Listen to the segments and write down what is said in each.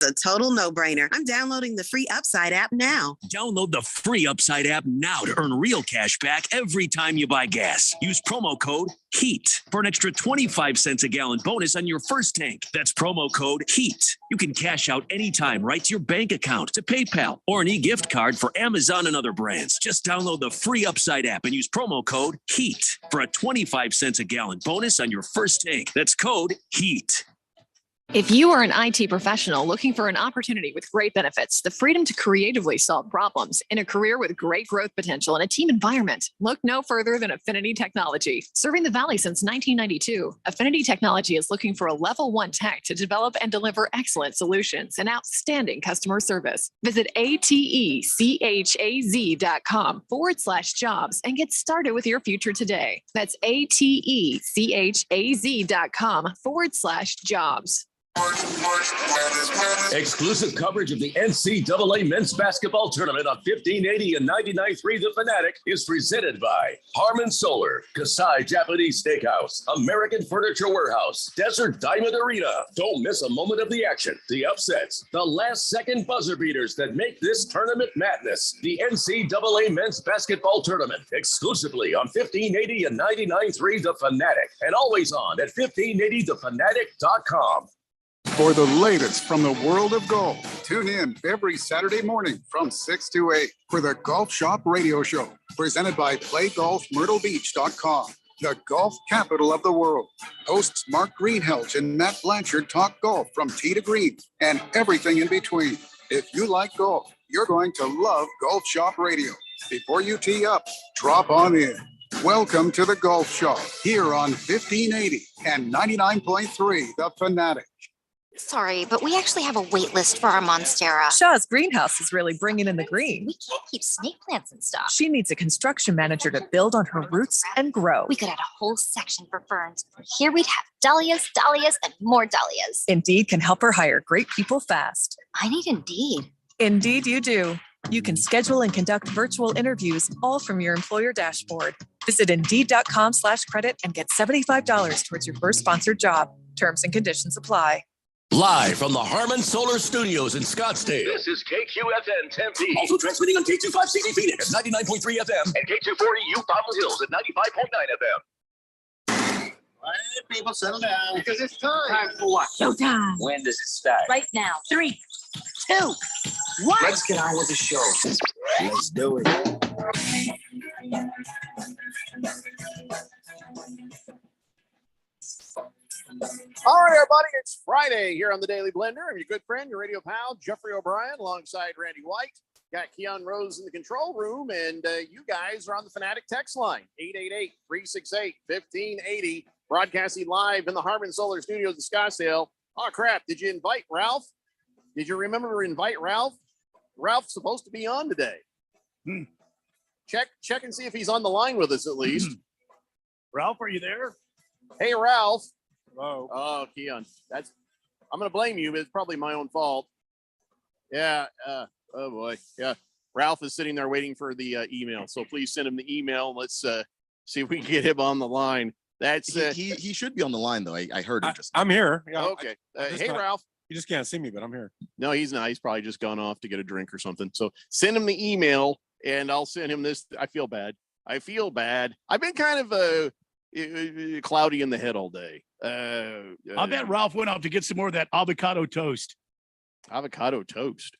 A total no-brainer. I'm downloading the free Upside app now. Download the free Upside app now to earn real cash back every time you buy gas. Use promo code HEAT for an extra 25 cents a gallon bonus on your first tank. That's promo code HEAT. You can cash out anytime right to your bank account, to PayPal, or an e-gift card for Amazon and other brands. Just download the free Upside app and use promo code HEAT for a 25 cents a gallon bonus on your first tank. That's code HEAT. If you are an IT professional looking for an opportunity with great benefits, the freedom to creatively solve problems in a career with great growth potential and a team environment, look no further than Affinity Technology. Serving the Valley since 1992, Affinity Technology is looking for a level 1 tech to develop and deliver excellent solutions and outstanding customer service. Visit atechaz.com/jobs and get started with your future today. That's atechaz.com/jobs. Exclusive coverage of the NCAA men's basketball tournament on 1580 and 99.3 The Fanatic is presented by Harmon Solar, Kasai Japanese Steakhouse, American Furniture Warehouse, Desert Diamond Arena. Don't miss a moment of the action, the upsets, the last-second buzzer beaters that make this tournament madness. The NCAA men's basketball tournament, exclusively on 1580 and 99.3 The Fanatic, and always on at 1580thefanatic.com. For the latest from the world of golf, tune in every Saturday morning from 6 to 8 for the Golf Shop Radio Show, presented by PlayGolfMyrtleBeach.com, the golf capital of the world. Hosts Mark Greenhelch and Matt Blanchard talk golf from tee to green and everything in between. If you like golf, you're going to love Golf Shop Radio. Before you tee up, drop on in. Welcome to the Golf Shop here on 1580 and 99.3 The Fanatic. Sorry, but we actually have a wait list for our Monstera. Shaw's greenhouse is really bringing in the green. We can't keep snake plants in stock. She needs a construction manager to build on her roots and grow. We could add a whole section for ferns. Here we'd have dahlias, dahlias, and more dahlias. Indeed can help her hire great people fast. I need Indeed. Indeed you do. You can schedule and conduct virtual interviews all from your employer dashboard. Visit Indeed.com/credit and get $75 towards your first sponsored job. Terms and conditions apply. Live from the Harmon Solar Studios in Scottsdale. This is KQFN Tempe. Also transmitting on K25CD Phoenix at 99.3 FM and K240 U Fountain Hills at 95.9 FM. All right, people, settle down. Because it's time. Time for what? Showtime. When does it start? Right now. 3, 2, 1. Let's get on with the show. Let's do it. All right, everybody, it's Friday here on the Daily Blender. I'm your good friend, your radio pal, Jeffrey O'Brien, alongside Randy White. Got Keon Rose in the control room, and you guys are on the Fanatic text line, 888-368-1580, broadcasting live in the Harmon Solar Studios in Scottsdale. Oh, crap, did you invite Ralph? Did you remember to invite Ralph? Ralph's supposed to be on today. Check and see if he's on the line with us at least. Ralph, are you there? Hey, Ralph. Hello. Oh, Keon, I'm going to blame you, but it's probably my own fault. Yeah. Oh boy. Yeah. Ralph is sitting there waiting for the email. So please send him the email. Let's see if we can get him on the line. That's he should be on the line though. I heard him just. I'm here. Yeah, okay. Hey, Ralph. You just can't see me, but I'm here. No, he's not. He's probably just gone off to get a drink or something. So send him the email and I'll send him this. I feel bad. I've been kind of cloudy in the head all day. I bet Ralph went out to get some more of that avocado toast. Avocado toast.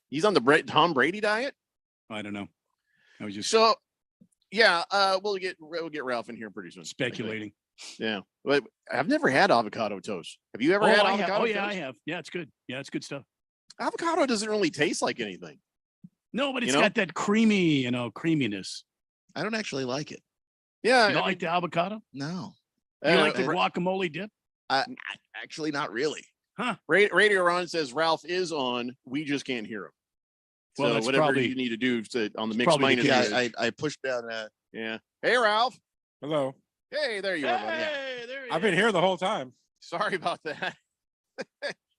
He's on the Tom Brady diet. I don't know. I was just yeah. We'll get Ralph in here pretty soon. Speculating. Yeah, but I've never had avocado toast. Have you ever had avocado toast? I have. Yeah, it's good. Yeah, it's good stuff. Avocado doesn't really taste like anything. No, but it's got that creamy, creaminess. I don't actually like it. Yeah, you don't like the avocado? No. You like the guacamole dip? Actually, not really. Huh? Radio Ron says Ralph is on. We just can't hear him. Well, so whatever you need to do on the mix minus. Yeah, I pushed down. Yeah. Hey, Ralph. Hello. Hey, there you are, buddy. Hey, there you I've been here the whole time. Sorry about that.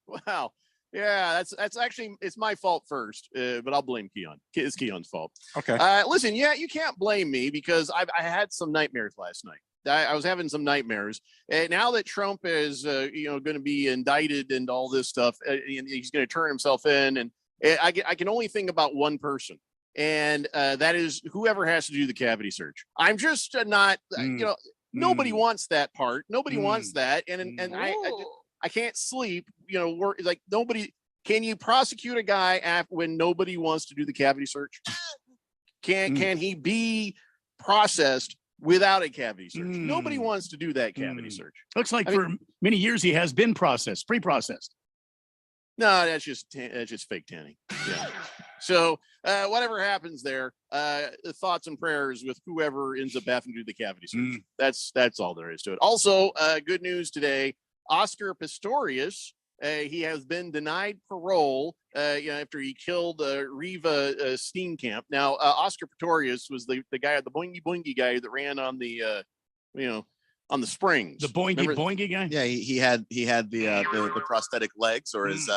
Wow. Yeah, that's actually, it's my fault first, but I'll blame Keon. It's Keon's fault. Okay. Listen, you can't blame me because I had some nightmares last night. I was having some nightmares. And now that Trump is, going to be indicted and all this stuff, and he's going to turn himself in, and I can only think about one person, and that is whoever has to do the cavity search. I'm just not, nobody wants that part. Nobody wants that, and I can't sleep. Like nobody. Can you prosecute a guy when nobody wants to do the cavity search? Can he be processed without a cavity search? Nobody wants to do that cavity search. Looks like for many years he has been pre-processed. No, that's just fake tanning. Yeah. So whatever happens there, thoughts and prayers with whoever ends up having to do the cavity search. That's all there is to it. Also, good news today: Oscar Pistorius. He has been denied parole after he killed Riva Steenkamp. Now, Oscar Pistorius was the guy, the boingy boingy guy that ran on the on the springs. The boingy guy. Yeah, he had the prosthetic legs, or as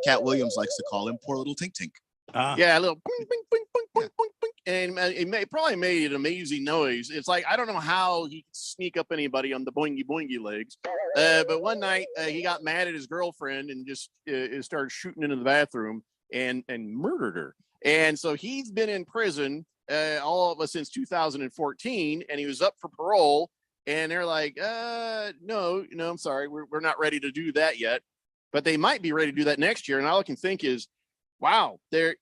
Cat Williams likes to call him, poor little Tink Tink. Yeah, a little boing, boing, boing, boing, boing, boing, boing. And it probably made an amazing noise. It's like, I don't know how he could sneak up anybody on the boingy boingy legs. But one night he got mad at his girlfriend and just started shooting into the bathroom and murdered her. And so he's been in prison all of us since 2014, and he was up for parole. And they're like, no, I'm sorry, we're not ready to do that yet. But they might be ready to do that next year. And all I can think is, wow, they're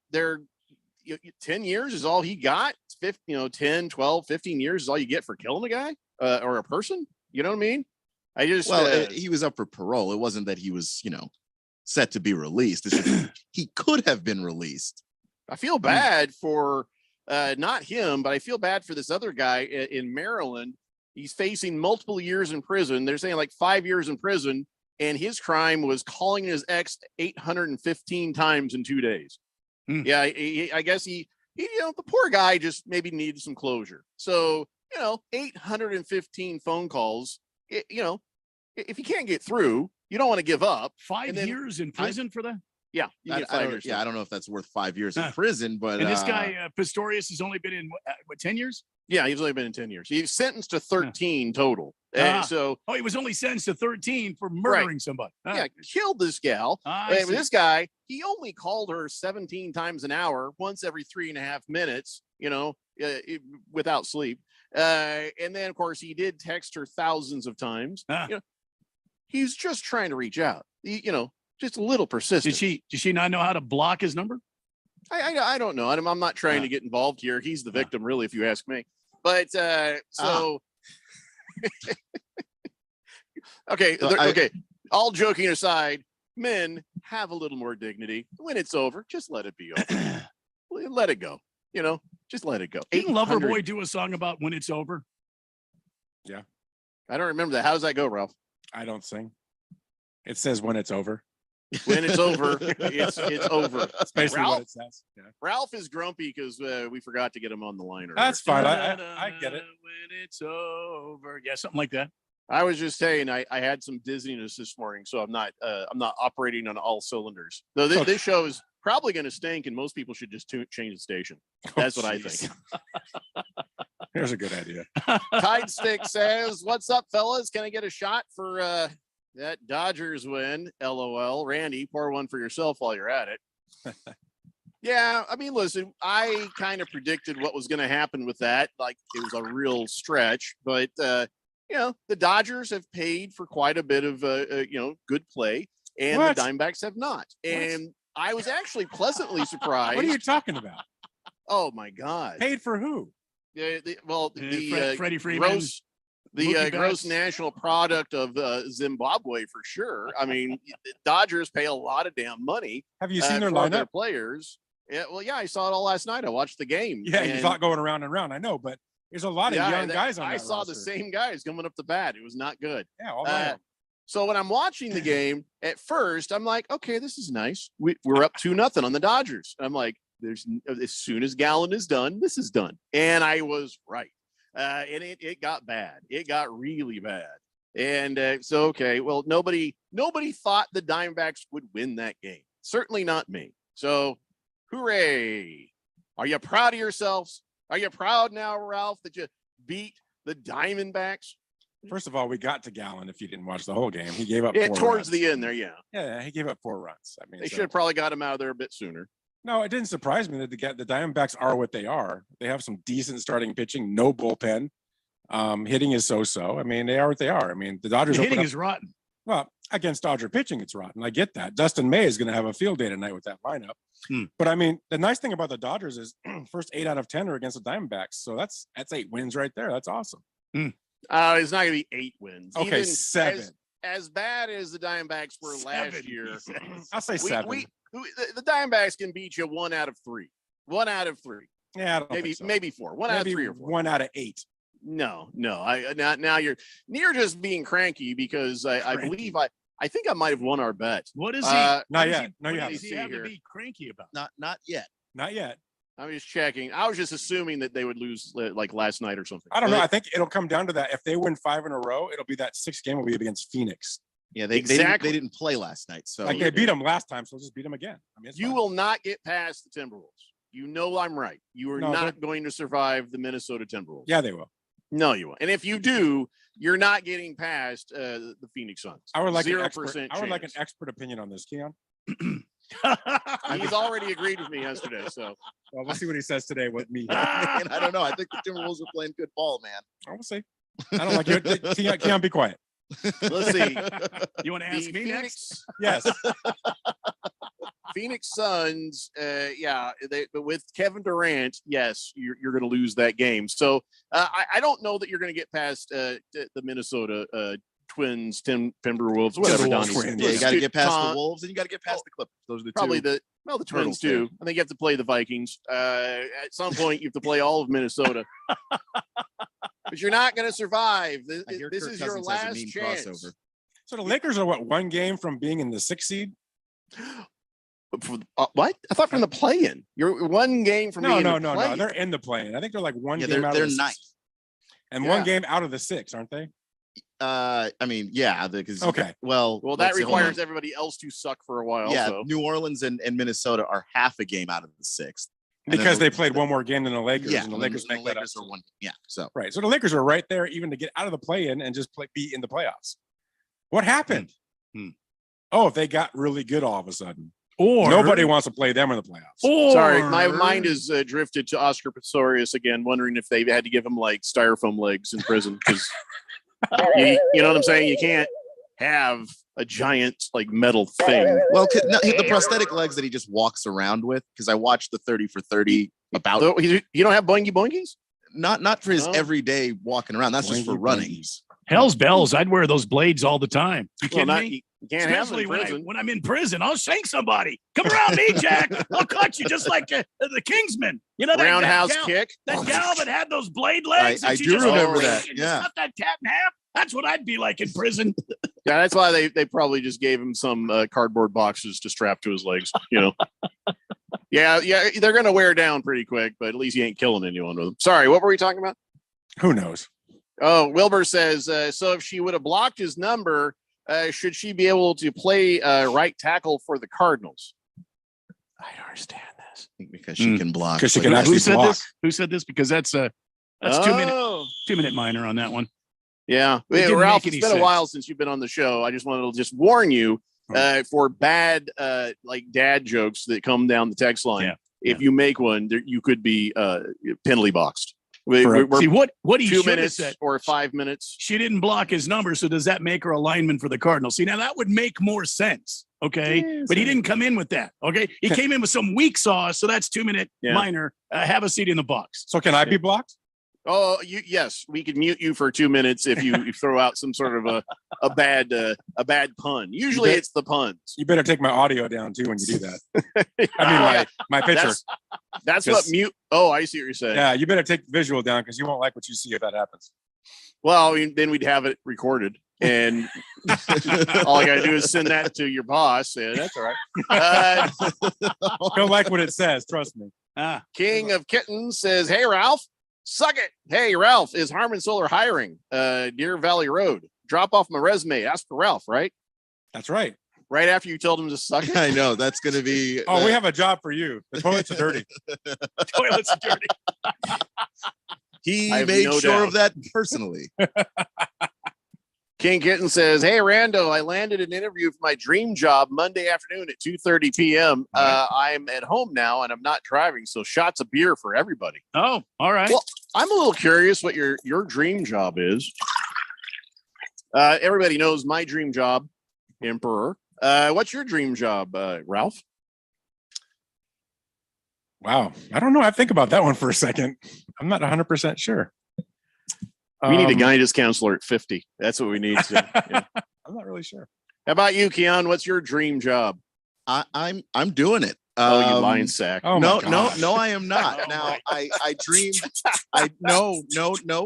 10 years is all he got. 10, 12, 15 years is all you get for killing a guy or a person. You know what I mean? I just he was up for parole. It wasn't that he was, set to be released. It's just he could have been released. I feel bad for not him, but I feel bad for this other guy in Maryland. He's facing multiple years in prison. They're saying like 5 years in prison. And his crime was calling his ex 815 times in 2 days. Yeah, I guess he, the poor guy just maybe needed some closure. So, 815 phone calls, if you can't get through, you don't want to give up. 5 years in prison for that? Yeah. I don't know if that's worth 5 years in prison, but. And this guy, Pistorius, has only been in, 10 years? Yeah, he's only been in 10 years. He's sentenced to 13 total. He was only sentenced to 13 for murdering somebody. Yeah, killed this gal. This guy, he only called her 17 times an hour, once every 3.5 minutes, without sleep. And then, of course, he did text her thousands of times. He's just trying to reach out. Just a little persistent. Did she not know how to block his number? I don't know. I'm not trying to get involved here. He's the victim, really, if you ask me. But okay. All joking aside, men have a little more dignity. When it's over, just let it be over. Let it go. Just let it go. Didn't Loverboy do a song about when it's over? Yeah. I don't remember that. How does that go, Ralph? I don't sing. It says when it's over. When it's over, it's over. That's basically what it says. Yeah. Ralph is grumpy because we forgot to get him on the line. That's fine. I get it. When it's over. Yeah, something like that. I was just saying I had some dizziness this morning, so I'm not operating on all cylinders. Though this show is probably going to stink, and most people should just change the station. That's what I think. Here's a good idea. Tide Stick says, "What's up, fellas? Can I get a shot for that Dodgers win? LOL. Randy, pour one for yourself while you're at it." Yeah, I mean, listen, I kind of predicted what was going to happen with that. Like, it was a real stretch, but the Dodgers have paid for quite a bit of good play, and the Diamondbacks have not. And I was actually pleasantly surprised. What are you talking about? Oh my God! Paid for who? Yeah, Freddie Freeman. Gross national product of Zimbabwe for sure. I mean, the Dodgers pay a lot of damn money. Have you seen their for lineup? Their players. Yeah, well, yeah, I saw it all last night. I watched the game. Yeah, you thought going around and around. I know, but there's a lot of young guys on that I saw roster. the same guys coming up the bat. It was not good. Yeah, all right. So when I'm watching the game, at first I'm like, okay, this is nice. We're up 2-0 on the Dodgers. I'm like, as soon as Gallen is done, this is done. And I was right. And it got bad. It got really bad. And so, okay, well, nobody thought the Diamondbacks would win that game. Certainly not me. So, hooray. Are you proud of yourselves? Are you proud now, Ralph, that you beat the Diamondbacks? First of all, we got to Gallen. If you didn't watch the whole game, he gave up. Yeah, 4 towards runs. the end there, yeah. Yeah, he gave up 4 runs. I mean, They so- should have probably got him out of there a bit sooner. No, it didn't surprise me that the Diamondbacks are what they are. They have some decent starting pitching, no bullpen. Hitting is so-so. I mean, they are what they are. I mean, the Dodgers Hitting open up- is rotten. Well, against Dodger pitching, it's rotten. I get that. Dustin May is going to have a field day tonight with that lineup. But I mean, the nice thing about the Dodgers is first 8 out of 10 are against the Diamondbacks. So that's 8 wins right there. That's awesome. It's not going to be 8 wins. Okay, Even 7. As bad as the Diamondbacks were last year, I'll say 7. The Diamondbacks can beat you 1 out of 3. 1 out of 3. Yeah, I don't think so. Maybe 4. 1 out of 3 or 4. 1 out of 8. No. Now you're just being cranky because I believe I think I might have won our bet. What is he? Not what yet. Is he, No, you what haven't. does he have to be cranky about? Not yet. Not yet. I'm just checking. I was just assuming that they would lose like last night or something. I don't know. I think it'll come down to that. If they win 5 in a row, it'll be that 6th game will be against Phoenix. Yeah, they didn't play last night. So like they beat them last time, so just beat them again. I mean, you will not get past the Timberwolves. You know I'm right. You are not going to survive the Minnesota Timberwolves. Yeah, they will. No, you won't. And if you do, you're not getting past the Phoenix Suns. I would like 0% I would like an expert opinion on this, Keon. He's already agreed with me yesterday, so well, we'll see what he says today with me. And I don't know. I think the Timberwolves are playing good ball, man. We'll see. I don't like you. Keon, be quiet. Let's see. You want to ask me next? Yes. Phoenix Suns, but with Kevin Durant, yes, you're going to lose that game. So I don't know that you're going to get past the Minnesota Twins, Timberwolves, whatever. Yeah, you got to get past the Wolves and you got to get past the Clippers. Those are the probably two. The Twins too. I think you have to play the Vikings. At some point, you have to play all of Minnesota. But you're not going to survive. This is your last chance. Crossover. So the Lakers are what, 1 game from being in the 6th seed? What? I thought from the play-in. You're 1 game from being no. in the play-in. They're in the play-in. I think they're like 1 game out of they're the 9th. 6th. And 1 game out of the 6, aren't they? I mean, yeah, because okay. Well, that requires everybody else to suck for a while. Yeah, so. New Orleans and Minnesota are half a game out of the 6th. Because they played 1 more game than the Lakers. Yeah, and the Lakers make that up. are 1. Yeah, so right. So the Lakers are right there, even to get out of the play-in and just be in the playoffs. What happened? Oh, they got really good all of a sudden. Or nobody wants to play them in the playoffs. Sorry, my mind is drifted to Oscar Pistorius again, wondering if they had to give him like styrofoam legs in prison because you know what I'm saying. You can't have a giant like metal thing. Well, the prosthetic legs that he just walks around with. Because I watched the 30 for 30 about. You don't have boingy boingies? Not for his everyday walking around. That's just for running. Hell's bells. I'd wear those blades all the time. You kidding me? You can't have them Especially in prison. when I'm in prison, I'll shank somebody. Come around me, Jack. I'll cut you just like the Kingsman. You know that roundhouse gal, kick. That gal that had those blade legs. I and she do just remember went that. and Yeah. just cut that cat in half. That's what I'd be like in prison. Yeah, that's why they probably just gave him some cardboard boxes to strap to his legs. You know. yeah, they're gonna wear down pretty quick, but at least he ain't killing anyone with them. Sorry, what were we talking about? Who knows? Oh, Wilbur says so. If she would have blocked his number, should she be able to play right tackle for the Cardinals? I don't understand this because she can block. Because she can actually block. Who said this? Because that's 2 minute minor on that one. Yeah, Ralph, it's been a while since you've been on the show. I just wanted to warn you for bad like dad jokes that come down the text line. Yeah. If you make one, you could be penalty boxed. See what he 2 should have minutes said or 5 minutes. She didn't block his number, so does that make her a lineman for the Cardinals? See, now that would make more sense. Okay, but he didn't come in with that. Okay, he came in with some weak sauce, so that's 2 minute minor. Have a seat in the box. So can I be blocked? Oh, yes, we could mute you for 2 minutes if you throw out some sort of a bad pun. Usually it's the puns. You better take my audio down too when you do that. I mean my picture. That's what mute. Oh, I see what you're saying. Yeah, you better take the visual down because you won't like what you see if that happens. Well, then we'd have it recorded, and all I got to do is send that to your boss. And that's all right. Don't like what it says. Trust me. King of Kittens says, "Hey, Ralph. Suck it. Hey, Ralph, is Harmon Solar hiring? Deer Valley Road. Drop off my resume. Ask for Ralph, right? That's right. Right after you told him to suck it? I know. That's going to be... Oh, we have a job for you. The toilets are dirty. Toilets are dirty. He made sure of that personally. King Kitten says, "Hey, Rando, I landed an interview for my dream job Monday afternoon at 2:30 p.m. I'm at home now and I'm not driving, so shots of beer for everybody." Oh, all right. Well, I'm a little curious what your dream job is. Everybody knows my dream job, Emperor. What's your dream job, Ralph? Wow. I don't know. I think about that one for a second. I'm not 100% sure. We need a guidance counselor at 50. That's what we need. Yeah. I'm not really sure. How about you, Keon? What's your dream job? I'm doing it. Oh, you lying sack. Oh no, I am not. Now I dreamed. No.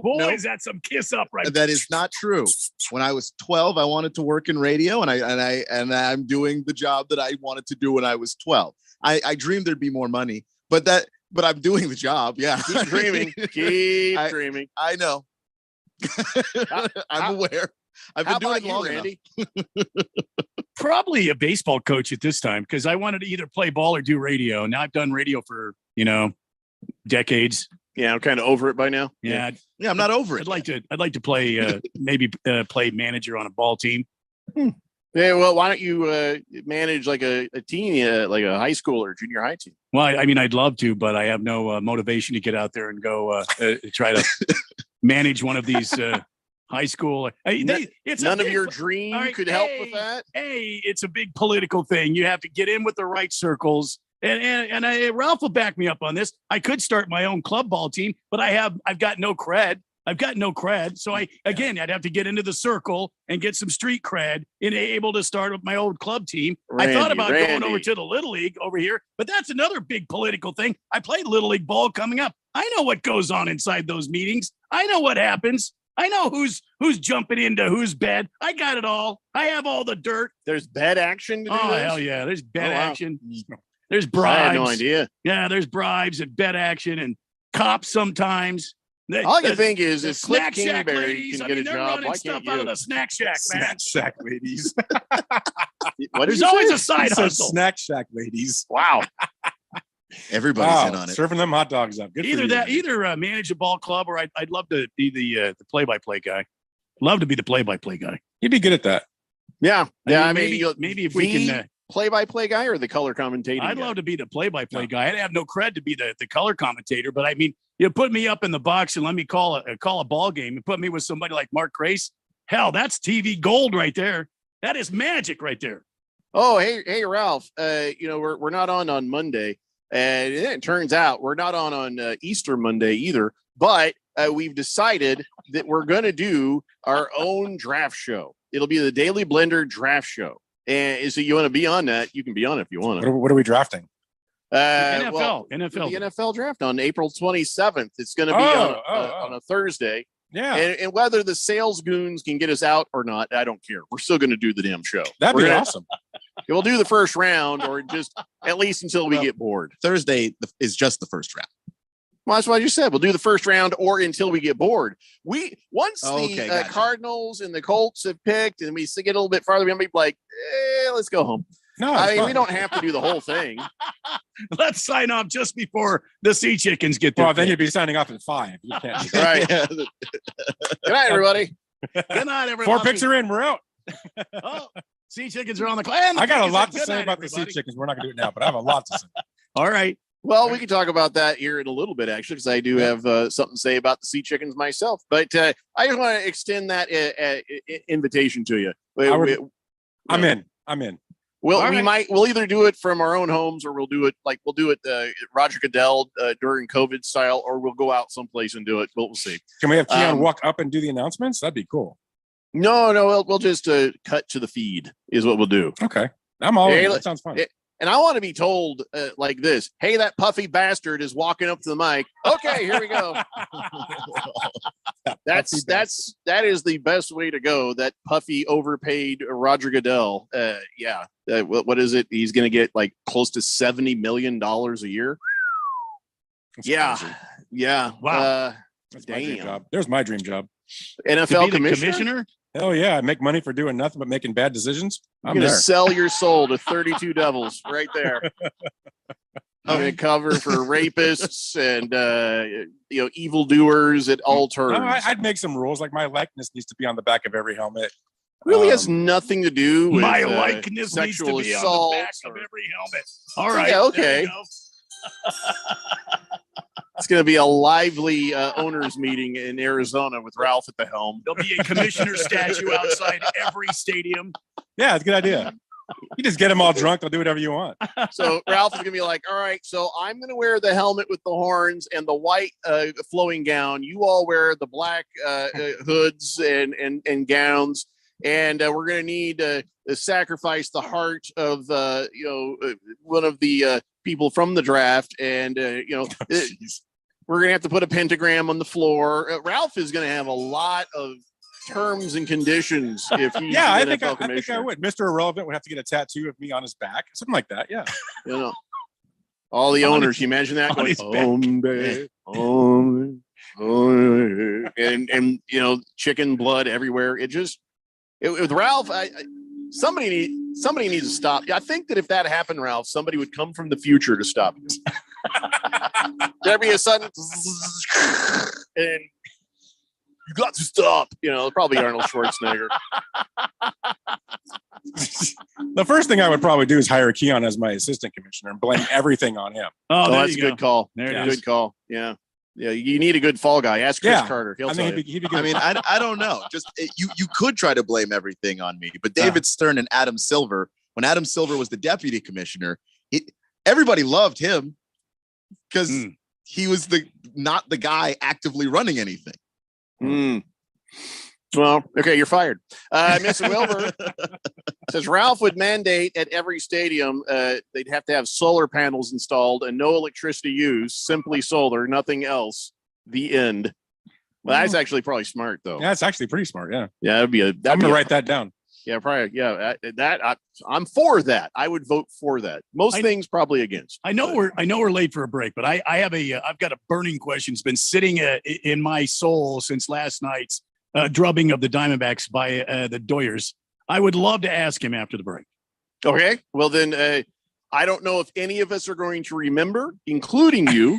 Boy, is that some kiss up right That is not true. When I was 12, I wanted to work in radio, and I'm doing the job that I wanted to do when I was 12. I dreamed there'd be more money, but I'm doing the job. Yeah. Keep dreaming. Keep dreaming. I know. I'm aware. I've been doing it long Randy? Probably a baseball coach at this time, because I wanted to either play ball or do radio. Now I've done radio for, decades. Yeah, I'm kind of over it by now. Yeah, I'm not over it. I'd like to play maybe play manager on a ball team. Yeah, well, why don't you manage like a team, like a high school or junior high team? Well, I mean, I'd love to, but I have no motivation to get out there and go try to manage one of these high school. None of your dream could help with that. Hey, it's a big political thing. You have to get in with the right circles. And Ralph will back me up on this. I could start my own club ball team, but I've got no cred. So I'd have to get into the circle and get some street cred and able to start up my old club team. I thought about going over to the Little League over here, but that's another big political thing. I played Little League ball coming up. I know what goes on inside those meetings. I know what happens. I know who's jumping into whose bed. I got it all. I have all the dirt. There's bed action to do Oh, this? hell yeah. There's bed action. There's bribes. I had no idea. Yeah, there's bribes and bed action and cops sometimes. All I can think is if Cliff Snack Shack Kingsbury ladies, can get a they're job, running why stuff can't out of you? the Snack Shack, man. Snack Shack ladies. There's always a side He said hustle. Snack Shack ladies. Wow. Everybody's in on it. Serving them hot dogs up. Good for you. Either manage a ball club, or I'd love to be the play-by-play guy. Love to be the play-by-play guy. You'd be good at that. Yeah. I mean, maybe if we can play-by-play guy or the color commentating I'd guy? love to be the play-by-play guy. I'd have no cred to be the color commentator, but I mean, you put me up in the box and let me call a ball game and put me with somebody like Mark Grace. Hell, that's TV gold right there. That is magic right there. Oh, hey, Ralph. We're not on Monday, and it turns out we're not on Easter Monday either. But we've decided that we're going to do our own draft show. It'll be the Daily Blender draft show. And so you want to be on that? You can be on it if you want to. What are we drafting? NFL. The NFL draft on April 27th. It's going to be on a Thursday. Yeah. And whether the sales goons can get us out or not, I don't care. We're still going to do the damn show. That'd be awesome. We'll do the first round, or just at least until we get bored. Thursday is just the first round. Well, that's what you said. We'll do the first round or until we get bored. Once the gotcha. Cardinals and the Colts have picked, and we get a little bit farther, we'll be like, let's go home. No, I mean, we don't have to do the whole thing. Let's sign off just before the Sea Chickens get there. Well, then you'd be signing off at 5. You can't. Right. Good night, everybody. Good night, everybody. 4 picks are in. We're out. Sea Chickens are on the clock. I got a lot to say about the Sea Chickens. We're not going to do it now, but I have a lot to say. All right. Well, we can talk about that here in a little bit, actually, because I do have something to say about the Sea Chickens myself. But I just want to extend that invitation to you. I'm in. We'll either do it from our own homes, or we'll do it Roger Goodell during COVID style, or we'll go out someplace and do it. We'll see. Can we have Keon walk up and do the announcements? That'd be cool. No, we'll just cut to the feed is what we'll do. Okay. I'm all in. That sounds fun. And I want to be told like this: "Hey, that puffy bastard is walking up to the mic." Okay, here we go. That is the best way to go. That puffy, overpaid Roger Goodell. What is it? He's going to get like close to $70 million a year. That's crazy. Wow. That's my dream job. There's my dream job. NFL commissioner? Hell yeah. I make money for doing nothing but making bad decisions. I'm going to sell your soul to 32 Devils right there. cover for rapists and evildoers at all turns. No, I'd make some rules. Like my likeness needs to be on the back of every helmet. Really has nothing to do with my likeness sexual needs to be assault. on the back of every helmet. All right. Yeah, okay. It's going to be a lively owners meeting in Arizona with Ralph at the helm. There'll be a commissioner statue outside every stadium. Yeah, it's a good idea. You just get them all drunk. They'll do whatever you want. So Ralph is going to be like, all right, so I'm going to wear the helmet with the horns and the white flowing gown. You all wear the black hoods and gowns. And we're going to need to sacrifice the heart of, one of the people from the draft. And, we're going to have to put a pentagram on the floor. Ralph is going to have a lot of terms and conditions if he's I the think NFL I commissioner. would. Mr. Irrelevant would have to get a tattoo of me on his back, something like that. Yeah. All the On owners, his- you imagine that on going, his back. and chicken blood everywhere. With Ralph, somebody needs to stop. I think that if that happened, Ralph, somebody would come from the future to stop you. There'd be a sudden, and you got to stop. Probably Arnold Schwarzenegger. The first thing I would probably do is hire Keon as my assistant commissioner and blame everything on him. Oh, there that's a you go. good call. There it Yeah, is. good call. Yeah. Yeah, you need a good fall guy. Ask Chris Carter. He'll I tell think you. he'd be good. I mean, I don't know. Just you could try to blame everything on me, but David Stern and Adam Silver, when Adam Silver was the deputy commissioner, everybody loved him because he was not the guy actively running anything. Well, okay, you're fired. Mr. Wilbur says Ralph would mandate at every stadium they'd have to have solar panels installed and no electricity used, simply solar, nothing else. The end. Well, that's actually probably smart, though. Yeah, it's actually pretty smart. Yeah. Yeah, that'd be I'm going to write that down. Yeah, probably. Yeah, I'm for that. I would vote for that. Most things probably against. I know we're late for a break, but I've got a burning question. It's been sitting in my soul since last night's drubbing of the Diamondbacks by the Doyers. I would love to ask him after the break. Okay. Well, then I don't know if any of us are going to remember, including you.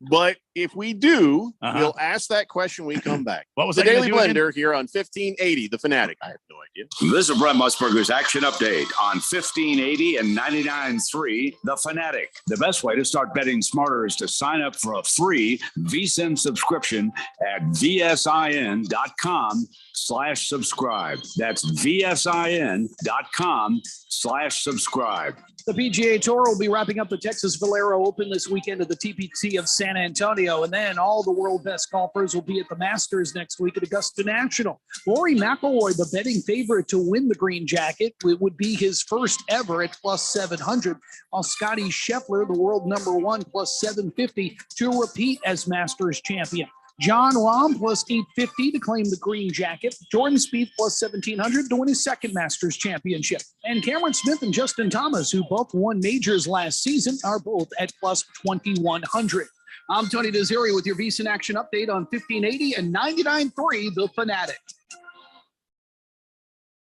But if we do, we'll ask that question when we come back. What was the I gonna Daily do again? Blender here on 1580, The Fanatic? I have no idea. This is Brett Musburger's action update on 1580 and 99.3 The Fanatic. The best way to start betting smarter is to sign up for a free VSiN subscription at vsin.com/subscribe. That's vsin.com/subscribe. The PGA Tour will be wrapping up the Texas Valero Open this weekend at the TPC of San Antonio, and then all the world best golfers will be at the Masters next week at Augusta National. Rory McIlroy, the betting favorite to win the green jacket, it would be his first ever at plus 700, while Scotty Scheffler, the world number one, plus 750 to repeat as Masters champion. John Rahm plus 850 to claim the green jacket. Jordan Spieth plus 1,700 to win his second Masters championship. And Cameron Smith and Justin Thomas, who both won majors last season, are both at plus 2,100. I'm Tony Desiri with your VSiN Action Update on 1580 and 99.3 The Fanatic.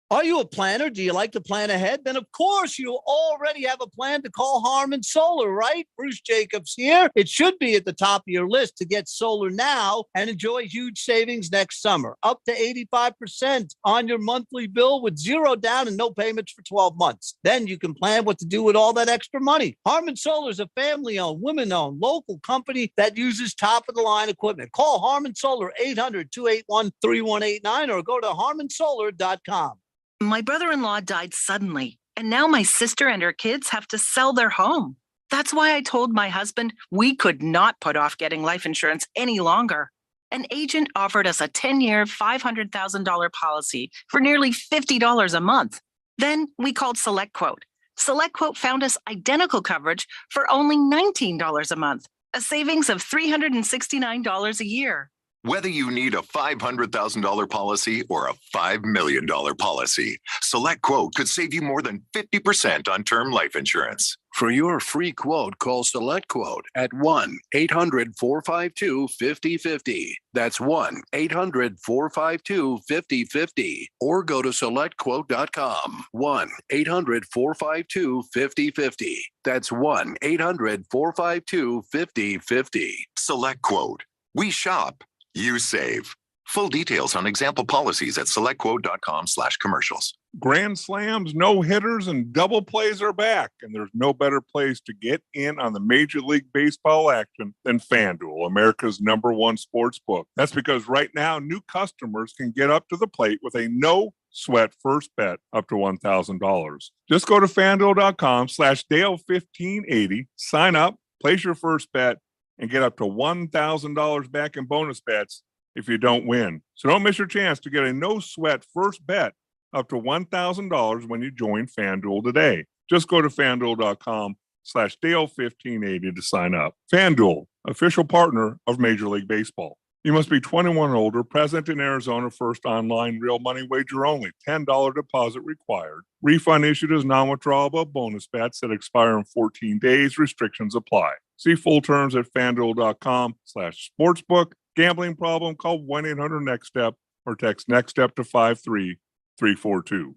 Are you a planner? Do you like to plan ahead? Then, of course, you already have a plan to call Harmon Solar, right? Bruce Jacobs here. It should be at the top of your list to get solar now and enjoy huge savings next summer. Up to 85% on your monthly bill with zero down and no payments for 12 months. Then you can plan what to do with all that extra money. Harmon Solar is a family-owned, women-owned, local company that uses top-of-the-line equipment. Call Harmon Solar 800-281-3189 or go to harmonsolar.com. My brother-in-law died suddenly, and now my sister and her kids have to sell their home. That's why I told my husband we could not put off getting life insurance any longer. An agent offered us a 10-year, $500,000 policy for nearly $50 a month. Then we called SelectQuote. SelectQuote found us identical coverage for only $19 a month, a savings of $369 a year. Whether you need a $500,000 policy or a $5 million policy, SelectQuote could save you more than 50% on term life insurance. For your free quote, call Select Quote at 1-800-452-5050. That's 1-800-452-5050. Or go to selectquote.com. 1-800-452-5050. That's 1-800-452-5050. Select Quote. We shop, you save. Full details on example policies at selectquote.com/commercials. Grand slams, no hitters, and double plays are back, and there's no better place to get in on the Major League Baseball action than FanDuel, America's #1 sports book. That's because right now, new customers can get up to the plate with a no-sweat first bet up to $1,000. Just go to FanDuel.com/Dale1580, sign up, place your first bet, and get up to $1,000 back in bonus bets if you don't win. So don't miss your chance to get a no-sweat first bet up to $1,000 when you join FanDuel today. Just go to FanDuel.com/Dale1580 to sign up. FanDuel, official partner of Major League Baseball. You must be 21 or older, present in Arizona, first online, real money wager only, $10 deposit required. Refund issued as non-withdrawable bonus bets that expire in 14 days. Restrictions apply. See full terms at FanDuel.com/sportsbook. Gambling problem? Call 1-800-NEXT-STEP or text NEXT-STEP to 53342.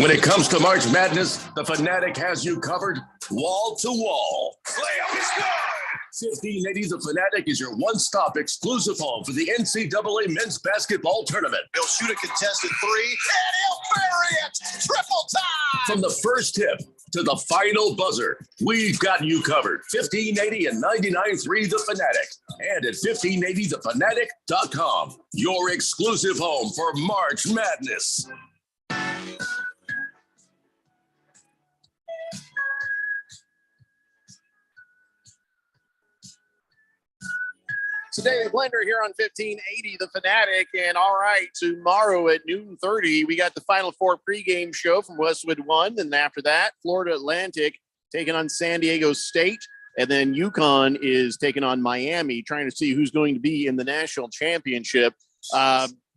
When it comes to March Madness, the Fanatic has you covered wall to wall. Play up is good. 1580 The Fanatic is your one-stop exclusive home for the NCAA men's basketball tournament. He'll shoot a contested three, and he'll bury it. Triple time. From the first tip to the final buzzer, we've got you covered. 1580 and 99.3 The Fanatic. And at 1580thefanatic.com, your exclusive home for March Madness. So David Blender here on 1580 The Fanatic. And all right, tomorrow at 12:30, we got the Final Four pregame show from Westwood One. And after that, Florida Atlantic taking on San Diego State. And then UConn is taking on Miami, trying to see who's going to be in the national championship.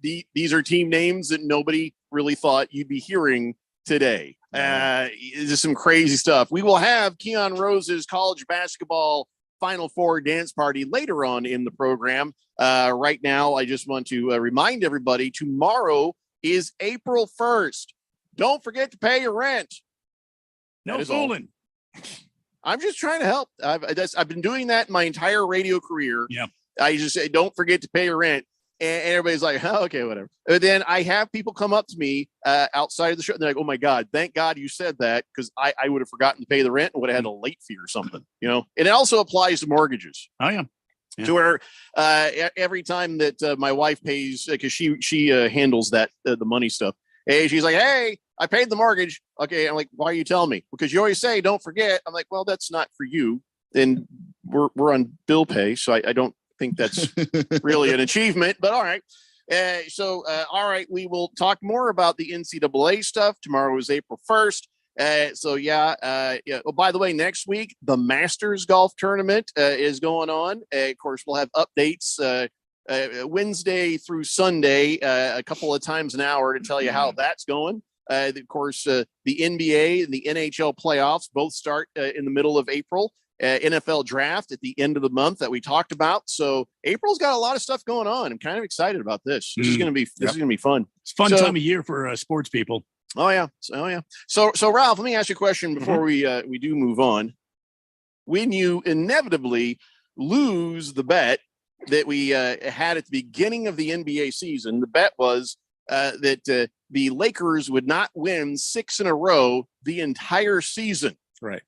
These are team names that nobody really thought you'd be hearing today. Just some crazy stuff. We will have Keon Rose's college basketball Final Four dance party later on in the program. Right now, I just want to remind everybody, tomorrow is April 1st. Don't forget to pay your rent. No fooling. I'm just trying to help. I've been doing that my entire radio career. Yeah. I just say, don't forget to pay your rent. And everybody's like, oh, okay, whatever. But then I have people come up to me outside of the show. And they're like, oh, my God, thank God you said that, because I would have forgotten to pay the rent and would have had a late fee or something, you know. And it also applies to mortgages. Oh, yeah. To where every time that my wife pays, because she handles that the money stuff. Hey, she's like, hey, I paid the mortgage. Okay. I'm like, why are you telling me? Because you always say, don't forget. I'm like, well, that's not for you. And we're on bill pay. So I don't think that's really an achievement, but all right. All right, we will talk more about the NCAA stuff. Tomorrow is April 1st. Oh, by the way, next week, the Masters golf tournament is going on. Of course, we'll have updates Wednesday through Sunday, a couple of times an hour to tell you how that's going. Of course, the NBA and the NHL playoffs both start in the middle of April. NFL draft at the end of the month that we talked about. So April's got a lot of stuff going on. I'm kind of excited about this. This is going to be fun. It's a fun time of year for sports people. Oh yeah. So Ralph, let me ask you a question before we do move on. When you inevitably lose the bet that we had at the beginning of the NBA season, the bet was that the Lakers would not win 6 in a row the entire season. Right.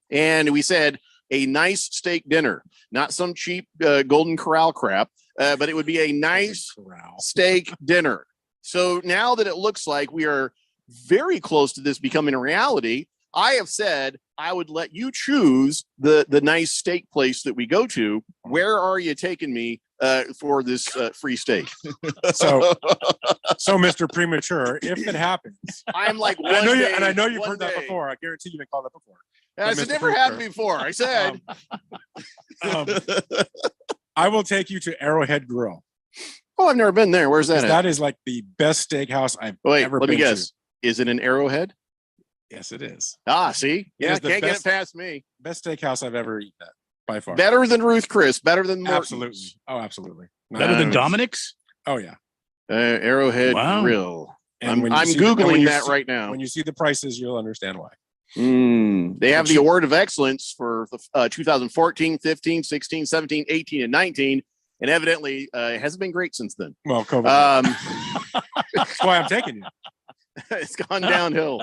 And we said, a nice steak dinner, not some cheap Golden Corral crap, but it would be a nice steak dinner. So now that it looks like we are very close to this becoming a reality, I have said I would let you choose the nice steak place that we go to. Where are you taking me for this free steak? So Mr. Premature, if it happens, I'm like, I know you've heard that before. I guarantee you've been called that before. It's never happened before. I said, I will take you to Arrowhead Grill. Oh, I've never been there. Where's that at? That is like the best steakhouse I've ever been to. Let me guess. Is it an Arrowhead? Yes, it is. Ah, see? It Yeah, is the can't get it best- past me. Best steakhouse I've ever eaten at, by far. Better than Ruth Chris, better than Morton's. Absolutely. Oh, absolutely. Better than Nice. Dominic's? Oh, yeah. Arrowhead Wow. Grill. And when you I'm see the- and when Googling you that see- right now. When you see the prices, you'll understand why. They have the Award of Excellence for the 2014, 15, 16, 17, 18, and 19. And evidently, it hasn't been great since then. Well, COVID. That's why I'm taking you. It's gone downhill.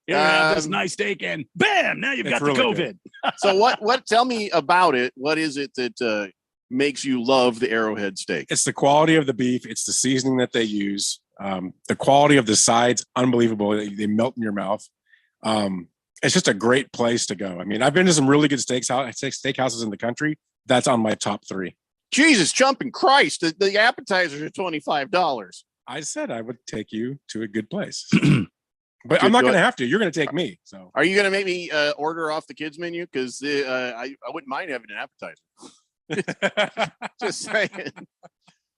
You have this nice steak and bam, now you've It's got the really COVID. good. So what, tell me about it. What is it that makes you love the Arrowhead steak? It's the quality of the beef. It's the seasoning that they use. The quality of the sides, unbelievable. They melt in your mouth. It's just a great place to go. I mean, I've been to some really good steakhouses in the country. That's on my top 3. Jesus, jumping Christ. The appetizers are $25. I said I would take you to a good place. But I'm not going to have to. You're going to take me. So Are you going to make me order off the kids menu? Because I wouldn't mind having an appetizer. Just saying.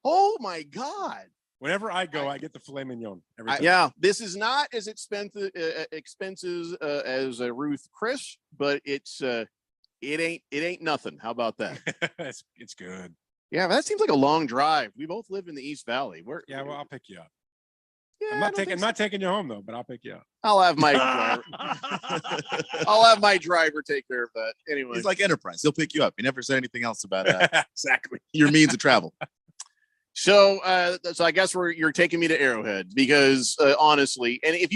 Oh my God. Whenever I go, I get the filet mignon. Every time. Yeah, this is not as expensive expenses as Ruth Chris, but it ain't nothing. How about that? it's good. Yeah, that seems like a long drive. We both live in the East Valley. Well, I'll pick you up. Yeah, I'm not taking you home though, but I'll pick you up. I'll have my I'll have my driver take care of that. Anyway, He's like Enterprise. He'll pick you up. He never said anything else about exactly your means of travel. So I guess you're taking me to Arrowhead because honestly, and if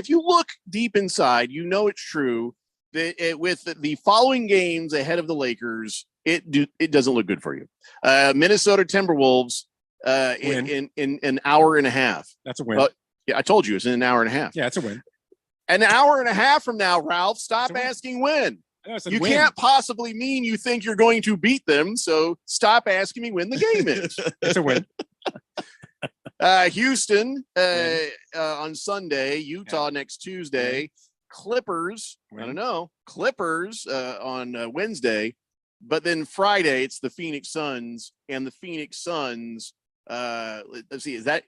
you look deep inside, you know it's true that with the following games ahead of the Lakers, it doesn't look good for you. Minnesota Timberwolves in an hour and a half. That's a win. Yeah, I told you it's in an hour and a half. Yeah, it's a win. An hour and a half from now, Ralph, stop asking when. I said You win. can't possibly mean you think you're going to beat them, so stop asking me when the game is. It's a win. Houston on Sunday, Utah next Tuesday, Clippers. I don't know, Clippers on Wednesday, but then Friday it's the Phoenix Suns, and the Phoenix Suns. Let's see, is that?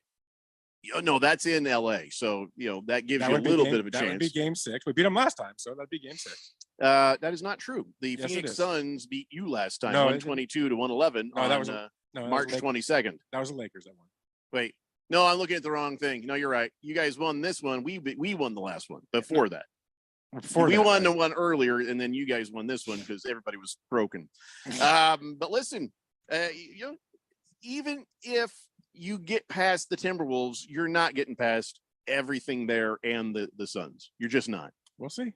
No, that's in LA, so that gives you a little bit of a chance. That would be Game 6. We beat them last time, so that'd be Game 6. That is not true. The Yes, it Phoenix is. Suns beat you last time, No, 122 to 111 No, on that was no, that was March Lakers. 22nd. That was the Lakers that won. Wait, no, I'm looking at the wrong thing. No, you're right. You guys won this one. We won the last one before that. We won the one earlier, and then you guys won this one because everybody was broken. But listen, even if you get past the Timberwolves, you're not getting past everything there and the Suns. You're just not. We'll see.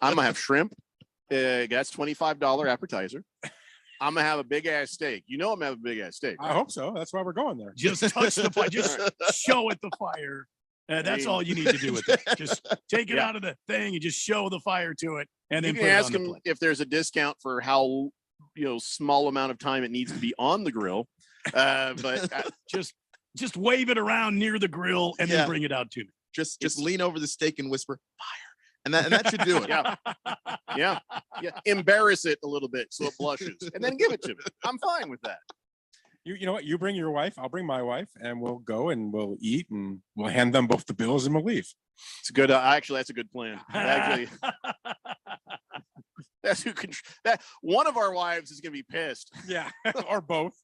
I'm gonna have shrimp. That's $25 appetizer. I'm gonna have a big ass steak. I'm gonna have a big ass steak. I hope so. That's why we're going there. Just touch the fire. Just show it the fire. That's all you need to do with it. Just take it out of the thing and just show the fire to it, and You then can put it ask on the them plate. if there's a discount for how small amount of time it needs to be on the grill. But just wave it around near the grill and Yeah. then bring it out to me. Just lean over the steak and whisper fire, and that should do it. yeah. Embarrass it a little bit so it blushes, and then give it to me. I'm fine with that. You know what? You bring your wife. I'll bring my wife, and we'll go and we'll eat, and we'll hand them both the bills, and we'll leave. It's good. Actually, that's a good plan. Actually, that's who can. That one of our wives is gonna be pissed. Yeah, or both.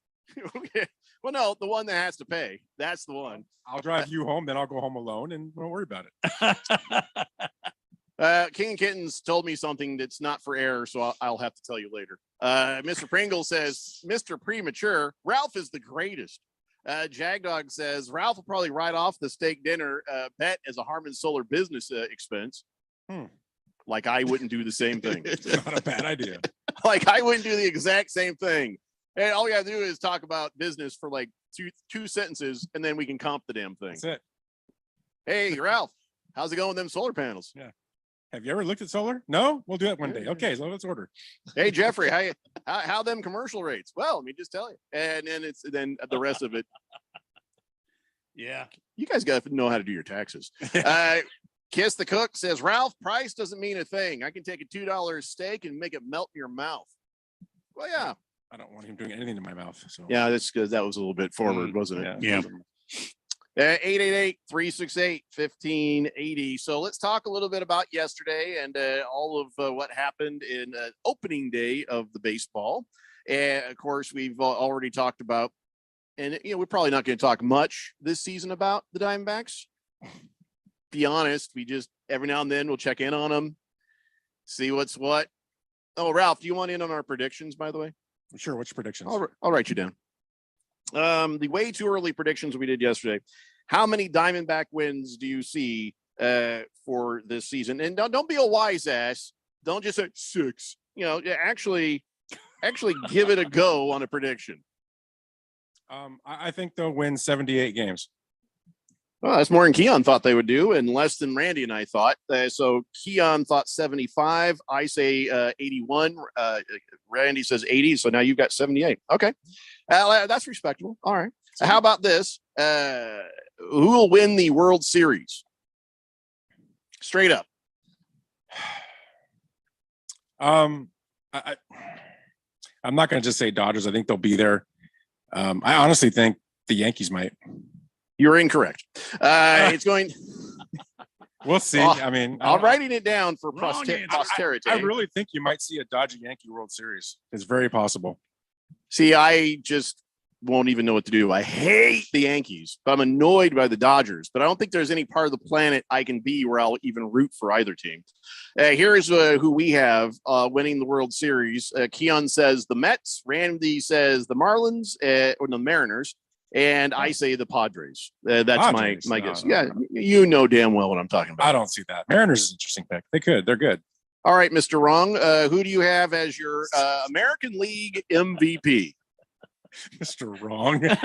Okay. Well, no, the one that has to pay. That's the one. I'll drive you home, then I'll go home alone, and don't worry about it. King and Kittens told me something that's not for air, so I'll have to tell you later. Mr. Pringle says, Mr. Premature, Ralph is the greatest. Jagdog says, Ralph will probably write off the steak dinner bet as a Harmon Solar business expense. Like I wouldn't do the same thing. Not a bad idea. Like I wouldn't do the exact same thing. And all we gotta do is talk about business for like two sentences, and then we can comp the damn thing. That's it. Hey, Ralph, how's it going with them solar panels? Yeah. Have you ever looked at solar? No? We'll do that one day. Okay, so let's order. Hey, Jeffrey, how them commercial rates? Well, let me just tell you. And then the rest of it. Yeah. You guys got to know how to do your taxes. Kiss the Cook says, Ralph, price doesn't mean a thing. I can take a $2 steak and make it melt in your mouth. Well, yeah. I don't want him doing anything to my mouth. So Yeah, that's because that was a little bit forward, wasn't it? Yeah. 888-368-1580. So let's talk a little bit about yesterday and all of what happened in opening day of the baseball. And of course, we've already talked about, and we're probably not going to talk much this season about the Diamondbacks. Be honest, we just every now and then we'll check in on them, see what's what. Oh, Ralph, do you want in on our predictions, by the way? Sure. What's your predictions? I'll write you down. The way too early predictions we did yesterday. How many Diamondback wins do you see for this season? And don't be a wise ass. Don't just say 6. Actually give it a go on a prediction. I think they'll win 78 games. Well, that's more than Keon thought they would do, and less than Randy and I thought. So Keon thought 75. I say 81. Randy says 80. So now you've got 78. Okay, that's respectable. All right. How about this? Who will win the World Series? Straight up. I'm not going to just say Dodgers. I think they'll be there. I honestly think the Yankees might. You're incorrect. It's going. We'll see. I mean, I'm writing it down for posterity. I really think you might see a Dodger Yankee World Series. It's very possible. See, I just won't even know what to do. I hate the Yankees, but I'm annoyed by the Dodgers. But I don't think there's any part of the planet I can be where I'll even root for either team. Here's who we have winning the World Series. Keon says the Mets. Randy says the Marlins or the Mariners. And I say the Padres. That's Padres? my No, guess. no, Yeah, you know damn well what I'm talking about. I don't see that. Mariners is an interesting pick. They could. They're good. All right, Mr. Wrong. Who do you have as your American League MVP? Mr. Wrong. Okay,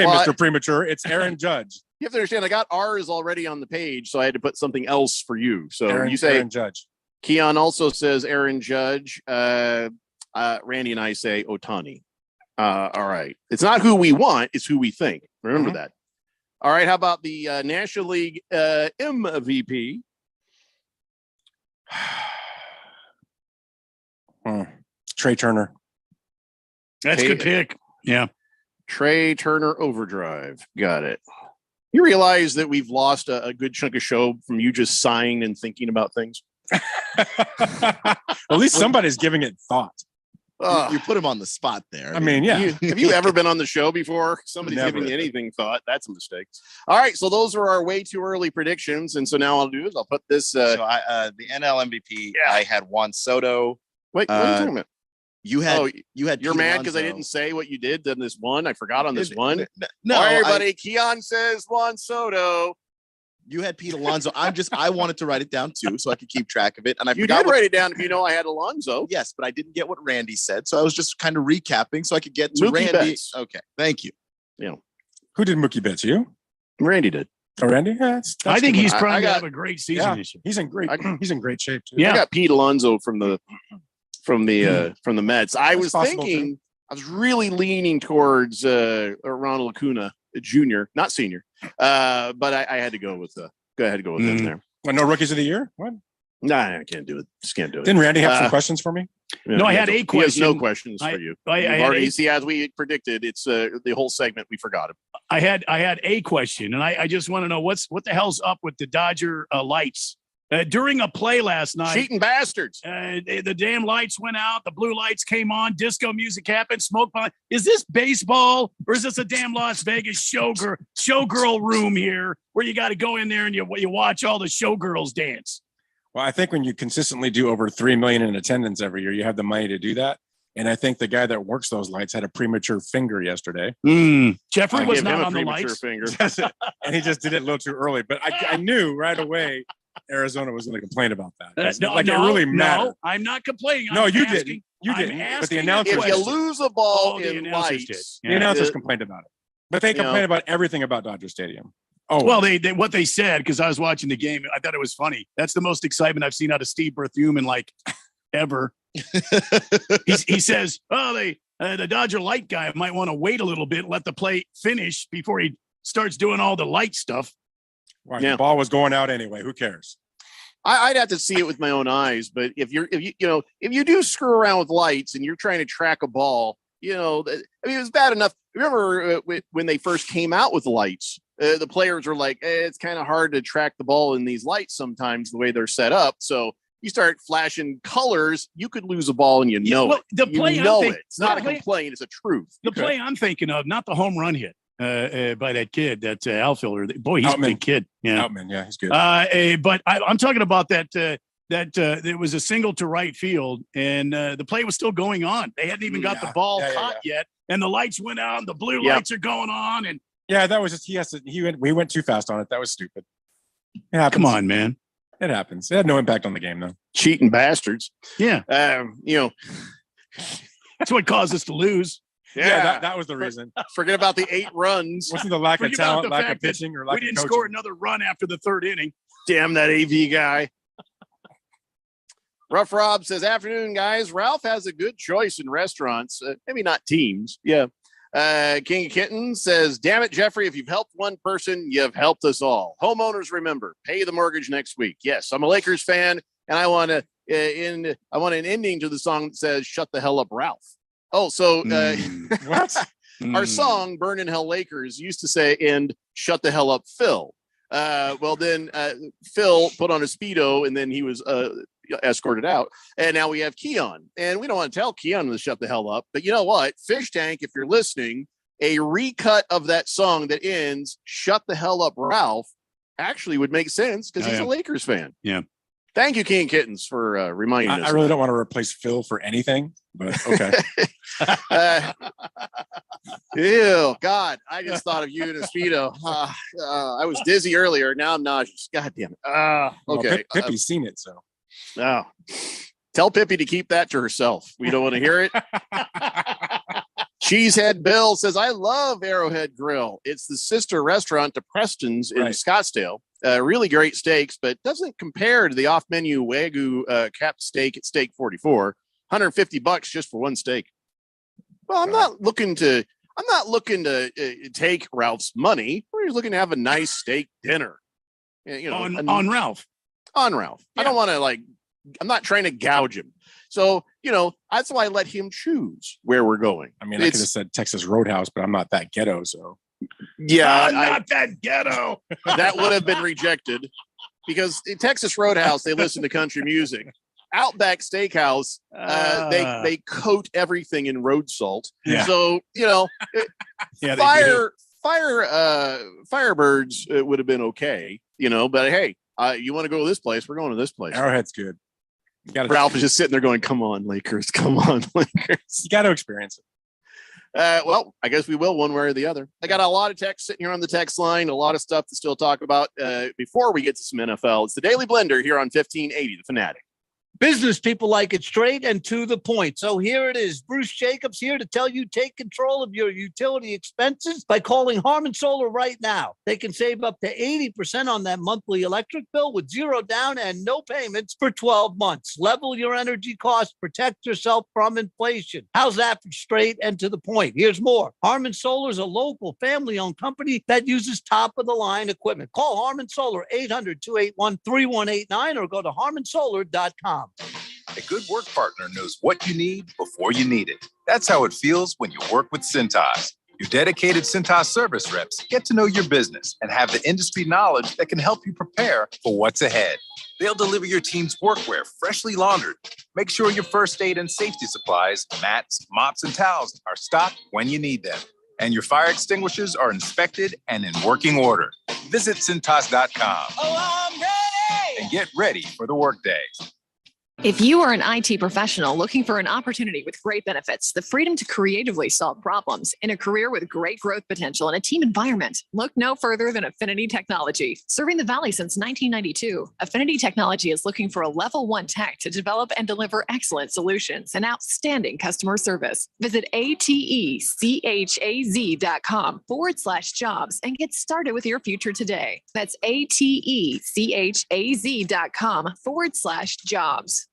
Mr. Premature. It's Aaron Judge. You have to understand, I got R's already on the page, so I had to put something else for you. So you say Aaron Judge. Keon also says Aaron Judge. Randy and I say Ohtani. All right. It's not who we want, it's who we think. Remember that. All right. How about the National League MVP? Trey Turner. That's a good pick. Yeah. Trey Turner Overdrive. Got it. You realize that we've lost a good chunk of show from you just sighing and thinking about things? At least somebody's giving it thought. You put him on the spot there. I mean, yeah. Have you ever been on the show before? Somebody's Never. giving you anything thought. That's a mistake. All right. So those are our way too early predictions. And so now I'll do is I'll put this. the NL MVP, I had Juan Soto. Wait, what are you talking about? You had You're Pete mad because I Alonso. didn't say what you did on this one. I forgot on this one. No, All right, everybody. Keon says Juan Soto. You had Pete Alonso. I wanted to write it down too, so I could keep track of it. And I You forgot did write it down if you know I had Alonso. Yes, but I didn't get what Randy said, so I was just kind of recapping so I could get to Mookie Randy. Betts. Okay, thank you. Who did Mookie Betts? You? Randy did. Oh, Randy? Yeah, that's I think good. he's I primed to got- have a great season this year. He's in great shape too. Yeah. I got Pete Alonso from the Mets. I That's was possible, thinking, I was really leaning towards Ronald Acuna Jr., not senior, but I had to go with him there. Well, no rookies of the year? What? Nah, I can't do it. Just can't do it. Didn't Randy have some questions for me? No, I had a He has question. no questions for you. I You've had already see, as we predicted, it's the whole segment. We forgot it. I had a question, and I just want to know what the hell's up with the Dodger lights during a play last night. Cheating bastards! The damn lights went out. The blue lights came on. Disco music happened. Smoke bomb. Is this baseball or is this a damn Las Vegas showgirl room here where you got to go in there and you watch all the showgirls dance? Well, I think when you consistently do over 3 million in attendance every year, you have the money to do that. And I think the guy that works those lights had a premature finger yesterday. Jeffrey I was give him not a on the premature lights. finger. And he just did it a little too early. But I knew right away Arizona was going to complain about that. It really mattered. No, I'm not complaining. No, I'm you asking- didn't. You I'm didn't. But asking the a announcers If you question. lose a ball Oh, the in announcers did. lights, The announcers the- complained about it. But they complained about everything about Dodger Stadium. Oh, Well, they what they said, because I was watching the game, I thought it was funny. That's the most excitement I've seen out of Steve Berthiaume in like ever. he says, "Oh, the Dodger light guy might want to wait a little bit, let the play finish before he starts doing all the light stuff." well, the ball was going out anyway. Who cares? I'd have to see it with my own eyes. But if you do screw around with lights and you're trying to track a ball You know, I mean, it was bad enough. Remember when they first came out with lights, the players were like, it's kind of hard to track the ball in these lights sometimes the way they're set up. So you start flashing colors, you could lose a ball and well, it. It's not a complaint, it's a truth. The play I'm thinking of, not the home run hit by that kid, that outfielder. Boy, he's a big kid. Yeah, Outman, yeah, he's good. But I'm talking about that. There was a single to right field, and the play was still going on. They hadn't even got the ball caught yet, and the lights went out, and the blue lights are going on, and that was just we went too fast on it. That was stupid. It happens. Come on, man. It happens. It had no impact on the game, though. Cheating bastards. Yeah. You know, that's what caused us to lose. Yeah, that was the reason. Forget about the 8 runs. Wasn't the lack of talent, lack of pitching, or lack of coaching? We didn't score another run after the 3rd inning. Damn that AV guy. Rough Rob says, afternoon, guys. Ralph has a good choice in restaurants. Maybe not teams. Yeah. King of Kitten says, damn it, Jeffrey, if you've helped one person, you've helped us all. Homeowners, remember, pay the mortgage next week. Yes, I'm a Lakers fan, and I want an ending to the song that says, shut the hell up, Ralph. Oh, so what? Our song, Burn in Hell Lakers, used to say, and shut the hell up, Phil. Well, then Phil put on a Speedo, and then he was escorted out, and now we have Keon, and we don't want to tell Keon to shut the hell up, but you know what, Fish Tank, if you're listening, a recut of that song that ends shut the hell up, Ralph, actually would make sense because he's a Lakers fan. Yeah. Thank you, King Kittens, for reminding us. I really don't want to replace Phil for anything, but okay. Ew, God, I just thought of you in a Speedo. I was dizzy earlier, now I'm nauseous. God damn it. Okay. Pippi's seen it, so. Oh, tell Pippi to keep that to herself. We don't want to hear it. Cheesehead Bill says, I love Arrowhead Grill. It's the sister restaurant to Preston's in Scottsdale. Really great steaks, but doesn't compare to the off-menu Wagyu capped steak at Steak 44. $150 just for one steak. Well, I'm not looking to take Ralph's money. We're just looking to have a nice steak dinner. You know, on Ralph. On Ralph. Yeah. I don't want to I'm not trying to gouge him. So, you know, that's why I let him choose where we're going. I mean, I could have said Texas Roadhouse, but I'm not that ghetto. So, yeah, I'm not that ghetto. That would have been rejected because in Texas Roadhouse, they listen to country music. Outback Steakhouse, they coat everything in road salt. Yeah. So, you know, Firebirds would have been okay, you know, but hey, you want to go to this place? We're going to this place. Arrowhead's good. Ralph is just sitting there going, come on, Lakers. Come on, Lakers. You got to experience it. Well, I guess we will one way or the other. I got a lot of text sitting here on the text line, a lot of stuff to still talk about before we get to some NFL. It's the Daily Blender here on 1580, The Fanatic. Business people like it straight and to the point. So here it is. Bruce Jacobs here to tell you take control of your utility expenses by calling Harmon Solar right now. They can save up to 80% on that monthly electric bill with zero down and no payments for 12 months. Level your energy costs. Protect yourself from inflation. How's that for straight and to the point? Here's more. Harmon Solar is a local family-owned company that uses top-of-the-line equipment. Call Harmon Solar 800-281-3189 or go to harmonsolar.com. A good work partner knows what you need before you need it. That's how it feels when you work with Cintas. Your dedicated Cintas service reps get to know your business and have the industry knowledge that can help you prepare for what's ahead. They'll deliver your team's workwear freshly laundered. Make sure your first aid and safety supplies, mats, mops, and towels are stocked when you need them. And your fire extinguishers are inspected and in working order. Visit Cintas.com. Oh, I'm ready! And get ready for the workday. If you are an IT professional looking for an opportunity with great benefits, the freedom to creatively solve problems in a career with great growth potential and a team environment, look no further than Affinity Technology. Serving the Valley since 1992, Affinity Technology is looking for a level 1 tech to develop and deliver excellent solutions and outstanding customer service. Visit atechaz.com/jobs and get started with your future today. That's atechaz.com/jobs.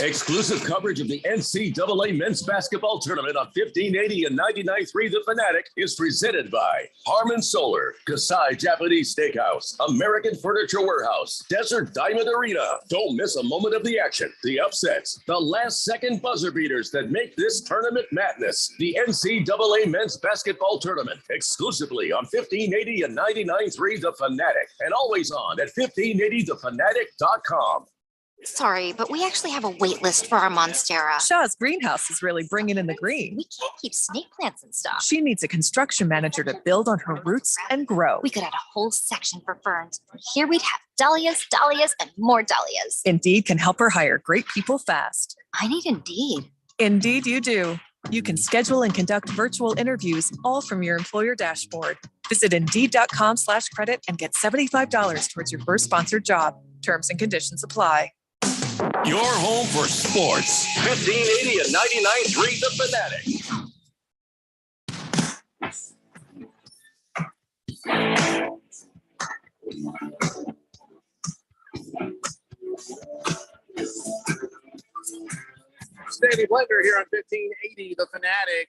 Exclusive coverage of the NCAA men's basketball tournament on 1580 and 99.3 The Fanatic is presented by Harmon Solar, Kasai Japanese Steakhouse, American Furniture Warehouse, Desert Diamond Arena. Don't miss a moment of the action, the upsets, the last-second buzzer beaters that make this tournament madness. The NCAA men's basketball tournament, exclusively on 1580 and 99.3 The Fanatic, and always on at 1580thefanatic.com. Sorry, but we actually have a wait list for our Monstera. Shaw's greenhouse is really bringing in the green. We can't keep snake plants in stock. She needs a construction manager to build on her roots and grow. We could add a whole section for ferns. Here we'd have dahlias, dahlias, and more dahlias. Indeed can help her hire great people fast. I need Indeed. Indeed you do. You can schedule and conduct virtual interviews all from your employer dashboard. Visit Indeed.com/credit and get $75 towards your first sponsored job. Terms and conditions apply. Your home for sports. 1580 and 99.3 The Fanatic. Sandy Blender here on 1580 The Fanatic,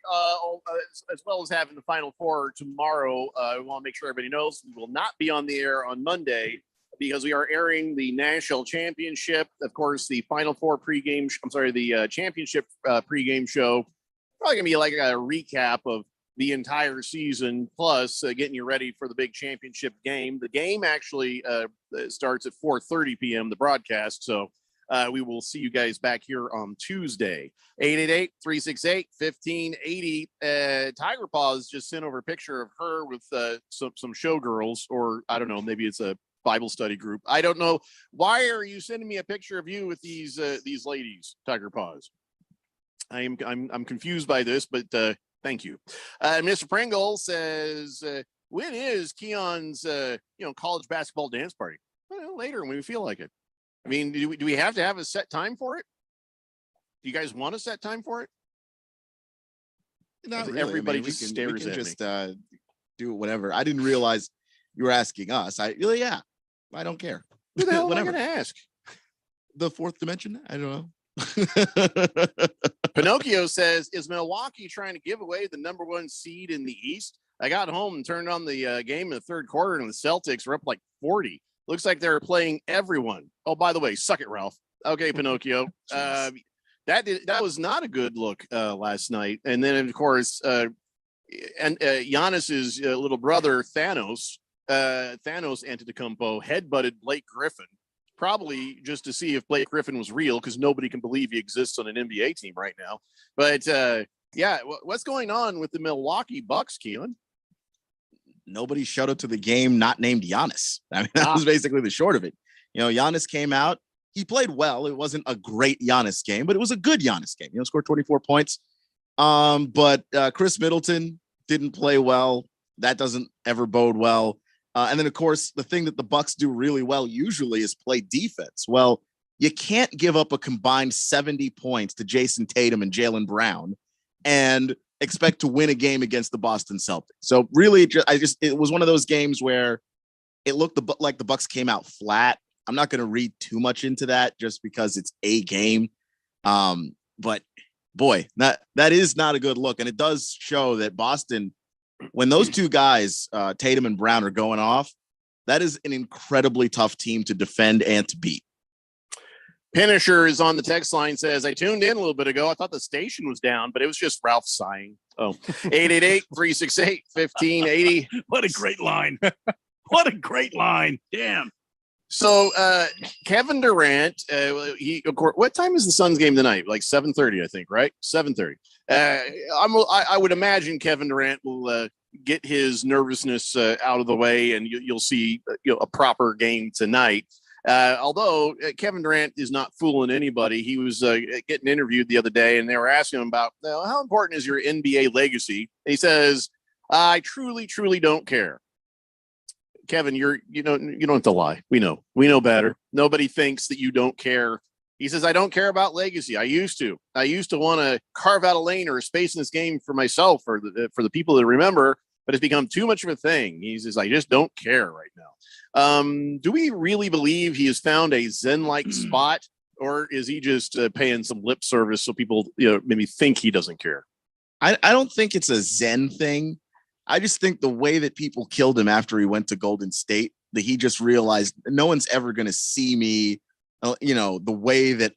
as well as having the Final Four tomorrow. We want to make sure everybody knows we will not be on the air on Monday because we are airing the national championship. Of course, the Final Four pregame, the championship pregame show. Probably going to be like a recap of the entire season, plus getting you ready for the big championship game. The game actually starts at 4:30 p.m., the broadcast. So we will see you guys back here on Tuesday. 888-368-1580. Tiger Paws just sent over a picture of her with some showgirls, or I don't know, maybe it's a Bible study group. I don't know. Why are you sending me a picture of you with these ladies, Tiger Paws? I'm confused by this, but thank you. Mr. Pringle says, when is Keon's college basketball dance party? Well, later when we feel like it. I mean, do we have to have a set time for it? Do you guys want a set time for it? Not really. Everybody we just can stares at just me. do whatever. I didn't realize you were asking us. Yeah, I don't care. Who the hell am I going to ask? The fourth dimension? I don't know. Pinocchio says, is Milwaukee trying to give away the number one seed in the East? I got home and turned on the game in the third quarter, and the Celtics were up like 40. Looks like they're playing everyone. Oh, by the way, suck it, Ralph. Okay, Pinocchio. That was not a good look last night. And then, of course, Giannis's little brother, Thanos Antetokounmpo, headbutted Blake Griffin, probably just to see if Blake Griffin was real, because nobody can believe he exists on an NBA team right now. But yeah, what's going on with the Milwaukee Bucks, Keelan? Nobody showed up to the game not named Giannis. I mean, that was basically the short of it. Giannis came out. He played well. It wasn't a great Giannis game, but it was a good Giannis game. Scored 24 points. But Chris Middleton didn't play well. That doesn't ever bode well. And then, of course, the thing that the Bucks do really well usually is play defense. Well, you can't give up a combined 70 points to Jason Tatum and Jaylen Brown and expect to win a game against the Boston Celtics. So really, it was one of those games where it looked like the Bucks came out flat. I'm not going to read too much into that just because it's a game. But boy, that is not a good look. And it does show that Boston, when those two guys, Tatum and Brown, are going off, that is an incredibly tough team to defend and to beat. Pinisher is on the text line, says, I tuned in a little bit ago. I thought the station was down, but it was just Ralph sighing. Oh, 888-368-1580. What a great line. What a great line. Damn. So Kevin Durant, of course, what time is the Suns game tonight? Like 7:30, I think, right? 7:30. I would imagine Kevin Durant will get his nervousness out of the way, and you'll see a proper game tonight. Although Kevin Durant is not fooling anybody. He was getting interviewed the other day, and they were asking him about how important is your NBA legacy. And he says, I truly, truly don't care. Kevin, you don't have to lie. We know better. Nobody thinks that you don't care. He says, I don't care about legacy. I used to want to carve out a lane or a space in this game for myself, or for the people that remember. but it's become too much of a thing. He's just, I just don't care right now. Do we really believe he has found a Zen-like spot, or is he just paying some lip service so people, maybe think he doesn't care? I don't think it's a Zen thing. I just think the way that people killed him after he went to Golden State, that he just realized no one's ever going to see me, the way that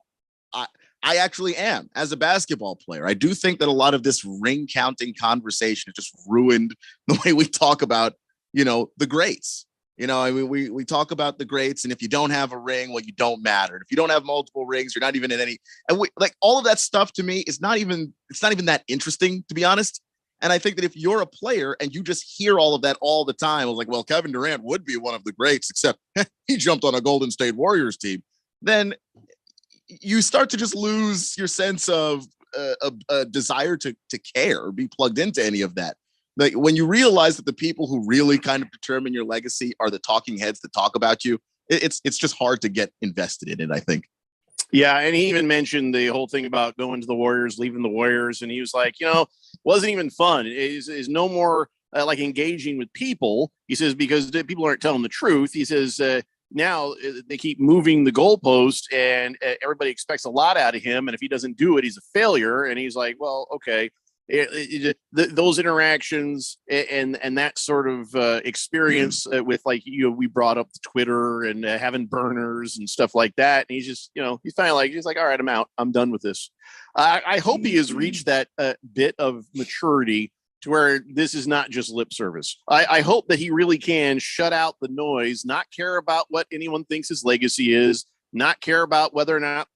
I actually am as a basketball player. I do think that a lot of this ring counting conversation has just ruined the way we talk about, the greats. I mean, we talk about the greats, and if you don't have a ring, well, you don't matter. If you don't have multiple rings, you're not even in any. And all of that stuff to me is not even that interesting, to be honest. And I think that if you're a player and you just hear all of that all the time, I was like, well, Kevin Durant would be one of the greats, except he jumped on a Golden State Warriors team. Then you start to just lose your sense of a desire to care or be plugged into any of that. Like when you realize that the people who really kind of determine your legacy are the talking heads that talk about you, it's just hard to get invested in it, I think. Yeah, and he even mentioned the whole thing about going to the Warriors, leaving the Warriors, and he was like, wasn't even fun. Is no more like engaging with people. He says because people aren't telling the truth. He says now they keep moving the goalpost, and everybody expects a lot out of him, and if he doesn't do it, he's a failure. And he's like, well, okay. Those interactions and that sort of experience with we brought up Twitter and having burners and stuff like that, and he's just he's finally he's like, all right, I'm out, I'm done with this. I hope he has reached that bit of maturity to where this is not just lip service. I hope that he really can shut out the noise, not care about what anyone thinks his legacy is, not care about whether or not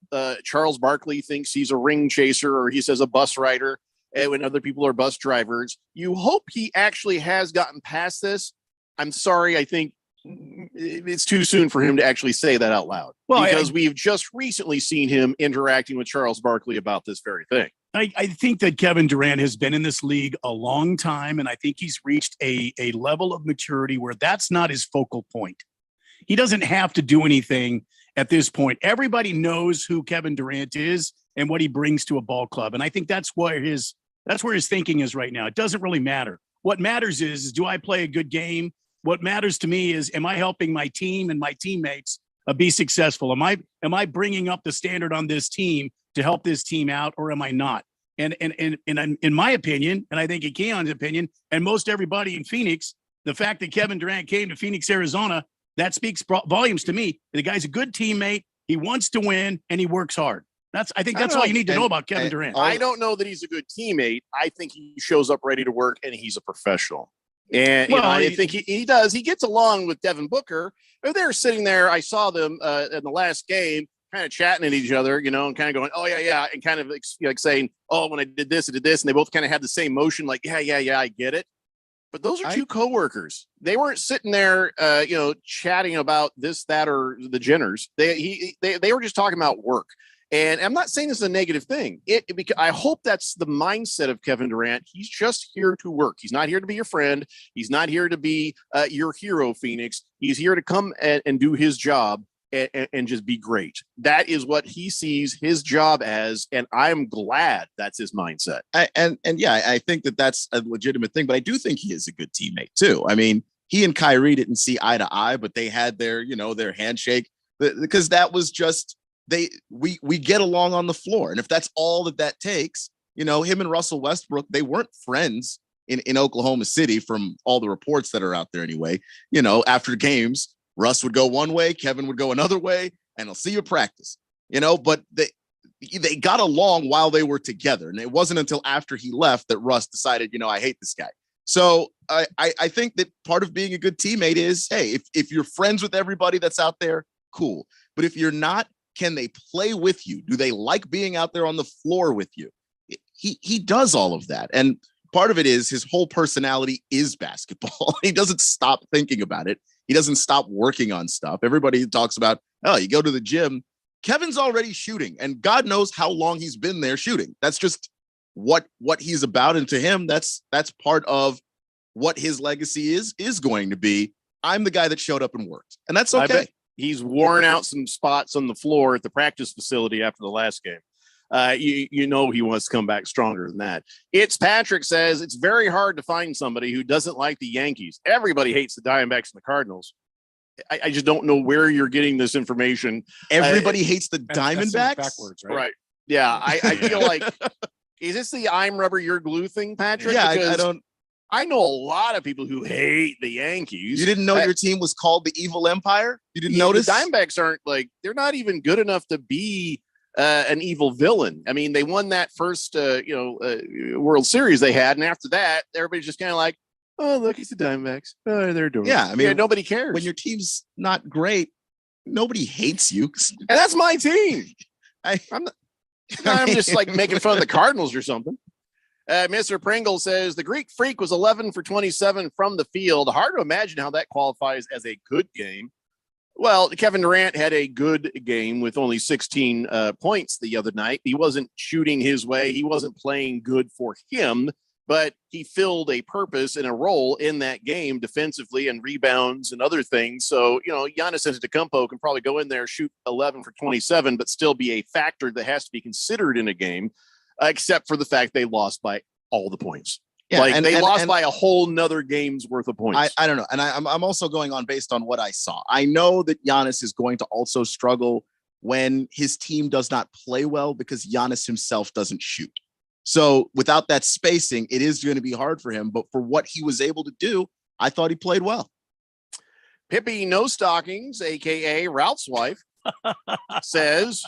Charles Barkley thinks he's a ring chaser or he says a bus rider. And when other people are bus drivers, you hope he actually has gotten past this. I'm sorry. I think it's too soon for him to actually say that out loud, because we've just recently seen him interacting with Charles Barkley about this very thing. I think that Kevin Durant has been in this league a long time, and I think he's reached a level of maturity where that's not his focal point. He doesn't have to do anything at this point. Everybody knows who Kevin Durant is and what he brings to a ball club. And I think that's where his thinking is right now. It doesn't really matter. What matters is do I play a good game? What matters to me is, am I helping my team and my teammates be successful? Am I bringing up the standard on this team to help this team out, or am I not? And in my opinion, and I think in Keon's opinion, and most everybody in Phoenix, the fact that Kevin Durant came to Phoenix, Arizona, that speaks volumes to me. The guy's a good teammate. He wants to win, and he works hard. I think that's all you need to know about Kevin Durant. I don't know that he's a good teammate. I think he shows up ready to work, and he's a professional. And I think he does. He gets along with Devin Booker. They're sitting there. I saw them in the last game, kind of chatting at each other, and kind of going, "Oh yeah," and kind of like saying, "Oh, when I did this, and they both kind of had the same motion, like, "Yeah, I get it." But those are two coworkers. They weren't sitting there, chatting about this, that, or the Jenners. They were just talking about work. And I'm not saying this is a negative thing. Because I hope that's the mindset of Kevin Durant. He's just here to work. He's not here to be your friend. He's not here to be your hero, Phoenix. He's here to come and do his job and just be great. That is what he sees his job as, and I'm glad that's his mindset. I think that that's a legitimate thing, but I do think he is a good teammate too. I mean, he and Kyrie didn't see eye to eye, but they had their handshake, because that was just we get along on the floor. And if that's all that takes, him and Russell Westbrook, they weren't friends in Oklahoma City from all the reports that are out there anyway. After games, Russ would go one way, Kevin would go another way, and I'll see you practice, but they got along while they were together. And it wasn't until after he left that Russ decided, I hate this guy. So I think that part of being a good teammate is, hey, if you're friends with everybody that's out there, cool. But if you're not, can they play with you? Do they like being out there on the floor with you? He does all of that. And part of it is his whole personality is basketball. He doesn't stop thinking about it. He doesn't stop working on stuff. Everybody talks about, oh, you go to the gym. Kevin's already shooting, and God knows how long he's been there shooting. That's just what he's about. And to him, that's part of what his legacy is going to be. I'm the guy that showed up and worked, and that's okay. He's worn out some spots on the floor at the practice facility after the last game. you know he wants to come back stronger than that. It's Patrick says it's very hard to find somebody who doesn't like the Yankees. Everybody hates the Diamondbacks and the Cardinals. I just don't know where you're getting this information. Everybody hates the Diamondbacks? Backwards, Right. Yeah, I feel like, is this the I'm rubber, you're glue thing, Patrick? Yeah, Because I don't. I know a lot of people who hate the Yankees. You didn't know your team was called the Evil Empire? You didn't notice? The Diamondbacks aren't they're not even good enough to be an evil villain. I mean, they won that first, World Series they had. And after that, everybody's just kind of like, oh, look, it's the Diamondbacks. Oh, they're doing Yeah, I mean, nobody cares. When your team's not great, nobody hates you. And that's my team. I'm just like making fun of the Cardinals or something. Mr. Pringle says the Greek Freak was 11 for 27 from the field. Hard to imagine how that qualifies as a good game. Well, Kevin Durant had a good game with only 16 points the other night. He wasn't shooting his way. He wasn't playing good for him, but he filled a purpose and a role in that game defensively and rebounds and other things. So, Giannis Antetokounmpo can probably go in there, shoot 11 for 27, but still be a factor that has to be considered in a game, except for the fact they lost by all the points. Yeah, they lost by a whole nother game's worth of points. I don't know. And I'm also going on based on what I saw. I know that Giannis is going to also struggle when his team does not play well because Giannis himself doesn't shoot. So without that spacing, it is going to be hard for him. But for what he was able to do, I thought he played well. Pippi No Stockings, a.k.a. Ralph's wife, says,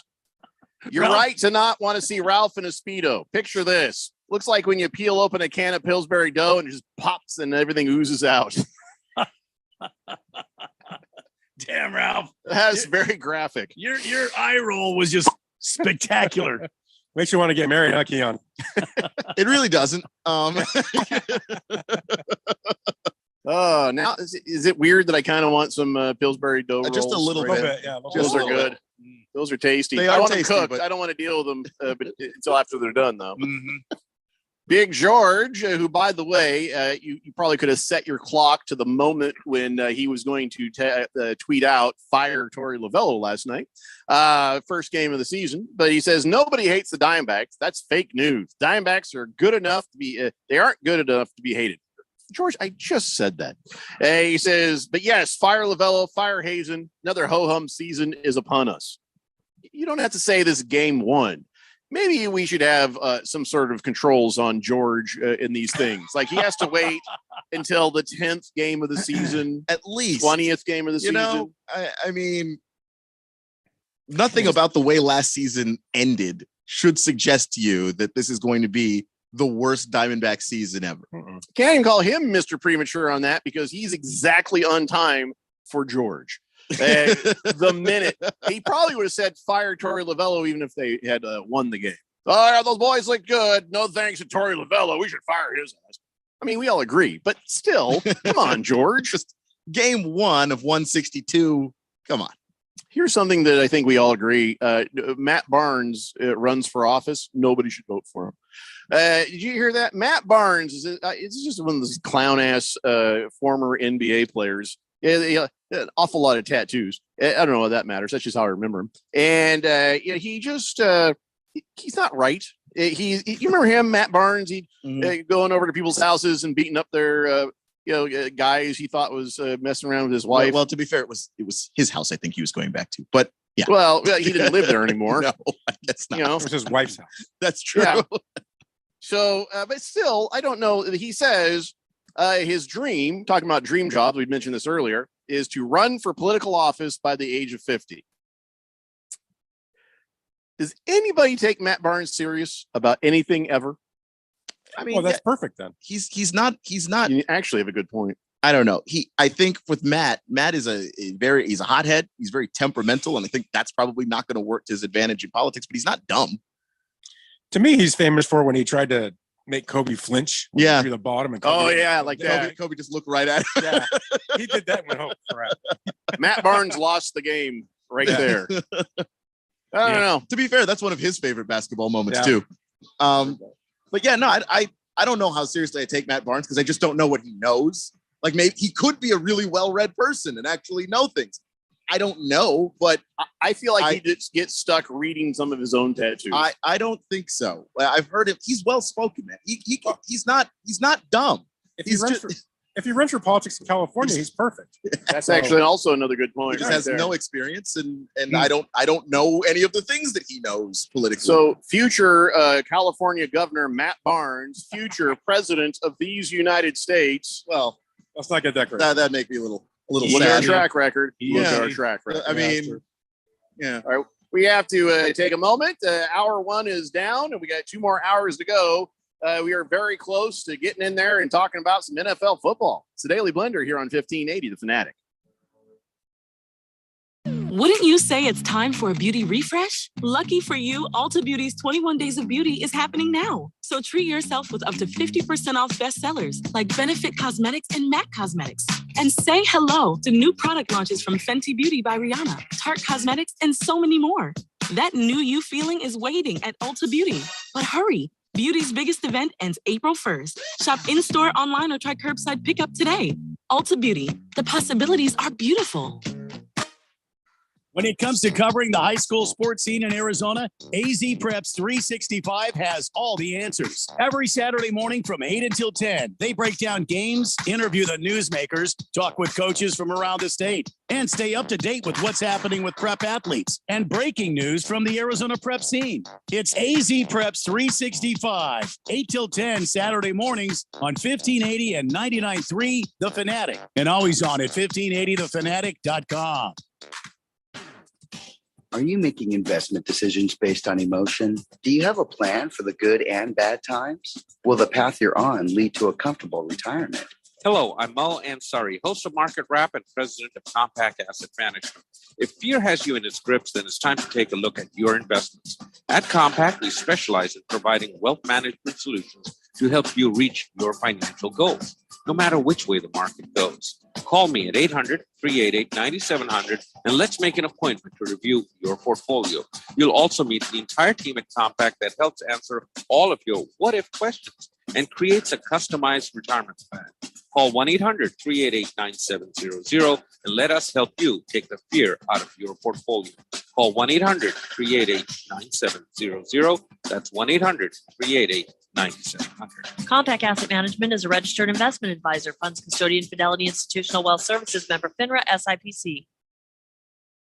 you're right to not want to see Ralph in a Speedo. Picture this. Looks like when you peel open a can of Pillsbury dough and it just pops and everything oozes out. Damn, Ralph. That's very graphic. Your eye roll was just spectacular. Makes you want to get married, huh, Keon? It really doesn't. Now is it weird that I kind of want some Pillsbury dough rolls? Just a little bit. Yeah, those are good. Those are tasty. They are I want tasty, them cooked. but... I don't want to deal with them until after they're done, though. Mm-hmm. Big George, who, by the way, you probably could have set your clock to the moment when he was going to tweet out fire Torey Lovello last night, first game of the season. But he says nobody hates the Diamondbacks. That's fake news. Diamondbacks are good enough to be. They aren't good enough to be hated. George, I just said that. He says, but yes, fire Lovello, fire Hazen. Another ho-hum season is upon us. You don't have to say this game one. Maybe we should have some sort of controls on George in these things. Like he has to wait until the 10th game of the season, at least 20th game of the season. I mean, nothing about the way last season ended should suggest to you that this is going to be the worst Diamondback season ever. Can't even call him Mr. Premature on that because he's exactly on time for George. The minute he probably would have said fire Torey Lovello even if they had won the game. Oh, yeah, those boys look good. No thanks to Torey Lovello. We should fire his ass. I mean, we all agree, but still, come on, George. Just game one of 162. Come on. Here's something that I think we all agree. Matt Barnes runs for office. Nobody should vote for him. Did you hear that? Matt Barnes it's just one of those clown ass former NBA players. Yeah, an awful lot of tattoos. I don't know why that matters. That's just how I remember him. And he just he's not right. You remember him, Matt Barnes? He going over to people's houses and beating up their guys he thought was messing around with his wife. Well, to be fair, it was his house. I think he was going back to, but yeah. Well, he didn't live there anymore. No, I guess not. It was his wife's house. That's true. Yeah. So, but still, I don't know. He says his dream, talking about dream jobs, we mentioned this earlier, is to run for political office by the age of 50. Does anybody take Matt Barnes serious about anything ever? I mean, well, that's perfect then. He's not. You actually have a good point. I don't know. I think with Matt is he's a hothead. He's very temperamental, and I think that's probably not going to work to his advantage in politics. But he's not dumb. To me, he's famous for when he tried to make Kobe flinch. Yeah, through the bottom. And Kobe just looked right at him. Yeah, he did that one. Oh crap! Matt Barnes lost the game right there. I don't know. To be fair, that's one of his favorite basketball moments too. But yeah, no, I don't know how seriously I take Matt Barnes because I just don't know what he knows. Like maybe he could be a really well-read person and actually know things. I don't know, but I feel like he just gets stuck reading some of his own tattoos. I don't think so. I've heard him. He's well spoken, man. He's not dumb. If he runs for politics in California, he's perfect. That's actually also another good point. He just has no experience, and I don't know any of the things that he knows politically. So, future California Governor Matt Barnes, future president of these United States. Well, let's not get that great. That make me a little look sad. at our track record. Look at our Yeah. track record. I mean, yeah. All right, we have to take a moment. Hour one is down, and we got 2 more hours to go. We are very close to getting in there and talking about some NFL football. It's the Daily Blender here on 1580 The Fanatic. Wouldn't you say it's time for a beauty refresh? Lucky for you, Ulta Beauty's 21 Days of Beauty is happening now. So treat yourself with up to 50% off bestsellers like Benefit Cosmetics and MAC Cosmetics. And say hello to new product launches from Fenty Beauty by Rihanna, Tarte Cosmetics, and so many more. That new you feeling is waiting at Ulta Beauty. But hurry. Beauty's biggest event ends April 1st. Shop in-store, online, or try curbside pickup today. Ulta Beauty. The possibilities are beautiful. When it comes to covering the high school sports scene in Arizona, AZ Preps 365 has all the answers. Every Saturday morning from 8 until 10, they break down games, interview the newsmakers, talk with coaches from around the state, and stay up to date with what's happening with prep athletes and breaking news from the Arizona prep scene. It's AZ Preps 365, 8 till 10 Saturday mornings on 1580 and 99.3 The Fanatic, and always on at 1580thefanatic.com. Are you making investment decisions based on emotion? Do you have a plan for the good and bad times? Will the path you're on lead to a comfortable retirement? Hello, I'm Mo Ansari, host of Market Wrap and president of Compact Asset Management. If fear has you in its grips, then it's time to take a look at your investments. At Compact, we specialize in providing wealth management solutions to help you reach your financial goals, no matter which way the market goes. Call me at 800-388-9700 and let's make an appointment to review your portfolio. You'll also meet the entire team at Compact that helps answer all of your what-if questions and creates a customized retirement plan. Call 1-800-388-9700 and let us help you take the fear out of your portfolio. Call 1-800-388-9700. That's 1-800-388-9700. Compact Asset Management is a registered investment advisor, funds custodian, Fidelity Institutional Wealth Services, member FINRA, SIPC.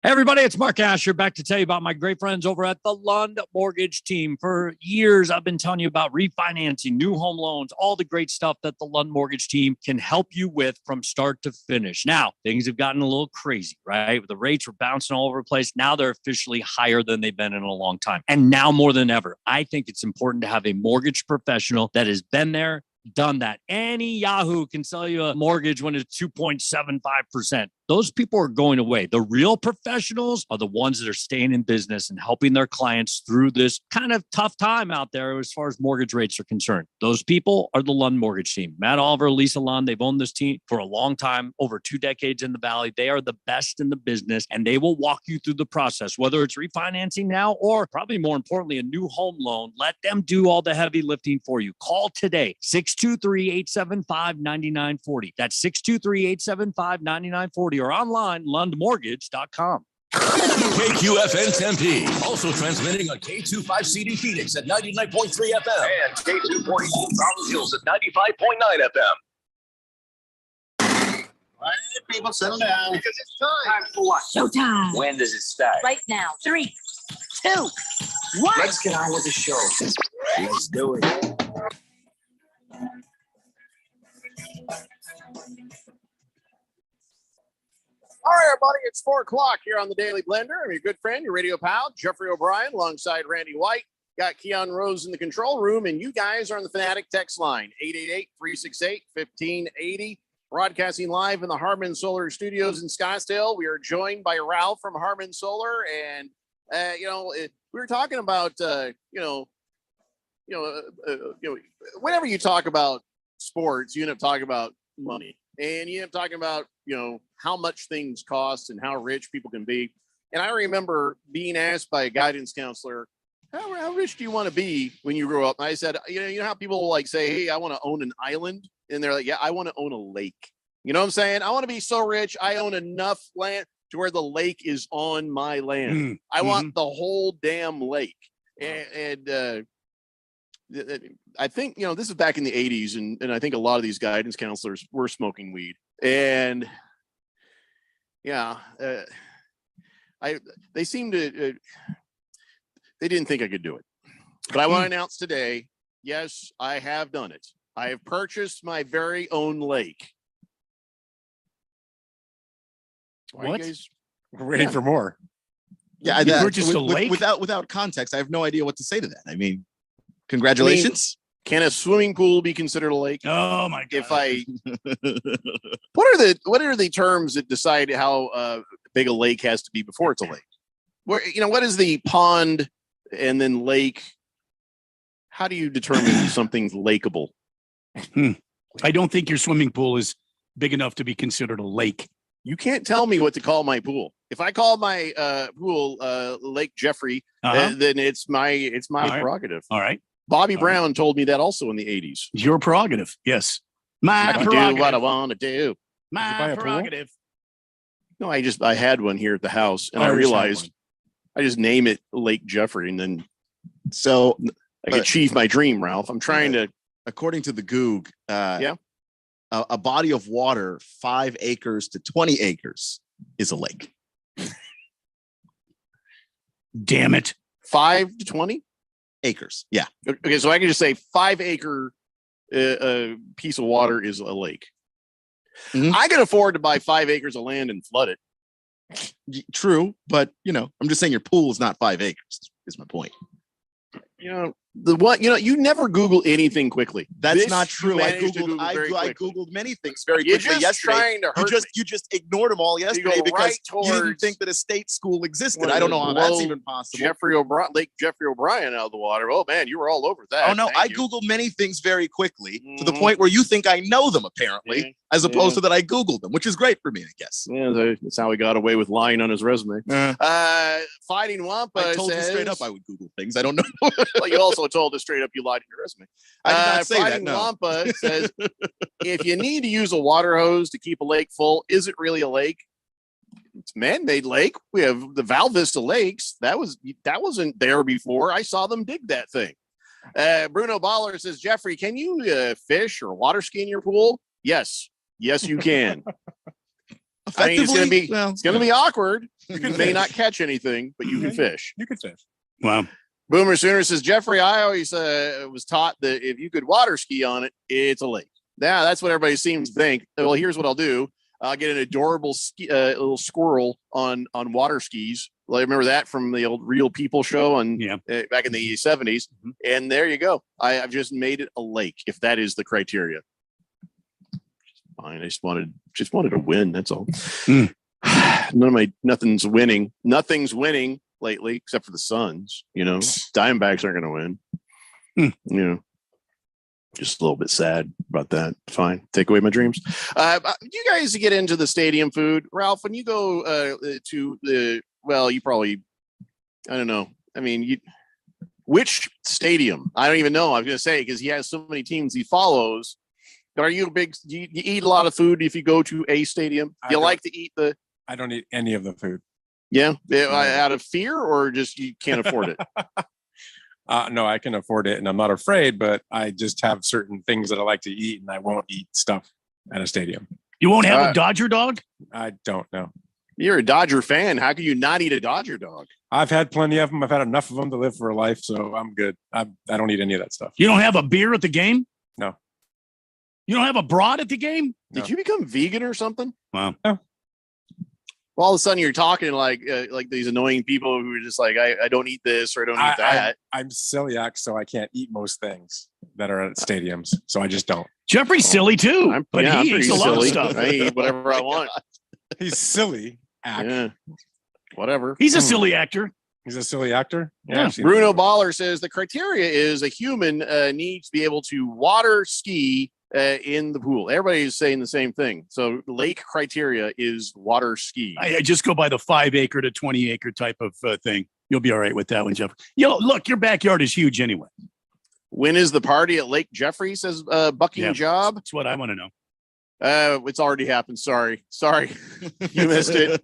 Hey everybody, it's Mark Asher back to tell you about my great friends over at the Lund Mortgage Team. For years, I've been telling you about refinancing, new home loans, all the great stuff that the Lund Mortgage Team can help you with from start to finish. Now, things have gotten a little crazy, right? The rates were bouncing all over the place. Now they're officially higher than they've been in a long time. And now more than ever, I think it's important to have a mortgage professional that has been there, done that. Any Yahoo can sell you a mortgage when it's 2.75%. Those people are going away. The real professionals are the ones that are staying in business and helping their clients through this kind of tough time out there as far as mortgage rates are concerned. Those people are the Lund Mortgage Team. Matt Oliver, Lisa Lund, they've owned this team for a long time, over 2 decades in the Valley. They are the best in the business, and they will walk you through the process, whether it's refinancing now or probably more importantly, a new home loan. Let them do all the heavy lifting for you. Call today, 623-875-9940. That's 623-875-9940. or online, lundmortgage.com. KQFN Tempe, also transmitting on K25CD Phoenix at 99.3 FM and K242 Mountain Hills at 95.9 FM. All right, people, settle down. Because it's time for what? Showtime. When does it start? Right now. 3, 2, 1. Let's get on with the show. Let's do it. All right, everybody, it's 4 o'clock here on the Daily Blender. I'm your good friend, your radio pal, Jeffrey O'Brien, alongside Randy White. Got Keon Rose in the control room, and you guys are on the Fanatic text line, 888-368-1580. Broadcasting live in the Harman Solar Studios in Scottsdale. We are joined by Ralph from Harman Solar, and we were talking about whenever you talk about sports, you end up talking about money, and you end up talking about how much things cost and how rich people can be. And I remember being asked by a guidance counselor, how rich do you want to be when you grow up? And I said, you know how people like say, hey, I want to own an island. And they're like, yeah, I want to own a lake. You know what I'm saying? I want to be so rich. I own enough land to where the lake is on my land. I want the whole damn lake. And I think, this is back in the 80s, and I think a lot of these guidance counselors were smoking weed. And they seemed to, they didn't think I could do it. But I want to announce today, yes, I have done it. I have purchased my very own lake. What? We're waiting for more. Yeah, You purchased a lake? without context. I have no idea what to say to that. I mean, congratulations. Can a swimming pool be considered a lake? Oh my god! What are the terms that decide how big a lake has to be before it's a lake? Where what is the pond and then lake? How do you determine something's lakeable? I don't think your swimming pool is big enough to be considered a lake. You can't tell me what to call my pool. If I call my pool Lake Jeffrey, then it's my prerogative. All right. Bobby Brown told me that also in the 80s. Your prerogative. Yes. I can prerogative. do what I want to do. My prerogative. No, I had one here at the house, and I realized I just name it Lake Jeffrey, and then I achieve my dream, Ralph. I'm trying to. According to the Goog, a body of water 5 acres to 20 acres is a lake. Damn it. 5 to 20 acres. Yeah. Okay, so I can just say 5 acre piece of water is a lake. I can afford to buy 5 acres of land and flood it. True, but I'm just saying your pool is not 5 acres. Is my point. You never Google anything quickly. That's not true. I Googled many things very quickly yesterday. You just ignored them all yesterday because you didn't think that a state school existed. I don't know how that's even possible. Lake Jeffrey O'Brien out of the water. Oh man, you were all over that. Oh no, I Googled many things very quickly to the point where you think I know them apparently, as opposed to that I Googled them, which is great for me, I guess. Yeah, that's how he got away with lying on his resume. Fighting Wampa I told you straight up I would Google things. I don't know. Well, you also told us straight up you lied in your resume. I did not say Fighting that. No. Wampa says, if you need to use a water hose to keep a lake full, is it really a lake? It's a man-made lake. We have the Val Vista Lakes. That wasn't there before. I saw them dig that thing. Bruno Baller says, Jeffrey, can you fish or water ski in your pool? Yes, you can. I mean, it's going to be awkward. You may not catch anything, but you can fish. You can fish. Wow. Boomer Sooner says, Jeffrey, I always was taught that if you could water ski on it, it's a lake. Yeah, that's what everybody seems to think. Well, here's what I'll do. I'll get an adorable little squirrel on water skis. Well, I remember that from the old Real People show on back in the 70s. And there you go. I've just made it a lake, if that is the criteria. Fine. I just wanted to win. That's all. Nothing's winning. Nothing's winning lately, except for the Suns. Diamondbacks aren't going to win. Just a little bit sad about that. Fine, take away my dreams. You guys get into the stadium food, Ralph. When you go to you probably, I don't know. I mean, which stadium? I don't even know. I was going to say because he has so many teams he follows. Are you do you eat a lot of food if you go to a stadium? Do you like to eat I don't eat any of the food. Yeah, out of fear or just you can't afford it? No, I can afford it and I'm not afraid, but I just have certain things that I like to eat and I won't eat stuff at a stadium. You won't have a Dodger dog? I don't know. You're a Dodger fan. How can you not eat a Dodger dog? I've had plenty of them. I've had enough of them to live for a life, so I'm good. I don't eat any of that stuff. You don't have a beer at the game? No. You don't have a broad at the game? Did you become vegan or something? Wow. No. Well, all of a sudden you're talking like these annoying people who are just like, I don't eat this or I don't eat that. I'm celiac, so I can't eat most things that are at stadiums. So I just don't. Jeffrey's silly too, he eats a lot of stuff. I eat whatever I want. He's silly. Yeah. Whatever. He's a silly actor. He's a silly actor. Yeah. Bruno Baller says the criteria is a human needs to be able to water ski in the pool. Everybody is saying the same thing. So lake criteria is water ski. I just go by the 5 acre to 20 acre type of thing. You'll be all right with that one, Jeff. Look, your backyard is huge anyway. When is the party at Lake Jeffrey? Says Bucking Job. That's what I want to know. It's already happened. Sorry, you missed it.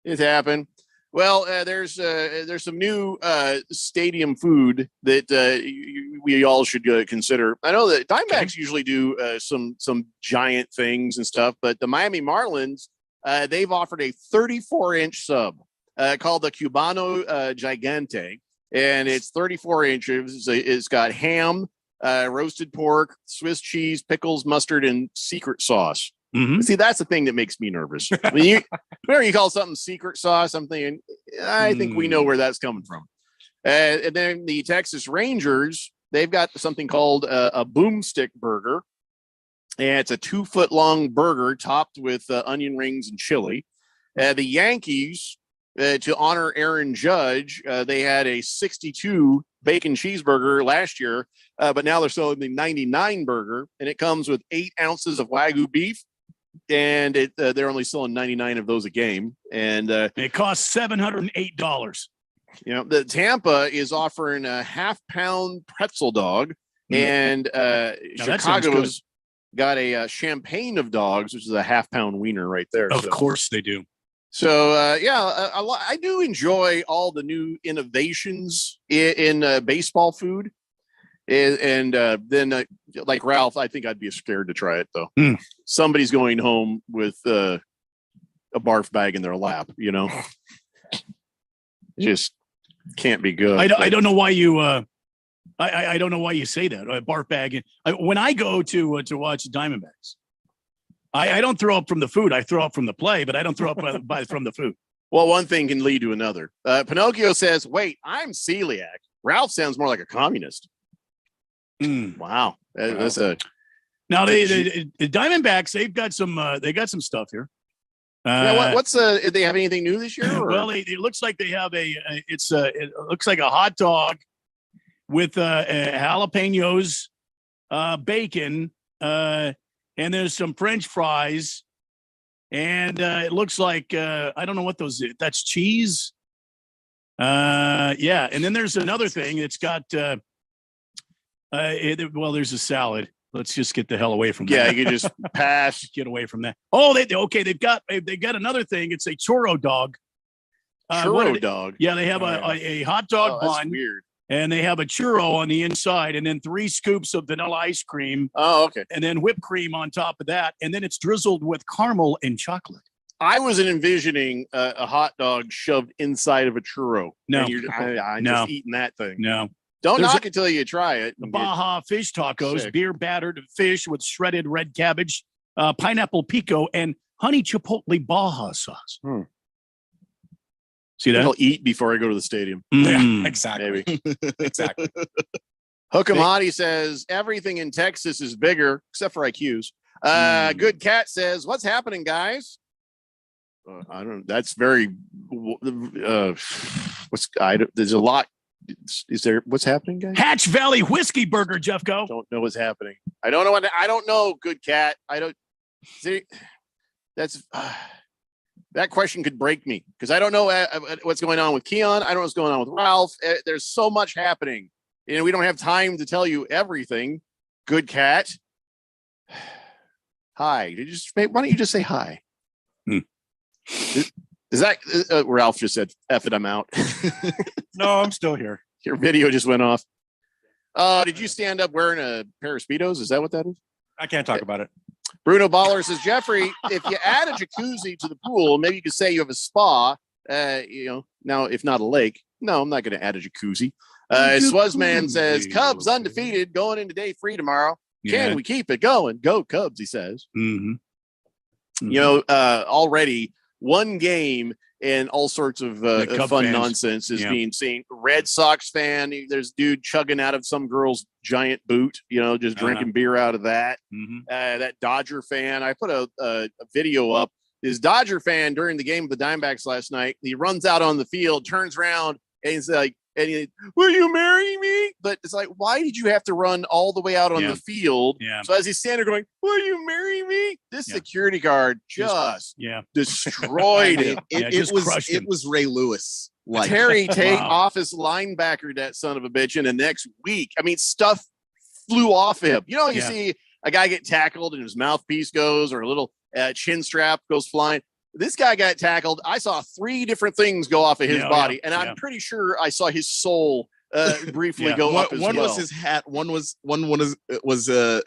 It happened. Well, there's some new stadium food that we all should consider. I know that Diamondbacks usually do some giant things and stuff, but the Miami Marlins they've offered a 34-inch sub called the Cubano Gigante, and it's 34 inches. It's got ham, roasted pork, Swiss cheese, pickles, mustard, and secret sauce. Mm-hmm. See, that's the thing that makes me nervous. When you call something secret sauce, I'm thinking, I think we know where that's coming from. And then the Texas Rangers, they've got something called a boomstick burger. And it's a 2-foot-long burger topped with onion rings and chili. The Yankees, to honor Aaron Judge, they had a 62 bacon cheeseburger last year, but now they're selling the 99 burger, and it comes with 8 ounces of Wagyu beef. And they're only selling 99 of those a game, and it costs $708. You know, the Tampa is offering a half-pound pretzel dog, and Chicago's got a champagne of dogs, which is a half-pound wiener right there. Of course they do. So I do enjoy all the new innovations in baseball food. And then like Ralph, I think I'd be scared to try it though. Somebody's going home with a barf bag in their lap, you know. Just can't be good. I don't know why you I don't know why you say that. A barf bag. When I go to watch Diamondbacks, I don't throw up from the food. I throw up from the play, but I don't throw up from the food. Well, one thing can lead to another. Pinocchio says, "Wait, I'm celiac." Ralph sounds more like a communist. Wow, that's a. Now the Diamondbacks, they got some stuff here. What's do they have anything new this year? Or? Well, it looks like they have it looks like a hot dog with jalapenos, bacon, and there's some French fries, and it looks like I don't know what those. That's cheese. Yeah, and then there's another thing. It's got. There's a salad. Let's just get the hell away from that. Yeah, you can just pass. Get away from that. Oh, they've got another thing. It's a churro dog. Churro dog. Yeah, they have a hot dog bun. That's weird. And they have a churro on the inside, and then 3 scoops of vanilla ice cream. Oh, okay. And then whipped cream on top of that, and then it's drizzled with caramel and chocolate. I wasn't envisioning a hot dog shoved inside of a churro. No, I'm just eating that thing. No. Don't knock it till you try it. The Baja fish tacos, sick. Beer battered fish with shredded red cabbage, pineapple pico, and honey chipotle Baja sauce. See that? I'll eat before I go to the stadium. Yeah, exactly. Maybe. Exactly. Hookamati says everything in Texas is bigger except for IQs. Good Cat says, "What's happening, guys?" I don't. That's very. There's a lot. Is there? What's happening, guys? Hatch Valley Whiskey Burger, Jeffco. Don't know what's happening. I don't know. I don't know. Good Cat. I don't see. That's. That question could break me because I don't know what's going on with Keon. I don't know what's going on with Ralph. There's so much happening. You know, we don't have time to tell you everything. Good Cat. Hi. Why don't you just say hi? Is that Ralph just said, "F it, I'm out." No, I'm still here. Your video just went off. Did you stand up wearing a pair of Speedos? Is that what that is? I can't talk about it. Bruno Baller says, "Jeffrey, if you add a jacuzzi to the pool, maybe you could say you have a spa. Now if not a lake. No, I'm not going to add a jacuzzi." Swazman says, "Cubs undefeated going into day 3 tomorrow. Can we keep it going? Go Cubs," he says. Mm-hmm. You know, already one game and all sorts of fun fans. nonsense is being seen. Red Sox fan, there's a dude chugging out of some girl's giant boot, just drinking beer out of that. That Dodger fan, I put a video up. This Dodger fan during the game of the Diamondbacks last night, he runs out on the field, turns around, and he's like, "Will you marry me?" But it's like, why did you have to run all the way out on the field? So as he's standing there going, "Will you marry me?" This security guard just destroyed him. It was Ray Lewis. Terry Tate, office linebacker, that son of a bitch. And the next week, I mean, stuff flew off him. You see a guy get tackled and his mouthpiece goes, or a little chin strap goes flying. This guy got tackled. I saw 3 different things go off of his body, and I'm pretty sure I saw his soul briefly go up as one well. was his hat. One was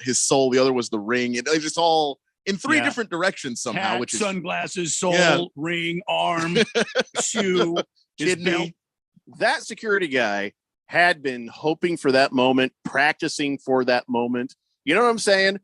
his soul. The other was the ring. It was just all in 3 different directions somehow. Hat, which is sunglasses, soul, ring, arm, shoe, kidney. That security guy had been hoping for that moment, practicing for that moment. You know what I'm saying?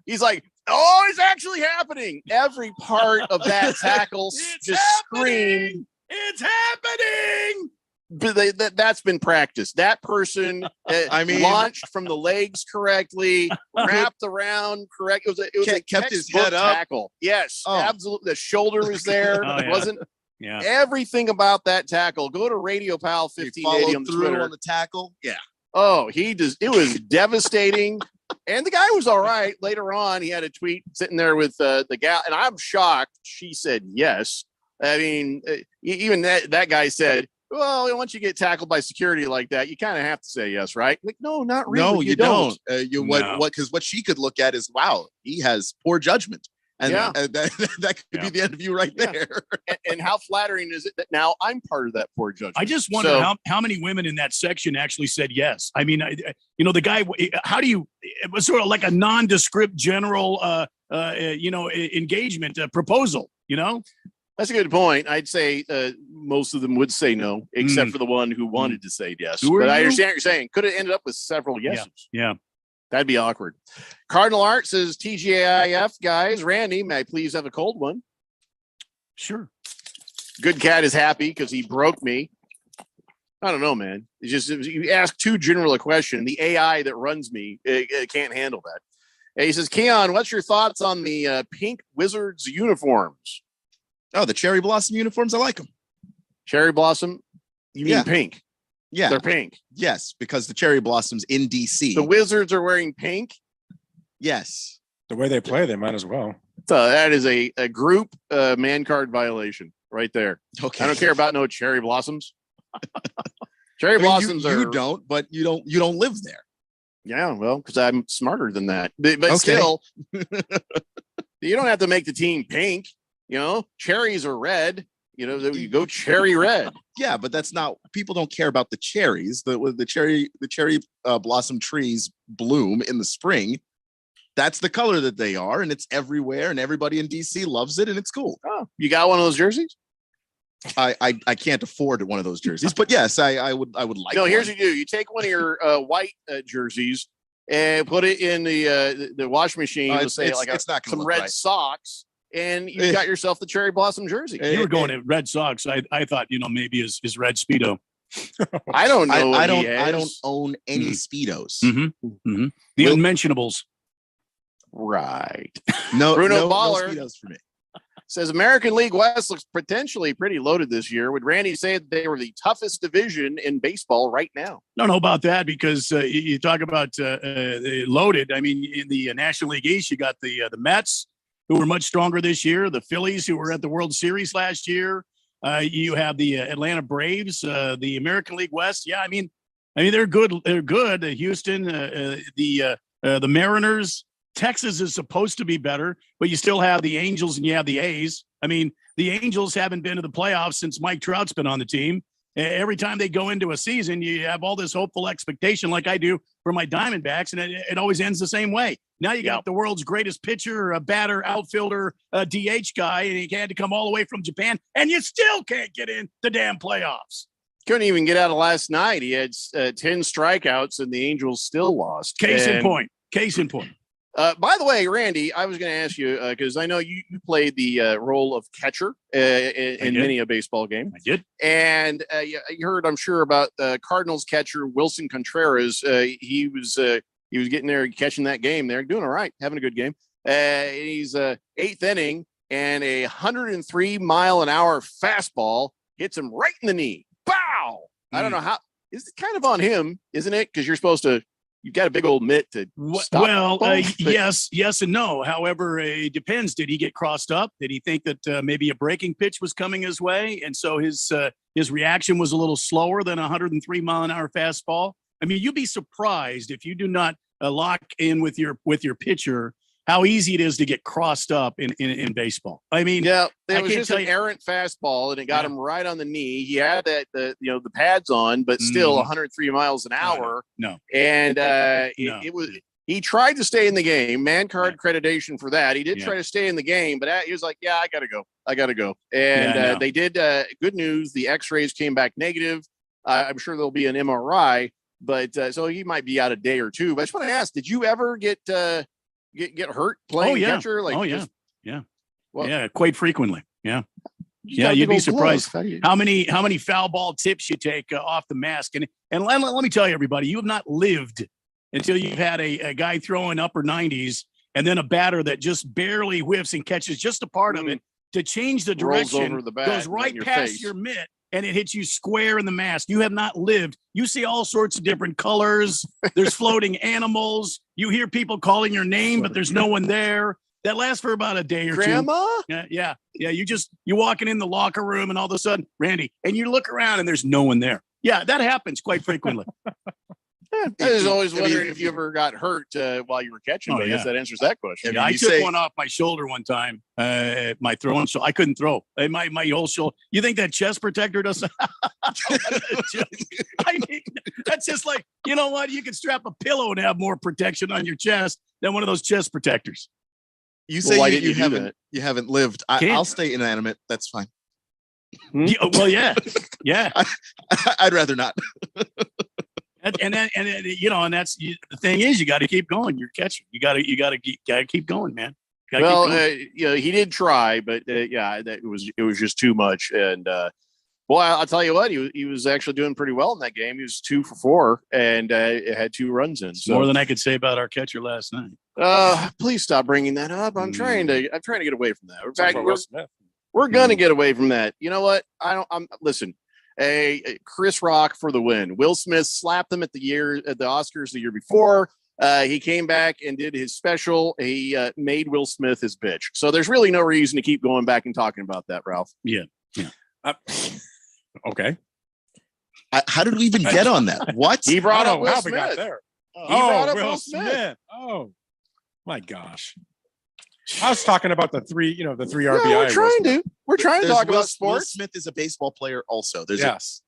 He's like, oh, it's actually happening. Every part of that tackle just screamed, it's happening. But that's been practiced. That person, launched from the legs correctly, wrapped around correct. It was a kept his head up. Tackle. Yes, absolutely. The shoulder was there. It wasn't. Yeah. Everything about that tackle. Go to Radio Pal 1580 on the Twitter. On the tackle. Yeah. Oh, it was devastating. And the guy was all right. Later on, he had a tweet sitting there with the gal, and I'm shocked she said yes. I mean, even that guy said, well, once you get tackled by security like that, you kind of have to say yes, right? Like, no, not really. No, you don't. Because what she could look at is, wow, he has poor judgment. And that could be the end of you right there. And how flattering is it that now I'm part of that poor judgment? I just wonder how many women in that section actually said yes. I mean, the guy, how do you, it was sort of like a nondescript general, engagement proposal, That's a good point. I'd say most of them would say no, except for the one who wanted to say yes. But I understand what you're saying. Could have ended up with several yeses. Yeah. That'd be awkward. Cardinal Art says, TGIF guys, Randy, may I please have a cold one? Sure. Good Cat is happy because he broke me. I don't know, man. It's just, you ask too general a question. The AI that runs me it can't handle that. And he says, Keon, what's your thoughts on the pink Wizards uniforms? Oh, the cherry blossom uniforms. I like them. Cherry blossom? You mean pink? Yeah. They're pink. Yes, because the cherry blossoms in DC. The Wizards are wearing pink? Yes. The way they play, they might as well. So that is a group man card violation right there. Okay. I don't care about no cherry blossoms. Cherry blossoms are. You don't, but you don't live there. Yeah, well, because I'm smarter than that. But still, you don't have to make the team pink. Cherries are red. You go cherry red. Yeah, but that's not. People don't care about the cherries. The cherry blossom trees bloom in the spring. That's the color that they are, and it's everywhere, and everybody in DC loves it, and it's cool. Oh, you got one of those jerseys? I can't afford one of those jerseys, but yes, I would like. No, here's what you do: you take one of your white jerseys and put it in the washing machine. Let's say some red socks. And you got yourself the cherry blossom jersey. You were going to Red Sox. I thought, maybe his red Speedo. I don't know. I don't own any Speedos. Mm-hmm. The unmentionables. Right. No, Bruno no Baller Speedos for me. Says American League West looks potentially pretty loaded this year. Would Randy say that they were the toughest division in baseball right now? Don't know about that because you talk about loaded. I mean, in the National League East, you got the Mets, who were much stronger this year. The Phillies, who were at the World Series last year. You have the Atlanta Braves, the American League West. Yeah, I mean, they're good. They're good. Houston, the Mariners. Texas is supposed to be better, but you still have the Angels and you have the A's. I mean, the Angels haven't been to the playoffs since Mike Trout's been on the team. Every time they go into a season, you have all this hopeful expectation like I do for my Diamondbacks, and it always ends the same way. Now you got the world's greatest pitcher, a batter, outfielder, a DH guy, and he had to come all the way from Japan, and you still can't get in the damn playoffs. Couldn't even get out of last night. He had 10 strikeouts, and the Angels still lost. Case in point. By the way, Randy, I was going to ask you because I know you played the role of catcher in many a baseball game. I did. And you heard, I'm sure, about Cardinals catcher Wilson Contreras. He was getting there, catching that game there, doing all right, having a good game. He's 8th inning, and a 103-mile-an-hour fastball hits him right in the knee. Bow! I don't know how. It's kind of on him, isn't it? Because you're supposed to. You've got a big old mitt to stop. Well, yes and no. However, it depends. Did he get crossed up? Did he think that maybe a breaking pitch was coming his way? And so his reaction was a little slower than a 103-mile-an-hour fastball. I mean, you'd be surprised if you do not lock in with your pitcher, how easy it is to get crossed up in baseball. I mean, yeah, I it was can't just tell an you- errant fastball, and it got him right on the knee. He had the pads on, but still 103 miles an hour. No. And No. it was. He tried to stay in the game. Man card accreditation for that. He did Yeah. try to stay in the game, but he was like, "Yeah, I gotta go." And Yeah, I know. they did. Good news: the X-rays came back negative. I'm sure there'll be an MRI, but so he might be out a day or two. But I just want to ask: did you ever get hurt playing catcher? Like, yeah, quite frequently. Yeah. You Yeah, got you'd be big old gloves. surprised How do you- how many foul ball tips you take off the mask. And let me tell you, everybody, you have not lived until you've had a guy throwing upper 90s and then a batter that just barely whiffs and catches just a part of it to change the Rolls direction, over the bat goes and right in your past face. your mitt, and it hits you square in the mask. You have not lived. You see all sorts of different colors. There's floating animals. You hear people calling your name, but there's no one there. That lasts for about a day or Grandma? two. Yeah. You're walking in the locker room and all of a sudden, Randy, and you look around and there's no one there. Yeah, that happens quite frequently. I was always wondering if you ever got hurt while you were catching. But I guess that answers that question. Yeah, I took one off my shoulder one time, my throwing, so I couldn't throw. My whole shoulder. You think that chest protector does? I mean, that's just like, you know what? You can strap a pillow and have more protection on your chest than one of those chest protectors. You say why you, didn't you do haven't that? you haven't lived. I'll stay inanimate. That's fine. Well, yeah. I'd rather not. And that's the thing is, you got to keep going. You're catching. You got to keep going, man. Gotta Well, keep going. he did try, but it was just too much. And I'll tell you what, he was actually doing pretty well in that game. He was 2 for 4 and it had 2 runs in. So More than I could say about our catcher last night. please stop bringing that up. I'm trying to get away from that. In fact, Will Smith. we're gonna get away from that. You know what? Listen. Chris Rock for the win. Will Smith slapped them at the Oscars the year before. He came back and did his special. He made Will Smith his bitch. So there's really no reason to keep going back and talking about that, Ralph. Yeah. Okay. How did we even get on that? What? He brought I up don't know Will how we got Smith. there. He brought up Will Will Smith. Oh, my gosh. I was talking about the three RBI. We're trying to There's talk Will about sports. Smith is a baseball player also. There's Yes.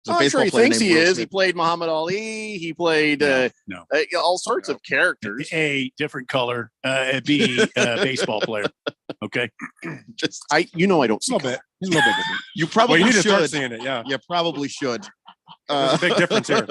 there's a I'm baseball sure he player thinks named he Will is. He Smith. played Muhammad Ali. He played all sorts of characters. A, different color. B, baseball player. Okay. I don't see A little bit. He's a little bit different. You probably you need to start should. seeing it. Yeah. You probably should. There's a big difference here.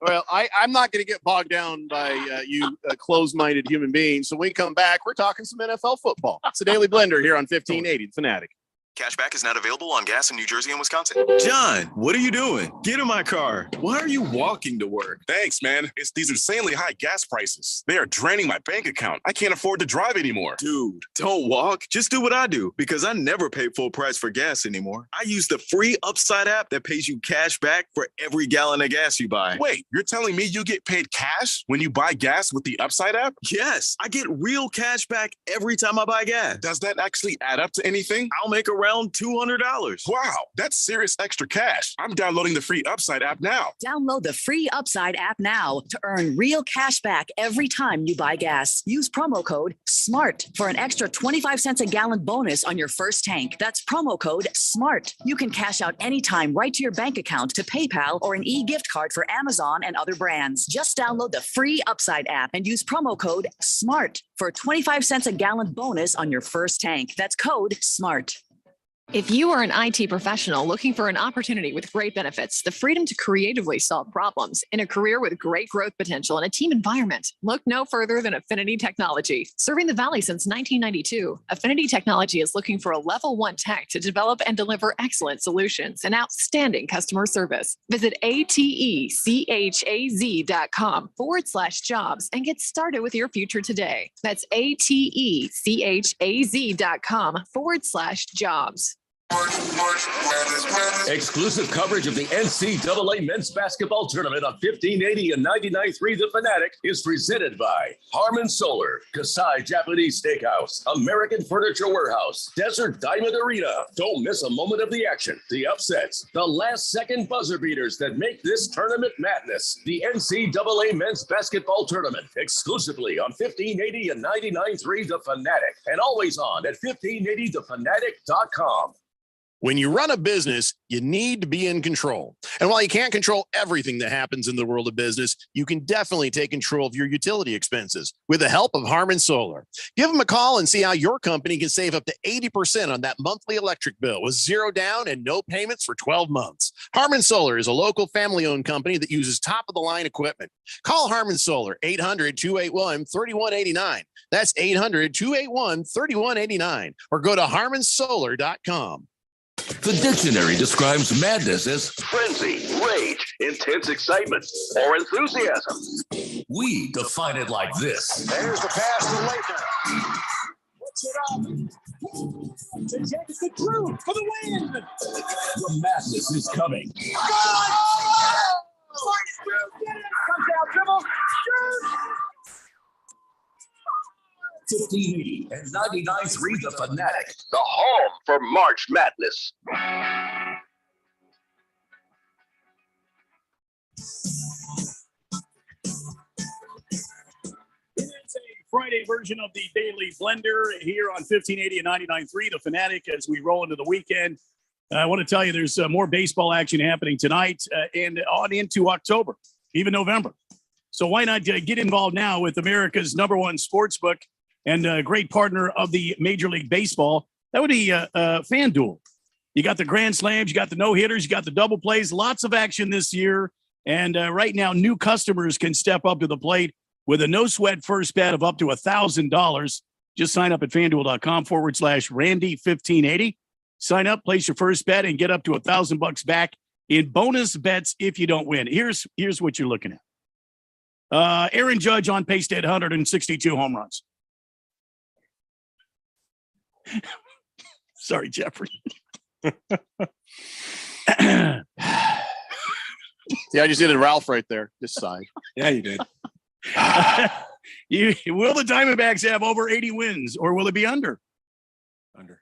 Well, I'm not going to get bogged down by you closed-minded human beings. So when we come back, we're talking some NFL football. It's the Daily Blender here on 1580 The Fanatic. Cashback is not available on gas in New Jersey and Wisconsin. John, what are you doing? Get in my car. Why are you walking to work? Thanks, man. It's these insanely high gas prices. They are draining my bank account. I can't afford to drive anymore. Dude, don't walk. Just do what I do because I never pay full price for gas anymore. I use the free Upside app that pays you cash back for every gallon of gas you buy. Wait, you're telling me you get paid cash when you buy gas with the Upside app? Yes, I get real cash back every time I buy gas. Does that actually add up to anything? I'll make around $200. Wow, that's serious extra cash. I'm downloading the free Upside app now. Download the free Upside app now to earn real cash back every time you buy gas. Use promo code SMART for an extra 25 cents a gallon bonus on your first tank. That's promo code SMART. You can cash out anytime right to your bank account, to PayPal, or an e-gift card for Amazon and other brands. Just download the free Upside app and use promo code SMART for a 25 cents a gallon bonus on your first tank. That's code SMART. If you are an IT professional looking for an opportunity with great benefits, the freedom to creatively solve problems in a career with great growth potential and a team environment, look no further than Affinity Technology. Serving the Valley since 1992, Affinity Technology is looking for a level 1 tech to develop and deliver excellent solutions and outstanding customer service. Visit atechaz.com/jobs and get started with your future today. That's atechaz.com/jobs. Exclusive coverage of the NCAA men's basketball tournament on 1580 and 99.3 The Fanatic is presented by Harmon Solar, Kasai Japanese Steakhouse, American Furniture Warehouse, Desert Diamond Arena. Don't miss a moment of the action, the upsets, the last-second buzzer beaters that make this tournament madness. The NCAA men's basketball tournament, exclusively on 1580 and 99.3 The Fanatic, and always on at 1580thefanatic.com. When you run a business, you need to be in control. And while you can't control everything that happens in the world of business, you can definitely take control of your utility expenses with the help of Harmon Solar. Give them a call and see how your company can save up to 80% on that monthly electric bill with zero down and no payments for 12 months. Harmon Solar is a local family-owned company that uses top-of-the-line equipment. Call Harmon Solar, 800-281-3189. That's 800-281-3189. Or go to harmonsolar.com. The dictionary describes madness as frenzy, rage, intense excitement, or enthusiasm. We define it like this. There's the pass to Leitner. Puts it up. It's the Drew for the win. The madness is coming. God! Comes out, dribble. Shoot! 1580 and 99.3 The Fanatic, the home for March Madness. It is a Friday version of the Daily Blender here on 1580 and 99.3 The Fanatic as we roll into the weekend. I want to tell you there's more baseball action happening tonight and on into October, even November. So why not get involved now with America's #1 sports book and a great partner of the Major League Baseball? That would be FanDuel. You got the grand slams, you got the no-hitters, you got the double plays, lots of action this year. And right now, new customers can step up to the plate with a no-sweat first bet of up to $1,000. Just sign up at FanDuel.com/Randy1580. Sign up, place your first bet, and get up to $1,000 back in bonus bets if you don't win. Here's what you're looking at. Aaron Judge on pace to hit 162 home runs. Sorry, Jeffrey. Yeah, I just did a Ralph right there. This side. Yeah, you did. Will the Diamondbacks have over 80 wins, or will it be under? Under.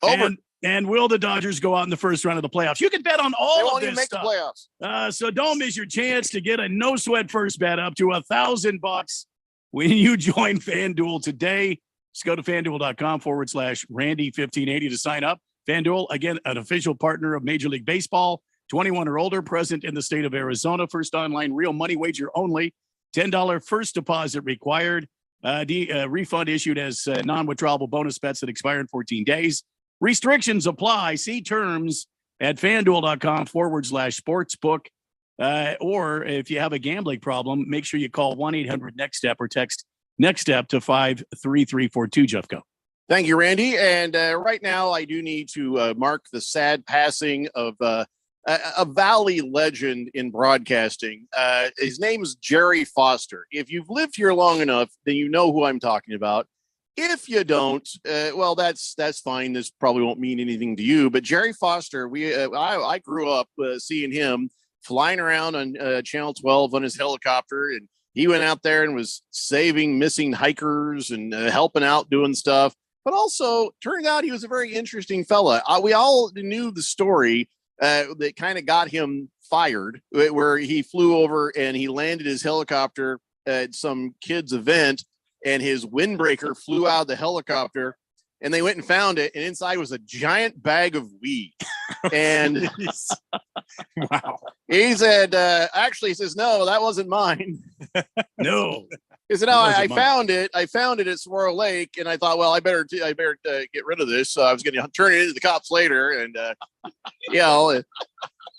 Over. And will the Dodgers go out in the first round of the playoffs? You can bet on all They of won't this even make stuff. the playoffs. So don't miss your chance to get a no sweat first bet up to $1,000 when you join FanDuel today. Just go to FanDuel.com/Randy1580 to sign up. FanDuel, again, an official partner of Major League Baseball, 21 or older, present in the state of Arizona. First online real money wager only. $10 first deposit required. Refund issued as non-withdrawable bonus bets that expire in 14 days. Restrictions apply. See terms at FanDuel.com/sportsbook. Or if you have a gambling problem, make sure you call 1-800-NEXT-STEP or text Next Step to 53342. Jeffco. Thank you, Randy. And right now, I do need to mark the sad passing of a Valley legend in broadcasting. His name is Jerry Foster. If you've lived here long enough, then you know who I'm talking about. If you don't, well, that's fine. This probably won't mean anything to you. But Jerry Foster, I grew up seeing him flying around on Channel 12 on his helicopter, and he went out there and was saving missing hikers and helping out doing stuff. But also, turned out he was a very interesting fella. We all knew the story that kind of got him fired, where he flew over and he landed his helicopter at some kid's event, and his windbreaker flew out of the helicopter, and they went and found it, and inside was a giant bag of weed. And wow. He said, actually, he says, no, that wasn't mine. No. He said, no, I found it. I found it at Saguaro Lake, and I thought, well, I better get rid of this. So I was going to turn it into the cops later, and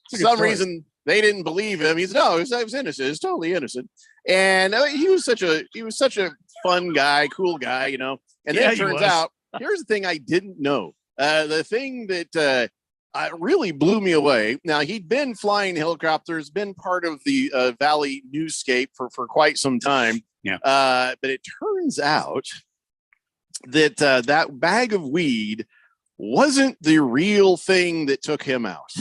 for some reason they didn't believe him. He said, no, I was innocent. It's totally innocent. And he was such a fun guy, cool guy, And then it turns out, here's the thing I didn't know. The thing that really blew me away. Now, he'd been flying helicopters, been part of the Valley newscape for quite some time. Yeah. But it turns out that that bag of weed wasn't the real thing that took him out.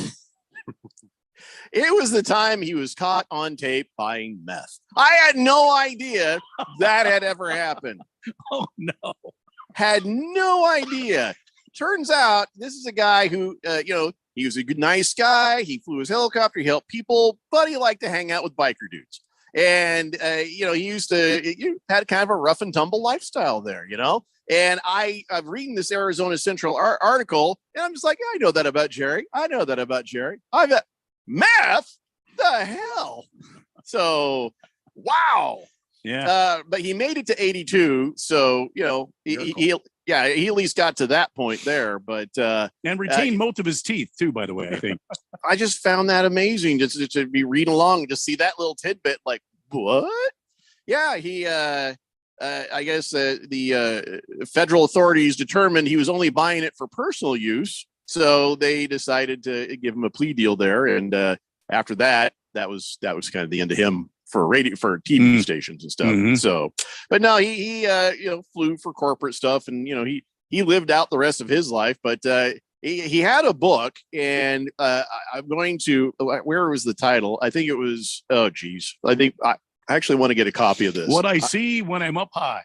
It was the time he was caught on tape buying meth. I had no idea that had ever happened. Oh, no. Had no idea. Turns out this is a guy who, he was a good, nice guy. He flew his helicopter. He helped people, but he liked to hang out with biker dudes. And, he had kind of a rough and tumble lifestyle there, And I'm reading this Arizona Central article, and I'm just like, I know that about Jerry. I've got meth. The hell? So, wow. Yeah. But he made it to 82. So, he at least got to that point there. But and retained most of his teeth too, by the way, I think. I just found that amazing just to be reading along and just see that little tidbit. Like, what? Yeah, he I guess the federal authorities determined he was only buying it for personal use. So they decided to give him a plea deal there. And after that was kind of the end of him for TV stations and stuff. Mm-hmm. So, but no, he flew for corporate stuff, and he lived out the rest of his life. But he had a book, and I'm going to, where was the title? I think it was, I think I actually want to get a copy of this. What I See When I'm Up High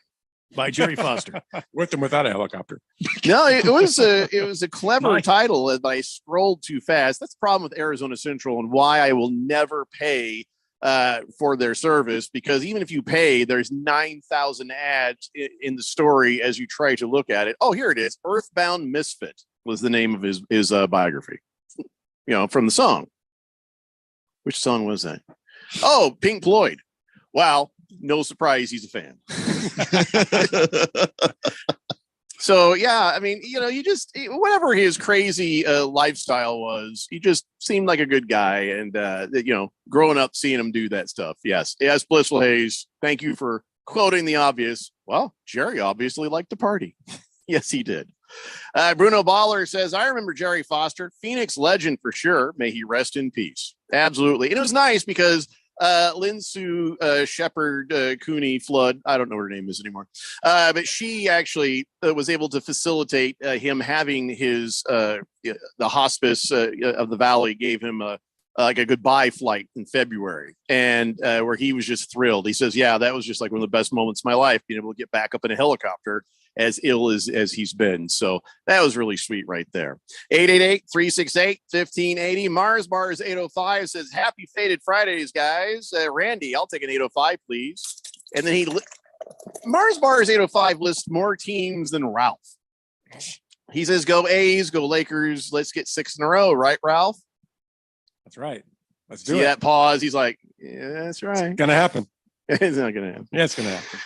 by Jerry Foster. With and without a helicopter. No, it was a clever title, but I scrolled too fast. That's the problem with Arizona Central and why I will never pay for their service, because even if you pay, there's 9,000 ads in the story as you try to look at it. Oh, here it is. Earthbound Misfit was the name of his biography, from the song. Which song was that? Oh, Pink Floyd. Wow. No surprise he's a fan. So, yeah, I mean, you just, whatever his crazy lifestyle was, he just seemed like a good guy. And, growing up, seeing him do that stuff. Yes. Yes, Blissful Hayes. Thank you for quoting the obvious. Well, Jerry obviously liked to party. Yes, he did. Bruno Baller says, I remember Jerry Foster, Phoenix legend for sure. May he rest in peace. Absolutely. And it was nice because Lynn Sue Shepherd Cooney Flood, I don't know what her name is anymore, but she actually was able to facilitate him having his the hospice of the Valley gave him a goodbye flight in February, and where he was just thrilled. He says, yeah, that was just like one of the best moments of my life, being able to get back up in a helicopter as ill as he's been. So that was really sweet right there. 888-368-1580. Mars Bars 805 says, happy Faded Fridays, guys. Randy, I'll take an 805, please. And then Mars Bars 805 lists more teams than Ralph. He says, go A's, go Lakers. Let's get 6 in a row. Right, Ralph? That's right. Let's do it. See that pause? He's like, yeah, that's right. It's going to happen. It's not going to happen. Yeah, it's going to happen.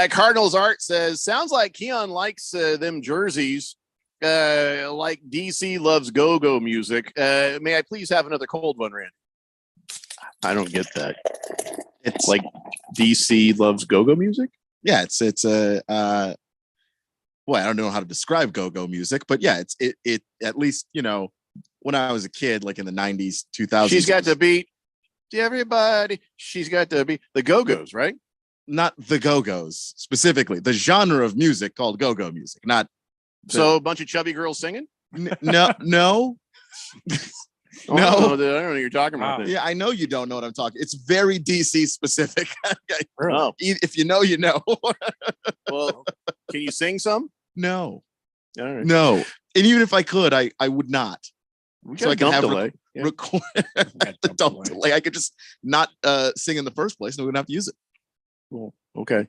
Cardinals Art says, sounds like Keon likes them jerseys like DC loves go-go music. May I please have another cold one, Randy? I don't get that. It's like DC loves go-go music? Yeah, it's well, I don't know how to describe go-go music, but yeah, it at least, when I was a kid, like in the 90s, 2000s. She's got to beat everybody. She's got to be the Go-Go's, right? Not the Go-Go's specifically, the genre of music called go-go music, not. So a bunch of chubby girls singing? No. No. I don't know what you're talking about. Wow. Yeah, I know you don't know what I'm talking. It's very DC specific. Oh. If you know, you know. Well, can you sing some? No. All right. No. And even if I could, I would not. So I can have delay. Record dump delay. I could just not sing in the first place, and we wouldn't have to use it. Cool. Okay.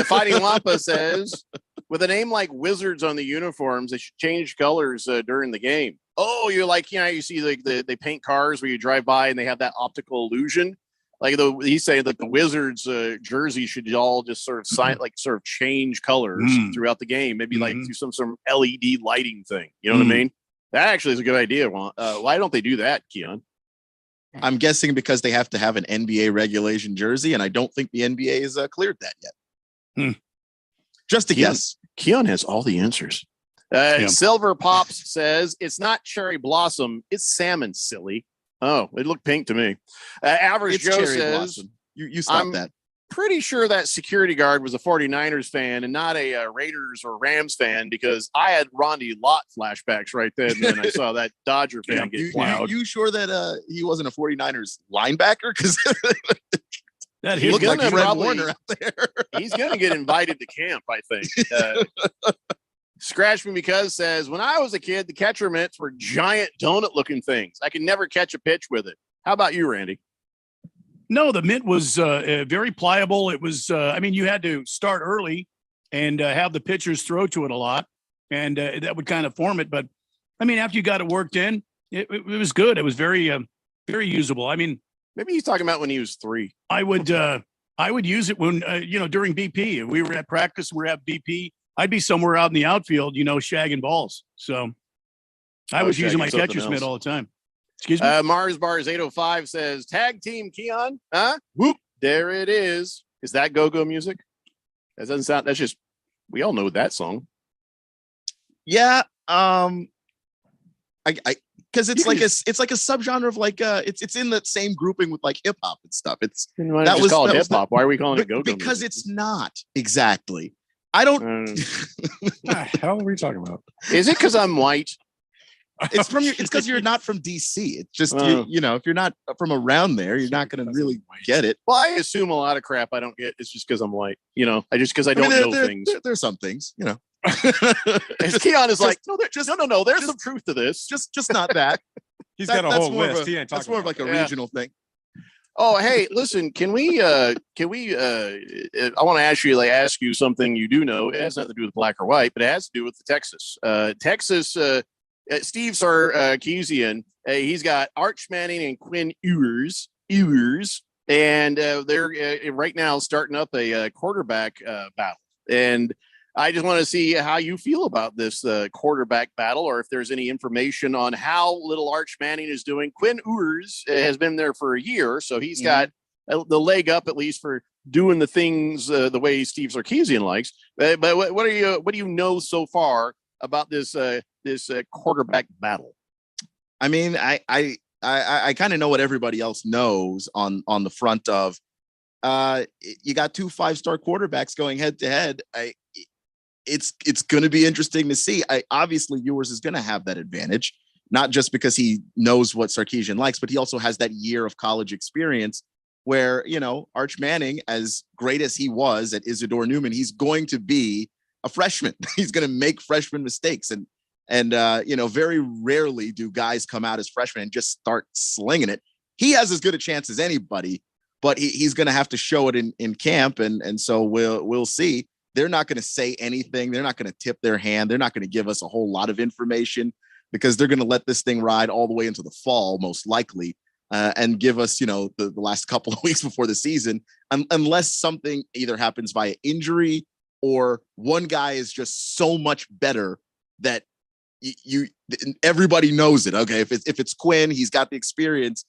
Fighting Lampa says, with a name like Wizards on the uniforms, they should change colors during the game. Oh, you're like, you see like they paint cars where you drive by and they have that optical illusion. Like he's saying that the Wizards jersey should all just sort of change colors throughout the game. Maybe like do some sort of LED lighting thing. You know what I mean? That actually is a good idea. Why don't they do that, Keon? I'm guessing because they have to have an NBA regulation jersey, and I don't think the NBA has cleared that yet. Just a guess. Keon has all the answers. Silver Pops says, it's not cherry blossom, it's salmon, silly. Oh, it looked pink to me. Average It's Joe cherry says, blossom. You stop that. pretty sure that security guard was a 49ers fan and not a Raiders or Rams fan, because I had Rondy Lott flashbacks right then when I saw that Dodger fan get plowed. You sure that he wasn't a 49ers linebacker? Because that he's looked like gonna Fred probably- Warner out there. He's going to get invited to camp, I think. Scratch Me Because says, when I was a kid, the catcher mitts were giant donut-looking things. I could never catch a pitch with it. How about you, Randy? No, the mitt was very pliable. It was, you had to start early and have the pitchers throw to it a lot, and that would kind of form it. But, after you got it worked in, it was good. It was very, very usable. Maybe he's talking about when he was 3. I would use it when, during BP. If we were at practice, we were at BP, I'd be somewhere out in the outfield, shagging balls. So I was using my catcher's mitt all the time. Excuse me? Mars Bars 805 says, tag team Keon, huh? Whoop, there it is. Is that go-go music? That doesn't sound, that's just, we all know that song. Yeah. Because it's like it's like a subgenre of like it's in the same grouping with like hip hop and stuff. It's Why not just call it hip hop? Why are we calling it go-go because music? it's not exactly. I don't. What the hell are we talking about? Is it because I'm white? It's because you're not from DC. It's just if you're not from around there, you're not going to really get it. Well, I assume a lot of crap I don't get. It's just because I'm white. Because I don't know things. There's some things, Keon is like, no, there's some truth to this. Just not that. He's got a whole list. That's more of like a regional thing. Oh, hey, listen, can we I want to ask you something you do know. It has nothing to do with black or white, but it has to do with the Texas. Steve Sarkisian, he's got Arch Manning and Quinn Ewers, and they're right now starting up a quarterback battle. And I just want to see how you feel about this quarterback battle, or if there's any information on how little Arch Manning is doing. Quinn Ewers has been there for a year, so he's got the leg up at least for doing the things the way Steve Sarkisian likes. But what do you know so far about this quarterback battle? I kind of know what everybody else knows on the front of you got 2 5-star quarterbacks going head to head. It's going to be interesting to see. Obviously Ewers is going to have that advantage, not just because he knows what Sarkisian likes, but he also has that year of college experience where, Arch Manning, as great as he was at Isidore Newman, he's going to be a freshman. He's going to make freshman mistakes. And very rarely do guys come out as freshmen and just start slinging it. He has as good a chance as anybody, but he's going to have to show it in camp. And so we'll see. They're not going to say anything. They're not going to tip their hand. They're not going to give us a whole lot of information because they're going to let this thing ride all the way into the fall, most likely, and give us, the last couple of weeks before the season, unless something either happens via injury or one guy is just so much better that everybody knows it. Okay, if it's Quinn, he's got the experience,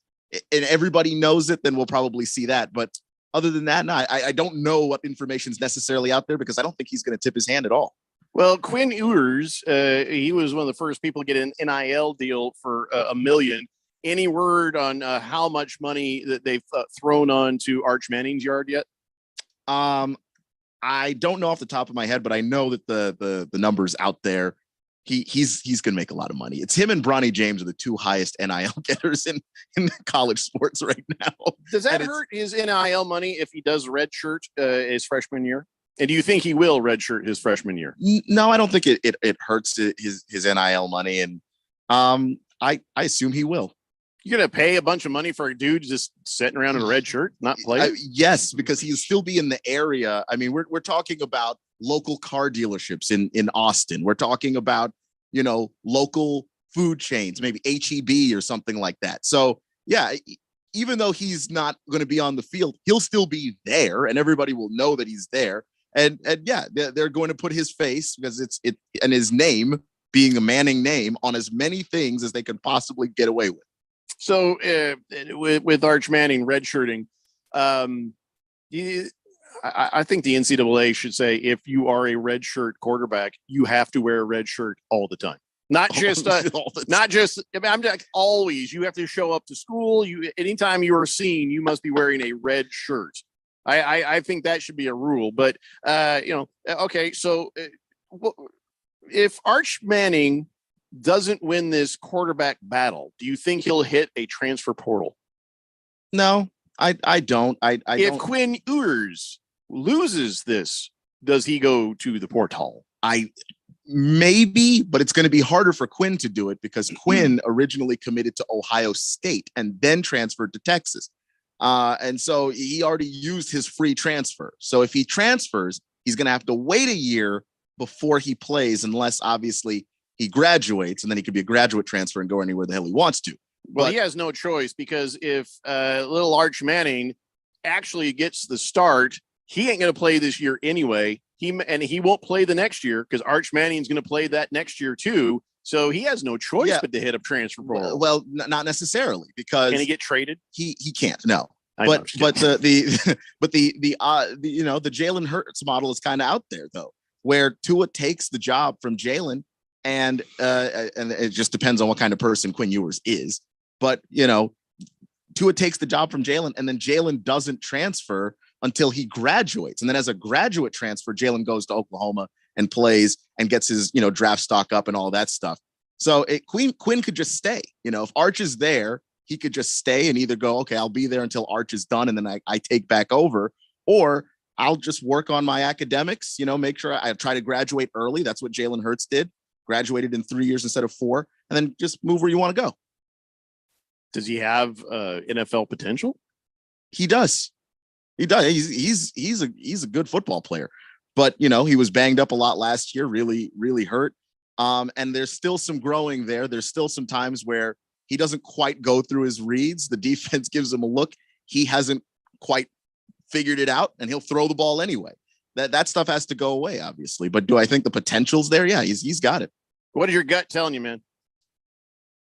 and everybody knows it, then we'll probably see that. But other than that, no, I don't know what information is necessarily out there because I don't think he's going to tip his hand at all. Well, Quinn Ewers, he was one of the first people to get an NIL deal for $1 million. Any word on how much money that they've thrown on to Arch Manning's yard yet? I don't know off the top of my head, but I know that the numbers out there. He's going to make a lot of money. It's him and Bronny James are the 2 highest NIL getters in college sports right now. Does that hurt his NIL money if he does redshirt his freshman year? And do you think he will redshirt his freshman year? No, I don't think it hurts his NIL money, and I assume he will. You're going to pay a bunch of money for a dude just sitting around in a red shirt, not play? Yes, because he'll still be in the area. We're talking about local car dealerships in Austin. We're talking about, local food chains, maybe HEB or something like that. So yeah, even though he's not going to be on the field, he'll still be there and everybody will know that he's there. And yeah, they're going to put his face because it's and his name being a Manning name on as many things as they can possibly get away with. So with Arch Manning redshirting, I think the NCAA should say if you are a redshirt quarterback, you have to wear a red shirt all the time. Not just, I'm like always. You have to show up to school. Anytime you are seen, you must be wearing a red shirt. I think that should be a rule. But okay. So if Arch Manning doesn't win this quarterback battle, do you think he'll hit a transfer portal? No, I don't. I if don't. Quinn Ewers loses this, does he go to the portal? Maybe, but it's going to be harder for Quinn to do it because Quinn originally committed to Ohio State and then transferred to Texas. And so he already used his free transfer. So if he transfers, he's going to have to wait a year before he plays, unless obviously he graduates, and then he could be a graduate transfer and go anywhere the hell he wants to. Well, he has no choice, because if little Arch Manning actually gets the start, he ain't going to play this year anyway. He won't play the next year because Arch Manning's going to play that next year too. So he has no choice but to hit up transfer portal. Well, not necessarily, because can he get traded? He can't. No. But the Jalen Hurts model is kind of out there though, where Tua takes the job from Jalen, and it just depends on what kind of person Quinn Ewers is. But Tua takes the job from Jalen, and then Jalen doesn't transfer until he graduates. And then as a graduate transfer, Jalen goes to Oklahoma and plays and gets his, draft stock up and all that stuff. So Quinn could just stay. If Arch is there, he could just stay and either go, okay, I'll be there until Arch is done, and then I take back over, or I'll just work on my academics, make sure I try to graduate early. That's what Jalen Hurts did. Graduated in 3 years instead of 4, and then just move where you want to go. Does he have NFL potential? He does. He does. He's a good football player, but he was banged up a lot last year, really, really hurt. And there's still some growing there. There's still some times where he doesn't quite go through his reads. The defense gives him a look. He hasn't quite figured it out, and he'll throw the ball anyway. That stuff has to go away, obviously. But do I think the potential's there? Yeah, he's got it. What is your gut telling you, man?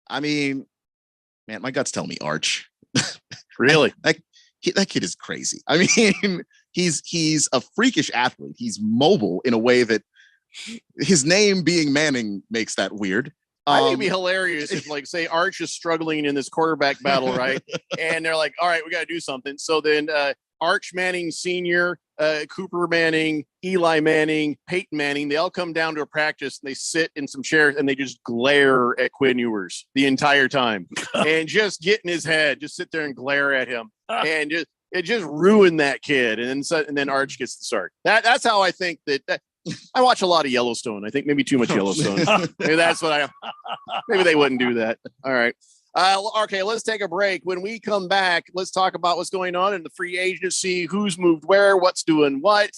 I mean, man, my gut's telling me Arch. Really? That kid is crazy. I mean, he's a freakish athlete. He's mobile in a way that his name being Manning makes that weird. I think it'd be hilarious if, like, say Arch is struggling in this quarterback battle, right? And they're like, all right, we got to do something. So then Arch Manning Sr., Cooper Manning, Eli Manning, Peyton Manning, they all come down to a practice and they sit in some chairs and they just glare at Quinn Ewers the entire time and just get in his head, just sit there and glare at him, and it just ruined that kid. And then Arch gets the start. That's how I think that I watch a lot of Yellowstone. I think maybe too much Yellowstone. Maybe that's what maybe they wouldn't do that. All right. Okay, let's take a break. When we come back, let's talk about what's going on in the free agency, who's moved where, what's doing what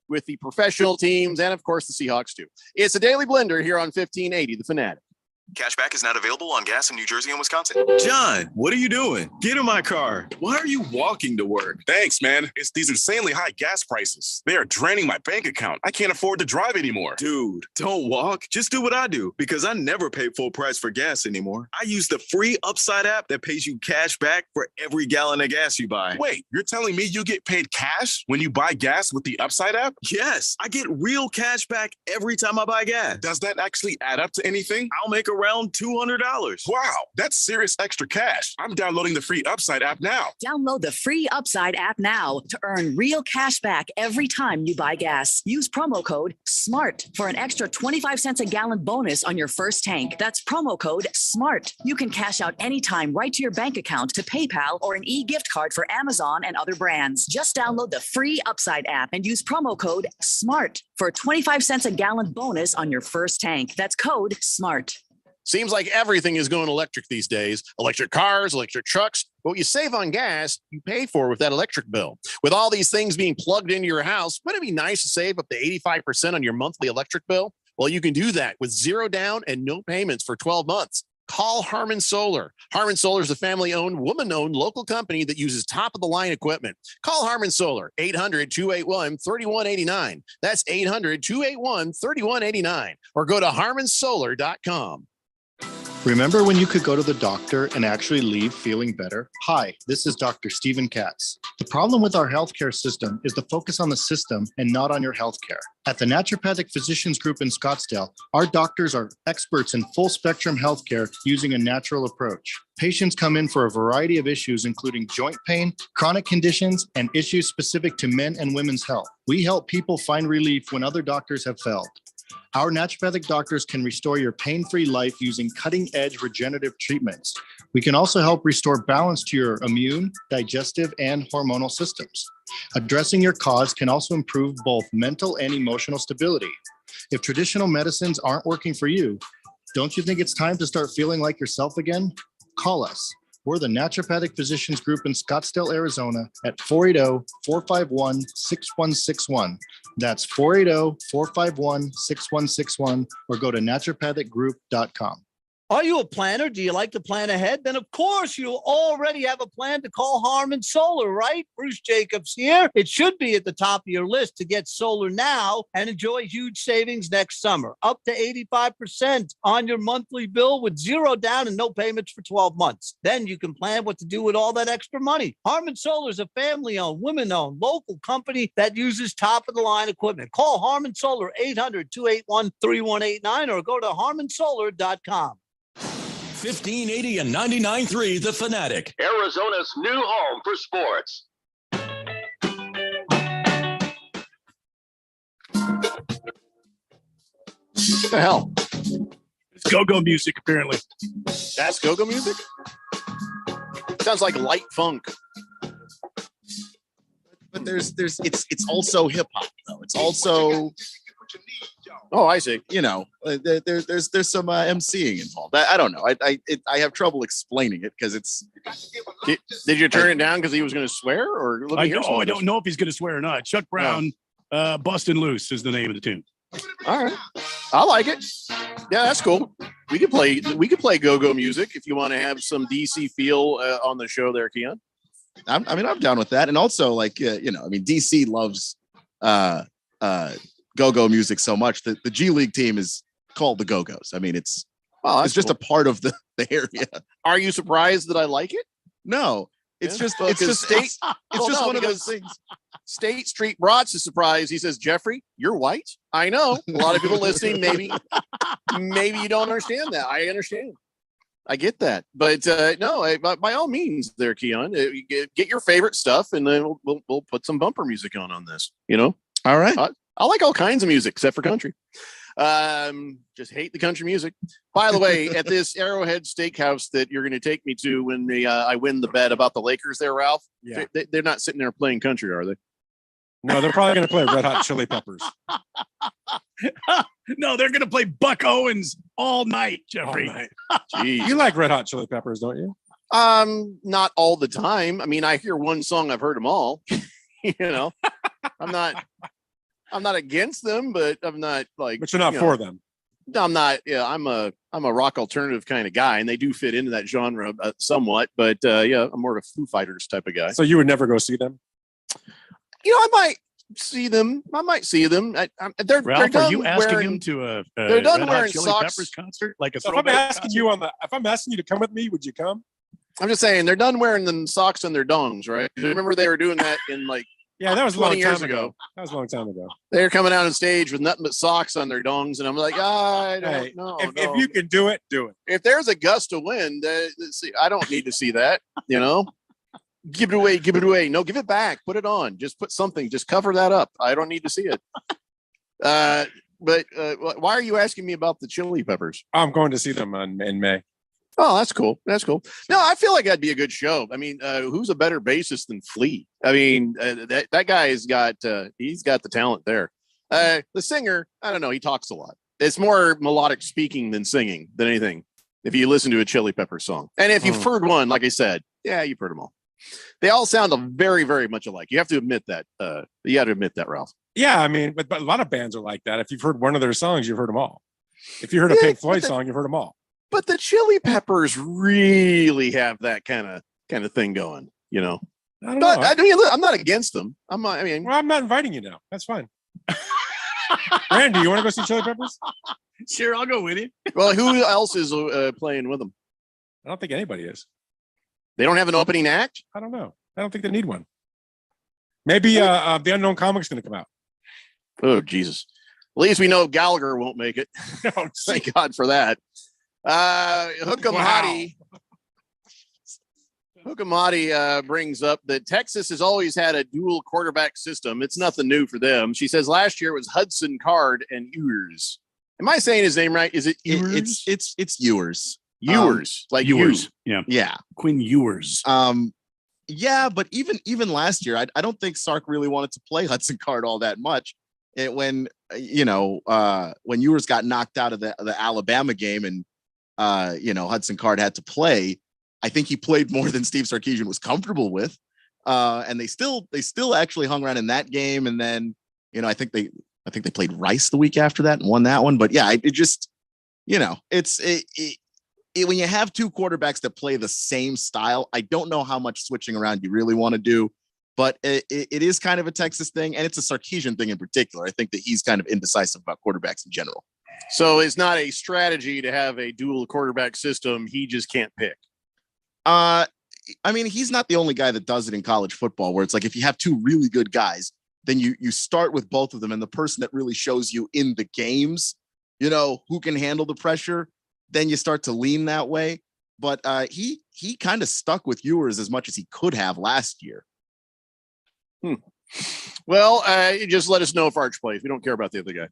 with the professional teams, and of course the Seahawks too. It's a Daily Blender here on 1580 The Fanatic. Cashback is not available on gas in New Jersey and Wisconsin. John, what are you doing? Get in my car. Why are you walking to work? Thanks, man. It's these insanely high gas prices. They are draining my bank account. I can't afford to drive anymore. Dude, don't walk. Just do what I do, because I never pay full price for gas anymore. I use the free Upside app that pays you cash back for every gallon of gas you buy. Wait, you're telling me you get paid cash when you buy gas with the Upside app? Yes, I get real cash back every time I buy gas. Does that actually add up to anything? I'll make around $200. Wow, that's serious extra cash. I'm downloading the free Upside app now. Download the free Upside app now to earn real cash back every time you buy gas. Use promo code SMART for an extra 25 cents a gallon bonus on your first tank. That's promo code SMART. You can cash out anytime right to your bank account, to PayPal, or an e-gift card for Amazon and other brands. Just download the free Upside app and use promo code SMART for a 25 cents a gallon bonus on your first tank. That's code SMART. Seems like everything is going electric these days. Electric cars, electric trucks. But what you save on gas, you pay for with that electric bill. With all these things being plugged into your house, wouldn't it be nice to save up to 85% on your monthly electric bill? Well, you can do that with zero down and no payments for 12 months. Call Harmon Solar. Harmon Solar is a family-owned, woman-owned local company that uses top-of-the-line equipment. Call Harmon Solar, 800-281-3189. That's 800-281-3189. Or go to harmonsolar.com. Remember when you could go to the doctor and actually leave feeling better? Hi, this is Dr. Stephen Katz. The problem with our healthcare system is the focus on the system and not on your healthcare. At the Naturopathic Physicians Group in Scottsdale, our doctors are experts in full spectrum healthcare using a natural approach. Patients come in for a variety of issues, including joint pain, chronic conditions, and issues specific to men and women's health. We help people find relief when other doctors have failed. Our naturopathic doctors can restore your pain-free life using cutting-edge regenerative treatments. We can also help restore balance to your immune, digestive, and hormonal systems. Addressing your cause can also improve both mental and emotional stability. If traditional medicines aren't working for you, don't you think it's time to start feeling like yourself again? Call us. We're the Naturopathic Physicians Group in Scottsdale, Arizona at 480-451-6161. That's 480-451-6161 or go to naturopathicgroup.com. Are you a planner? Do you like to plan ahead? Then, of course, you already have a plan to call Harmon Solar, right? Bruce Jacobs here. It should be at the top of your list to get solar now and enjoy huge savings next summer, up to 85% on your monthly bill with zero down and no payments for 12 months. Then you can plan what to do with all that extra money. Harmon Solar is a family-owned, women-owned, local company that uses top-of-the-line equipment. Call Harmon Solar 800-281-3189 or go to harmonsolar.com. 1580 and 99.3 The Fanatic, Arizona's new home for sports. What the hell? It's go-go music, apparently. That's go-go music? Sounds like light funk. But it's also hip hop though. It's also. Oh, I see. You know, there's some MCing involved. I don't know. I have trouble explaining it because it's. Did you turn it down because he was going to swear, or I don't know if he's going to swear or not. Chuck Brown, "Bustin' Loose" is the name of the tune. All right, I like it. Yeah, that's cool. We could play go-go music if you want to have some DC feel on the show there, Keon. I'm down with that, and also DC loves go-go music so much that the G League team is called the Go-Go's. I mean, it's just a part of the area. Are you surprised that I like it? No, it's just one of those things. State Street Brats is surprised. He says, "Jeffrey, you're white." I know a lot of people listening. Maybe you don't understand that. I understand. I get that, but no. By all means, there, Keon, get your favorite stuff, and then we'll put some bumper music on this. You know. All right. I like all kinds of music except for country. Just hate the country music. By the way, at this Arrowhead Steakhouse that you're going to take me to when I win the bet about the Lakers there, Ralph, yeah. They're not sitting there playing country, are they? No, they're probably going to play Red Hot Chili Peppers. No, they're going to play Buck Owens all night, Jeffrey. All night. Jeez. You like Red Hot Chili Peppers, don't you? Not all the time. I mean, I hear one song, I've heard them all. You know, I'm not against them, but I'm not like. But you're not for them. I'm not. Yeah, I'm a rock alternative kind of guy, and they do fit into that genre somewhat. But yeah, I'm more of a Foo Fighters type of guy. So you would never go see them? You know, I might see them. They're Ralph, done are you asking wearing, him to a they're done Red Hot wearing Chili socks. Peppers concert? Like a So if I'm asking concert? if I'm asking you to come with me, would you come? I'm just saying they're done wearing them socks on their dongs, right? Remember they were doing that in like. Yeah, that was 20 a long years time ago. That was a long time ago. They're coming out on stage with nothing but socks on their dongs, and I'm like, I don't know. If you can do it, do it. If there's a gust of wind, I don't need to see that. You know, give it away, give it away. No, give it back. Put it on. Just put something. Just cover that up. I don't need to see it. But why are you asking me about the Chili Peppers? I'm going to see them in May. Oh, that's cool. That's cool. No, I feel like that'd be a good show. I mean, who's a better bassist than Flea? I mean, that guy has got he's got the talent there. The singer, I don't know. He talks a lot. It's more melodic speaking than singing than anything. If you listen to a Chili Pepper song, and if you've heard one, like I said, yeah, you've heard them all. They all sound very, very much alike. You have to admit that. You got to admit that, Ralph. Yeah, I mean, but a lot of bands are like that. If you've heard one of their songs, you've heard them all. If you heard a Pink Floyd song, you've heard them all. But the Chili Peppers really have that kind of thing going, you know. I don't know. I mean, I'm not against them. I'm not inviting you now. That's fine. Randy, you want to go see Chili Peppers? Sure, I'll go with you. Well, who else is playing with them? I don't think anybody is. They don't have an opening act? I don't know. I don't think they need one. Maybe the Unknown Comic's going to come out. Oh, Jesus. At least we know Gallagher won't make it. Thank God for that. Hookem Hottie. Hookem Hottie brings up that Texas has always had a dual quarterback system. It's nothing new for them. She says last year it was Hudson Card and Ewers. Am I saying his name right? Is it Ewers? It's Ewers. Ewers, like Ewers. Yeah. Quinn Ewers. Yeah, but even last year, I don't think Sark really wanted to play Hudson Card all that much. When Ewers got knocked out of the Alabama game and Hudson Card had to play, I think he played more than Steve Sarkisian was comfortable with. And they still actually hung around in that game. And then, I think they played Rice the week after that and won that one. But yeah, it just, when you have two quarterbacks that play the same style, I don't know how much switching around you really want to do, but it is kind of a Texas thing, and it's a Sarkisian thing in particular. I think that he's kind of indecisive about quarterbacks in general. So it's not a strategy to have a dual quarterback system. He just can't pick. I mean, he's not the only guy that does it in college football, where it's like if you have two really good guys, then you start with both of them, and the person that really shows you in the games, who can handle the pressure, then you start to lean that way. But he kind of stuck with Ewers as much as he could have last year. Well, just let us know if Arch plays. We don't care about the other guy.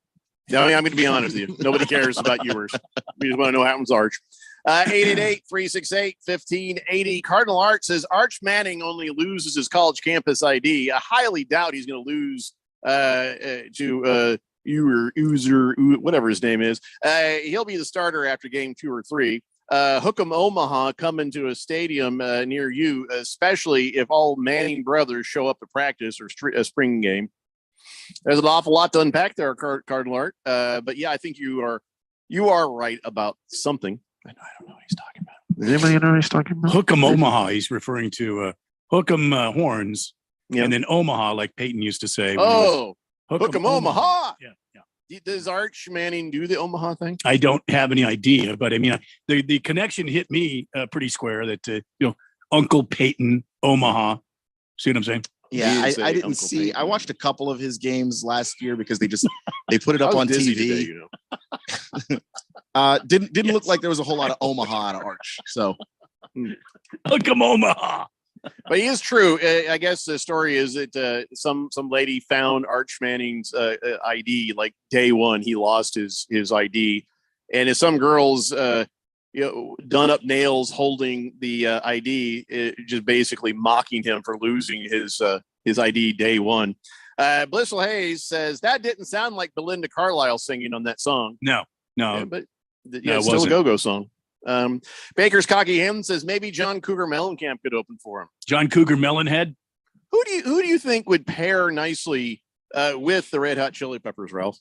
No, I'm going to be honest with you. Nobody cares about Ewers. We just want to know what happens to Arch. 888-368-1580. Cardinal Art says Arch Manning only loses his college campus ID. I highly doubt he's going to lose to User, whatever his name is. He'll be the starter after game 2 or 3. Hookem Omaha coming to a stadium near you, especially if all Manning brothers show up to practice or a spring game. There's an awful lot to unpack there, Cardinal Art. But yeah, I think you are right about something. I don't know what he's talking about. Does anybody know what he's talking about? Hookem Omaha. He's referring to Hookem Horns, and then Omaha, like Peyton used to say. Hookem Omaha. Yeah. Does Arch Manning do the Omaha thing? I don't have any idea, but I mean, the connection hit me pretty square that, Uncle Peyton, Omaha. See what I'm saying? Yeah, I didn't see. Peyton. I watched a couple of his games last year because they put it up on TV. Today, didn't look like there was a whole lot of Omaha to Arch. So, Hookem Omaha. But he is true. I guess the story is that some lady found Arch Manning's ID like day one. He lost his ID, and if some girls done up nails holding the ID, just basically mocking him for losing his ID day one. Blissful Hayes says that didn't sound like Belinda Carlisle singing on that song. No, but it's still a go-go song. Baker's Cocky Ham says maybe John Cougar Mellencamp could open for him. John Cougar Mellenhead. Who do you think would pair nicely with the Red Hot Chili Peppers, Ralph?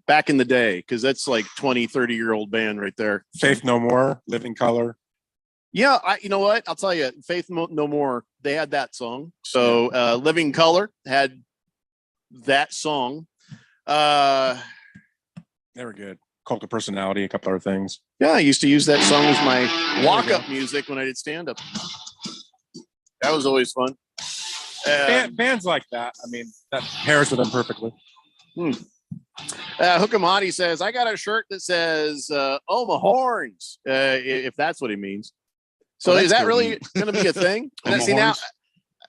Back in the day, because that's like 20-30-year-old band right there. Faith No More, Living Color. Yeah, you know what? I'll tell you, Faith No More, they had that song. So Living Color had that song. They were good. Cult of Personality, a couple other things. Yeah, I used to use that song as my walk-up music when I did stand-up. That was always fun. Bands like that, I mean, that pairs with them perfectly. Hookem Hottie says, I got a shirt that says Omaha Horns, if that's what he means. So is that really going to be a thing? See, now,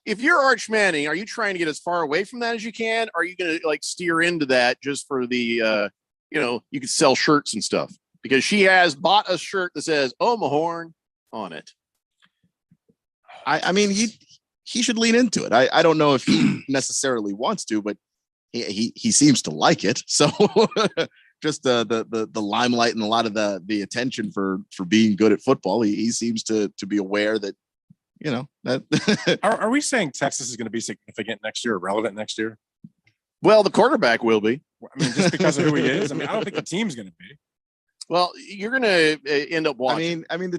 if you're Arch Manning, are you trying to get as far away from that as you can? Or are you going to steer into that just for the, you could sell shirts and stuff? Because she has bought a shirt that says Omaha Horn on it. I mean, he should lean into it. I don't know if he necessarily wants to, but he seems to like it. So just the limelight and a lot of the attention for being good at football, he seems to be aware that, that. Are we saying Texas is going to be significant next year or relevant next year? Well, the quarterback will be. I mean, just because of who he is. I mean, I don't think the team's going to be. Well, you're going to end up watching. I mean,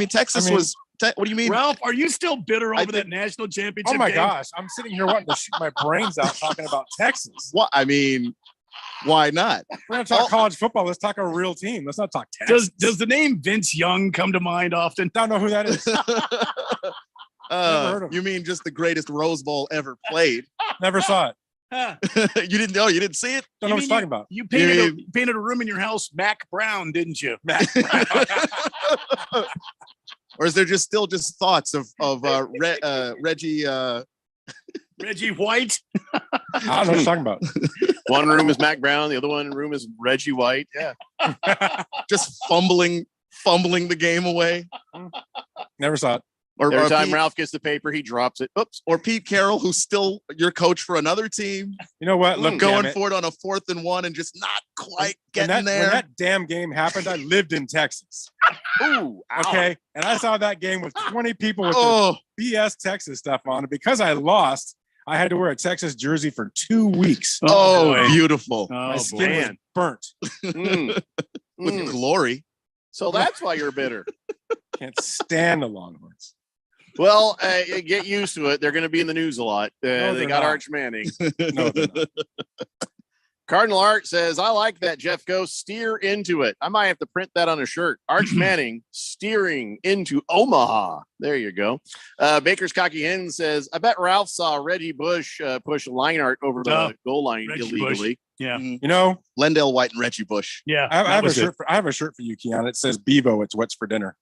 Texas was. What do you mean, Ralph? Are you still bitter over that national championship? Oh my game? gosh, I'm sitting here wanting to shoot my brains out talking about Texas. What I mean, Why not? We're gonna talk college football. Let's talk a real team. Let's not talk Texas. Does the name Vince Young come to mind often? Don't know who that is. Heard of You mean just the greatest Rose Bowl ever played? Never saw it. You didn't know? You didn't see it? Don't know what he's talking about. You painted a room in your house Mac Brown, didn't you? Mac Brown. Or is there still thoughts of Reggie? Reggie White. I don't know what he's talking about. One room is Mac Brown. The other room is Reggie White. Yeah. Just fumbling the game away. Never saw it. Or every time Pete, Ralph gets the paper, he drops it. Oops. Or Pete Carroll, who's still your coach for another team. You know what? Look, going for it on a 4th and 1 and just not quite getting there. When that damn game happened, I lived in Texas. Ooh, okay. And I saw that game with 20 people with the BS Texas stuff on. And because I lost, I had to wear a Texas jersey for 2 weeks. Oh, beautiful. My skin was burnt. With glory. So that's why you're bitter. Can't stand the Longhorns. Well, get used to it. They're going to be in the news a lot. They got not. Arch Manning. No, they're not. Cardinal Art says, I like that, Jeff. Go steer into it. I might have to print that on a shirt. Arch Manning steering into Omaha. There you go. Baker's Cocky Hen says, I bet Ralph saw Reggie Bush push Leinart over the goal line illegally. Bush. Yeah. You know, Lendell White and Reggie Bush. Yeah. I have a shirt. I have a shirt for you, Keon. It says Bevo. It's what's for dinner.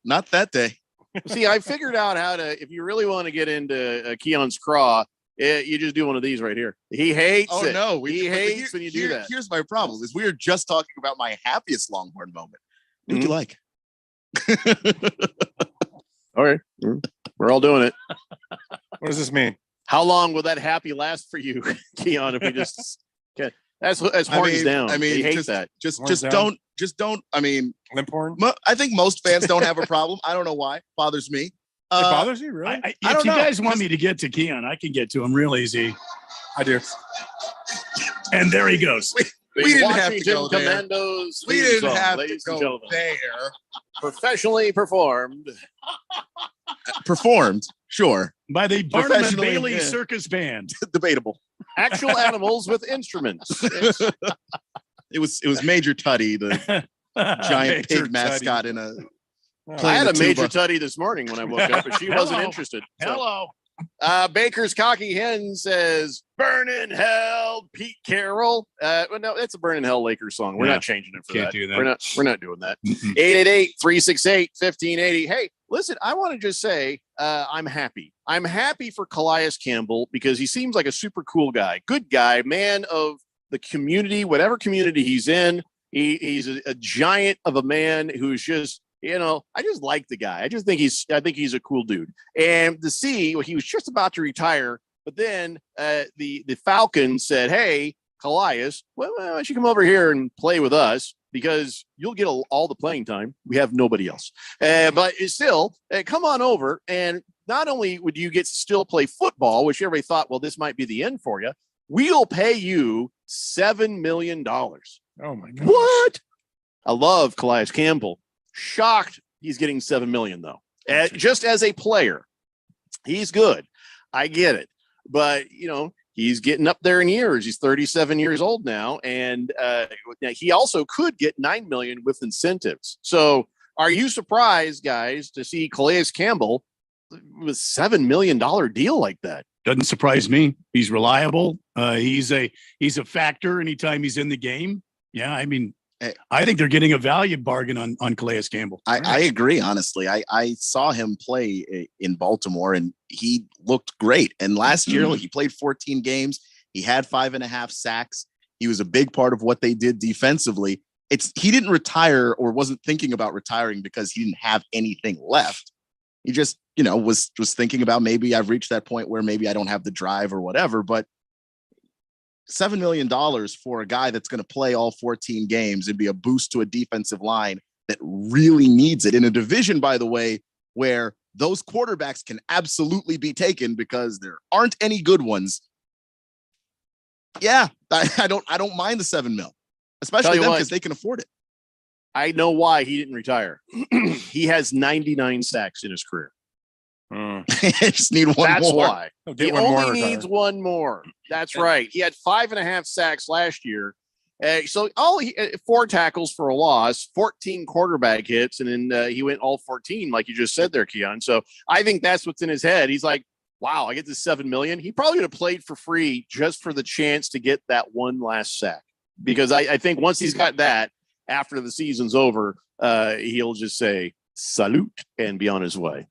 Not that day. See, I figured out how to, if you really want to get into Keon's craw, you just do one of these right here. He hates it. No. He hates when you do that. Here's my problem is we are just talking about my happiest Longhorn moment. What do you like? All right. We're all doing it. What does this mean? How long will that happy last for you, Keon, if we just okay. That's horns down. I mean, he hates that. Just don't. I mean, limp horn. I think most fans don't have a problem. I don't know why. It bothers me. It bothers you, really? If you guys want me to get to Keon, I can get to him real easy. I do. And there he goes. We didn't have to go there. Commandos. We didn't song, have to ladies and go gentlemen. there. Professionally performed. Performed, sure. By the Barnum and Professionally, Bailey yeah. Circus Band. Debatable. Actual animals with instruments. It was Major Tutty, the giant Major pig mascot in a. I had a Major tuba. Tutty this morning when I woke up, but she wasn't interested. So. Hello. Baker's Cocky Hen says, "Burn in hell, Pete Carroll." Well, no, that's a "Burn in Hell" Lakers song. We're not changing it for Can't that. do that. We're not doing that. 888-368-1580. Hey, listen, I want to just say I'm happy. I'm happy for Calais Campbell because he seems like a super cool guy, good guy, man of the community, whatever community he's in. He's a giant of a man who's just. I just like the guy. I think he's a cool dude. And to see he was just about to retire, but then the Falcons said, "Hey, Calais, why don't you come over here and play with us because you'll get all the playing time. We have nobody else. But it's still, come on over. And not only would you get to still play football, which everybody thought, well, this might be the end for you. We'll pay you $7 million. Oh my God! What? I love Calais Campbell. Shocked he's getting $7 million though. Just as a player, he's good. I get it, but he's getting up there in years. He's 37 years old now, and he also could get $9 million with incentives. So, are you surprised, guys, to see Calais Campbell with $7 million deal like that? Doesn't surprise me. He's reliable. He's a factor anytime he's in the game. Yeah, I mean. I think they're getting a value bargain on Calais Campbell. I agree, honestly. I saw him play in Baltimore, and he looked great. And last year, he played 14 games. He had 5.5 sacks. He was a big part of what they did defensively. He didn't retire or wasn't thinking about retiring because he didn't have anything left. He just, was thinking about maybe I've reached that point where maybe I don't have the drive or whatever, but $7 million for a guy that's going to play all 14 games and be a boost to a defensive line that really needs it in a division, by the way, where those quarterbacks can absolutely be taken because there aren't any good ones. Yeah, I don't mind the $7 million, especially them because they can afford it. I know why he didn't retire. He has 99 sacks in his career. Just need one That's more. why. Oh, get He one more, only Tyler. needs one more. That's right. He had 5.5 sacks last year. So 4 tackles for a loss, 14 quarterback hits, and then he went all 14, like you just said there, Keon. So I think that's what's in his head. He's like, wow, I get this $7 million. He probably would have played for free just for the chance to get that one last sack. Because I think once he's got that, after the season's over, he'll just say salute and be on his way.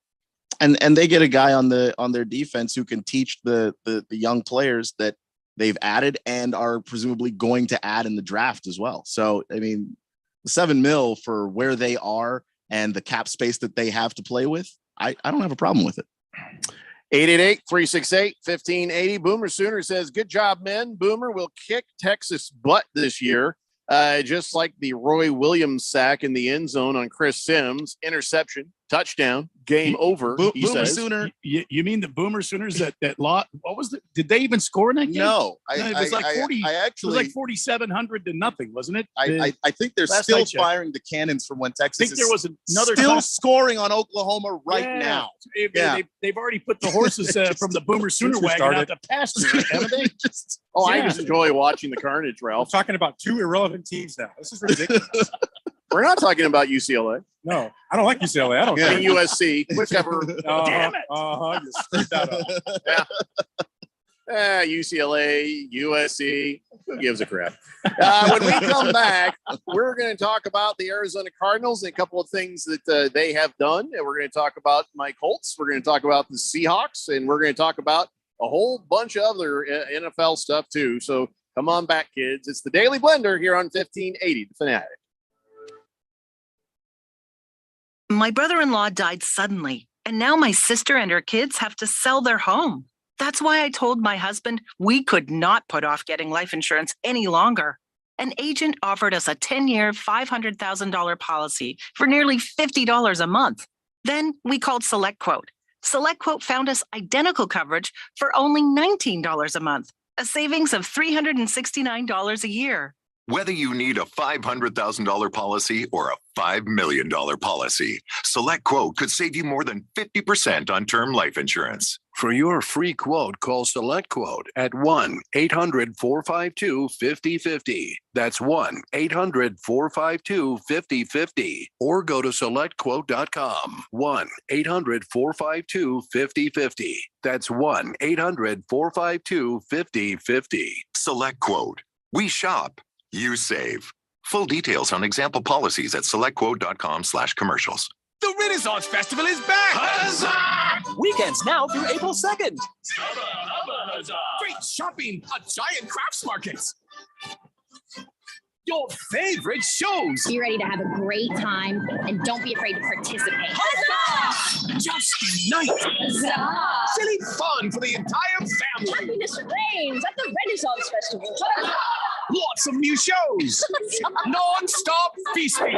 And they get a guy on their defense who can teach the young players that they've added and are presumably going to add in the draft as well. So, I mean, $7 million for where they are and the cap space that they have to play with, I don't have a problem with it. 888-368-1580. Boomer Sooner says, good job, men. Boomer will kick Texas butt this year. Just like the Roy Williams sack in the end zone on Chris Sims, interception, touchdown, game over. He Boomer says. Sooner. You mean the Boomer Sooners that lot? What was it? Did they even score in that game? No, it was like 40. It was like 4,700 to nothing, wasn't it? I think they're Last still I checked. firing the cannons from when Texas. I think there was another still touch- scoring on Oklahoma right now. They've already put the horses from the Boomer Sooner Since we wagon out started. to pasture, haven't they? I just enjoy watching the carnage, We're Ralph. talking about 2 irrelevant teams now. This is ridiculous. We're not talking about UCLA. No, I don't like UCLA. I don't I care. mean, USC, whichever. Damn it. You screwed that up. UCLA, USC, who gives a crap? When we come back, we're going to talk about the Arizona Cardinals and a couple of things that they have done. And we're going to talk about my Colts. We're going to talk about the Seahawks, and we're going to talk about a whole bunch of other NFL stuff too. So come on back, kids. It's the Daily Blender here on 1580 The Fanatic. My brother-in-law died suddenly, and now my sister and her kids have to sell their home. That's why I told my husband we could not put off getting life insurance any longer. An agent offered us a 10-year, $500,000 policy for nearly $50 a month. Then we called SelectQuote. SelectQuote found us identical coverage for only $19 a month, a savings of $369 a year. Whether you need a $500,000 policy or a $5 million policy, SelectQuote could save you more than 50% on term life insurance. For your free quote, call SelectQuote at 1-800-452-5050. That's 1-800-452-5050. Or go to SelectQuote.com. 1-800-452-5050. That's 1-800-452-5050. SelectQuote. We shop. You save. Full details on example policies at selectquote.com/commercials. The Renaissance Festival is back! Huzzah! Weekends now through April 2nd. Great shopping, a giant crafts market. Your favorite shows. Be ready to have a great time and don't be afraid to participate. Huzzah! Just night. Huzzah! Silly fun for the entire family. Happiness reigns at the Renaissance Festival. Lots of new shows. Non-stop feasting.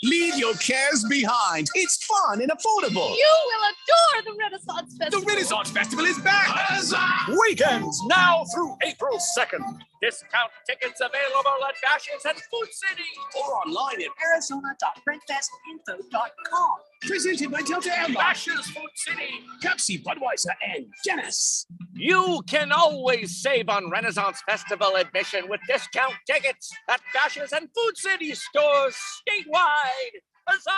Leave your cares behind. It's fun and affordable. You will adore the Renaissance Festival. The Renaissance Festival is back. Huzzah! Weekends now through April 2nd. Discount tickets available at Bashes and Food City or online at arizona.redfestinfo.com. Presented by Delta Airlines, Bashes, Food City, Pepsi, Budweiser, and Guinness. You can always save on Renaissance Festival admission with discount tickets at Bashes and Food City stores statewide. Huzzah!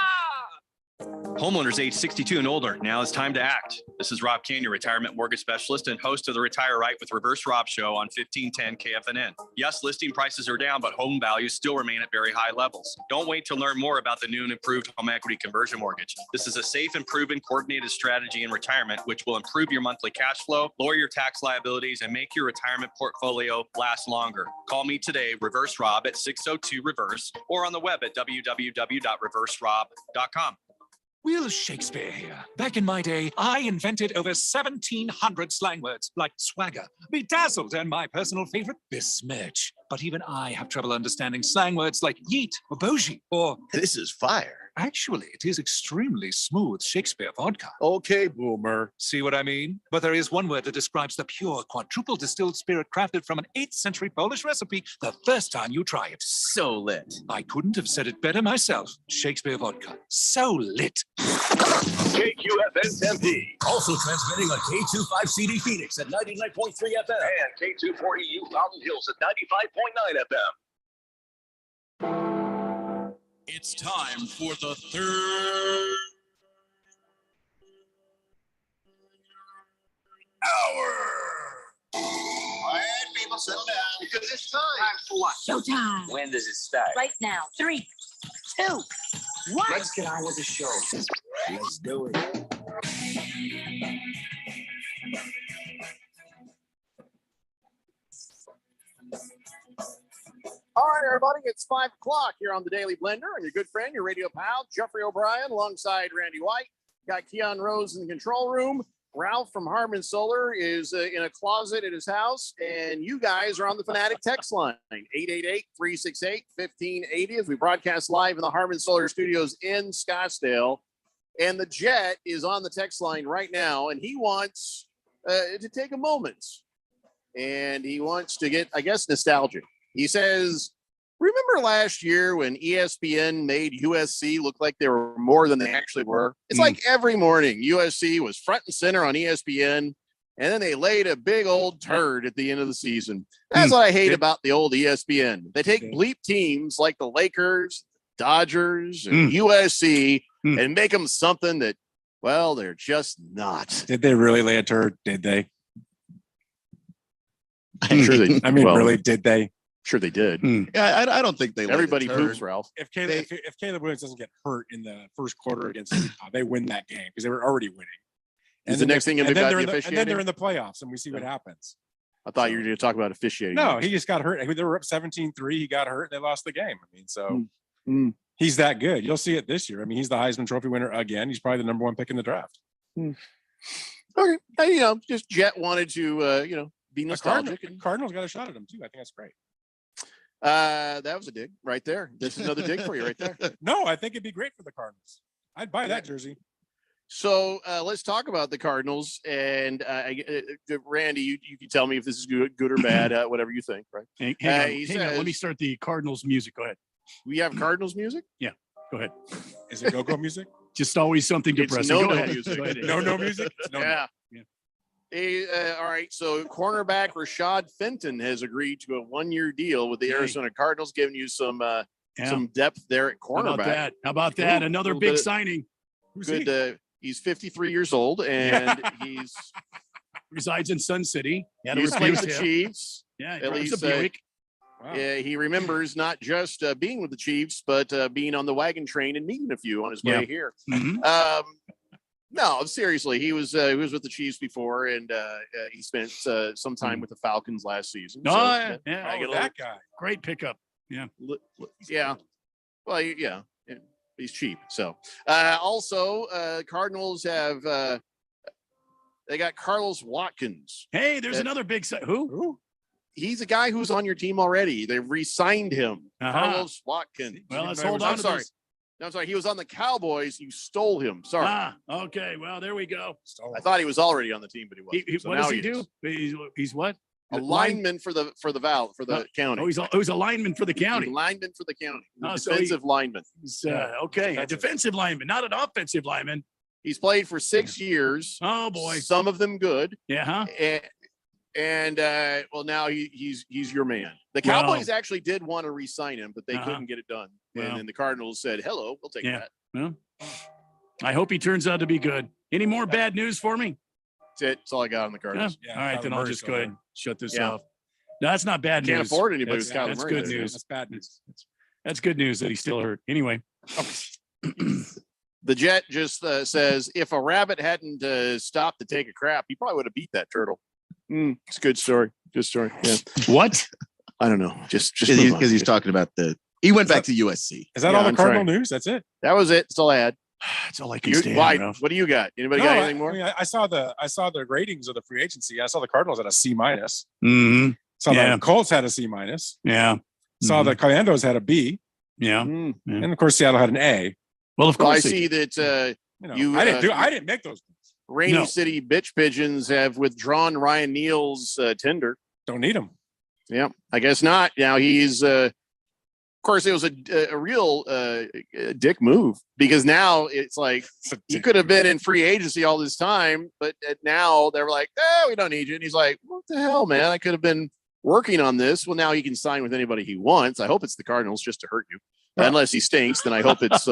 Homeowners age 62 and older, now it's time to act. This is Rob Kane, your retirement mortgage specialist and host of the Retire Right with Reverse Rob show on 1510 KFNN. Yes, listing prices are down, but home values still remain at very high levels. Don't wait to learn more about the new and improved home equity conversion mortgage. This is a safe and proven coordinated strategy in retirement, which will improve your monthly cash flow, lower your tax liabilities, and make your retirement portfolio last longer. Call me today, Reverse Rob at 602-REVERSE, or on the web at www.reverserob.com. Will Shakespeare here. Back in my day, I invented over 1,700 slang words like swagger, bedazzled, and my personal favorite, besmirch. But even I have trouble understanding slang words like yeet or bougie or this is fire. Actually, it is extremely smooth Shakespeare vodka. Okay, boomer. See what I mean? But there is one word that describes the pure quadruple distilled spirit crafted from an 8th century Polish recipe the first time you try it. So lit. I couldn't have said it better myself. Shakespeare vodka. So lit. KQFN Tempe. Also transmitting on K25CD Phoenix at 99.3 FM and K240U Mountain Hills at 95.9 FM. It's time for the third hour. Quiet, people, settle down because it's time. Time for what? Showtime. When does it start? Right now. 3, 2, 1. Let's get on with the show. Let's do it. All right, everybody, it's 5 o'clock here on the Daily Blender, and your good friend, your radio pal, Jeffrey O'Brien, alongside Randy White. Got Keon Rose in the control room. Ralph from Harmon Solar is in a closet at his house, and you guys are on the Fanatic text line, 888-368-1580, as we broadcast live in the Harmon Solar Studios in Scottsdale. And the Jet is on the text line right now, and he wants to take a moment, and he wants to get, I guess, nostalgic. He says, remember last year when ESPN made USC look like they were more than they actually were? It's like every morning USC was front and center on ESPN, and then they laid a big old turd at the end of the season. That's what I hate about the old ESPN. They take bleep teams like the Lakers, Dodgers, and USC and make them something that, well, they're just not. Did they really lay a turd? Did they? I'm sure they. I mean, really, did they? Sure they did. Yeah, I don't think they. Everybody poops, Ralph. If Caleb Williams doesn't get hurt in the first quarter against Utah, they win that game because they were already winning. Is the next thing they've got the officiating? And then they're in the playoffs, and we see what happens. I thought you were going to talk about officiating. No, he just got hurt. They were up 17-3. He got hurt. They lost the game. I mean, so he's that good. You'll see it this year. I mean, he's the Heisman Trophy winner again. He's probably the number 1 pick in the draft. Okay, just Jet wanted to, be nostalgic. Cardinals got a shot at him too. I think that's great. That was a dig right there. This is another dig for you right there. No, I think it'd be great for the Cardinals. I'd buy that jersey. So let's talk about the Cardinals. And Randy, you can tell me if this is good or bad, whatever you think, right? Hang on. Let me start the Cardinals music. Go ahead. We have Cardinals music? Yeah, go ahead. Is it go-go music? Just always something depressing. No go ahead. music. Go ahead. No music? Yeah. All right, so cornerback Rashad Fenton has agreed to a 1-year deal with the Arizona Cardinals, giving you some depth there at cornerback. How about that? Another big signing. Who's good. He's 53 years old, and he's resides in Sun City. Yeah, he's played with the Chiefs. Yeah, at least he remembers not just being with the Chiefs, but being on the wagon train and meeting a few on his way here. No, seriously, he was with the Chiefs before, and he spent some time with the Falcons last season. That guy, great pickup. Yeah, yeah. Well, yeah, he's cheap. So, also, Cardinals have they got Carlos Watkins. Hey, there's another big who? He's a guy who's on your team already. They re-signed him, Carlos Watkins. Well, let's hold on. I'm sorry. He was on the Cowboys. You stole him. Sorry. Okay. Well, there we go. I thought he was already on the team, but he wasn't. What does he do? He's what? A lineman for the county. He's a lineman for the county. He's a lineman for the county. Defensive lineman. Okay, a defensive lineman, not an offensive lineman. He's played for 6 years. Oh boy, some of them good. Yeah. And well, now he's your man. The Cowboys actually did want to re-sign him, but they couldn't get it done. And then the Cardinals said, "Hello, we'll take that." Well, I hope he turns out to be good. Any more bad news for me? That's it. That's all I got on the Cardinals. All right, then I'll just go ahead and shut this off. No, that's not bad news. Can't afford anybody with Kyler Murray. That's good news. That's bad news. That's good news that he's still hurt. Anyway. The Jet just says, if a rabbit hadn't stopped to take a crap, he probably would have beat that turtle. It's a good story. Good story. Yeah. What? I don't know. Just because he's talking about he went back to USC. Is that all the Cardinal news? That's it. That was it. That's all I had. That's all I can stand. What do you got? Anybody got anything more? I mean, I saw the ratings of the free agency. I saw the Cardinals at a C-. Mm-hmm. Saw the Colts had a C-. Yeah. Saw the Commandos had a B. Yeah. And of course Seattle had an A. Well, of Well, I course. see that I didn't make those. Rainy No. City Bitch Pigeons have withdrawn Ryan Neal's tender. Don't need him. Yeah, I guess not. Now he's, of course, it was a real dick move because now it's like he could have been in free agency all this time, but now they're like, we don't need you. And he's like, what the hell, man? I could have been working on this. Well, now he can sign with anybody he wants. I hope it's the Cardinals just to hurt you. Unless he stinks, then I hope it's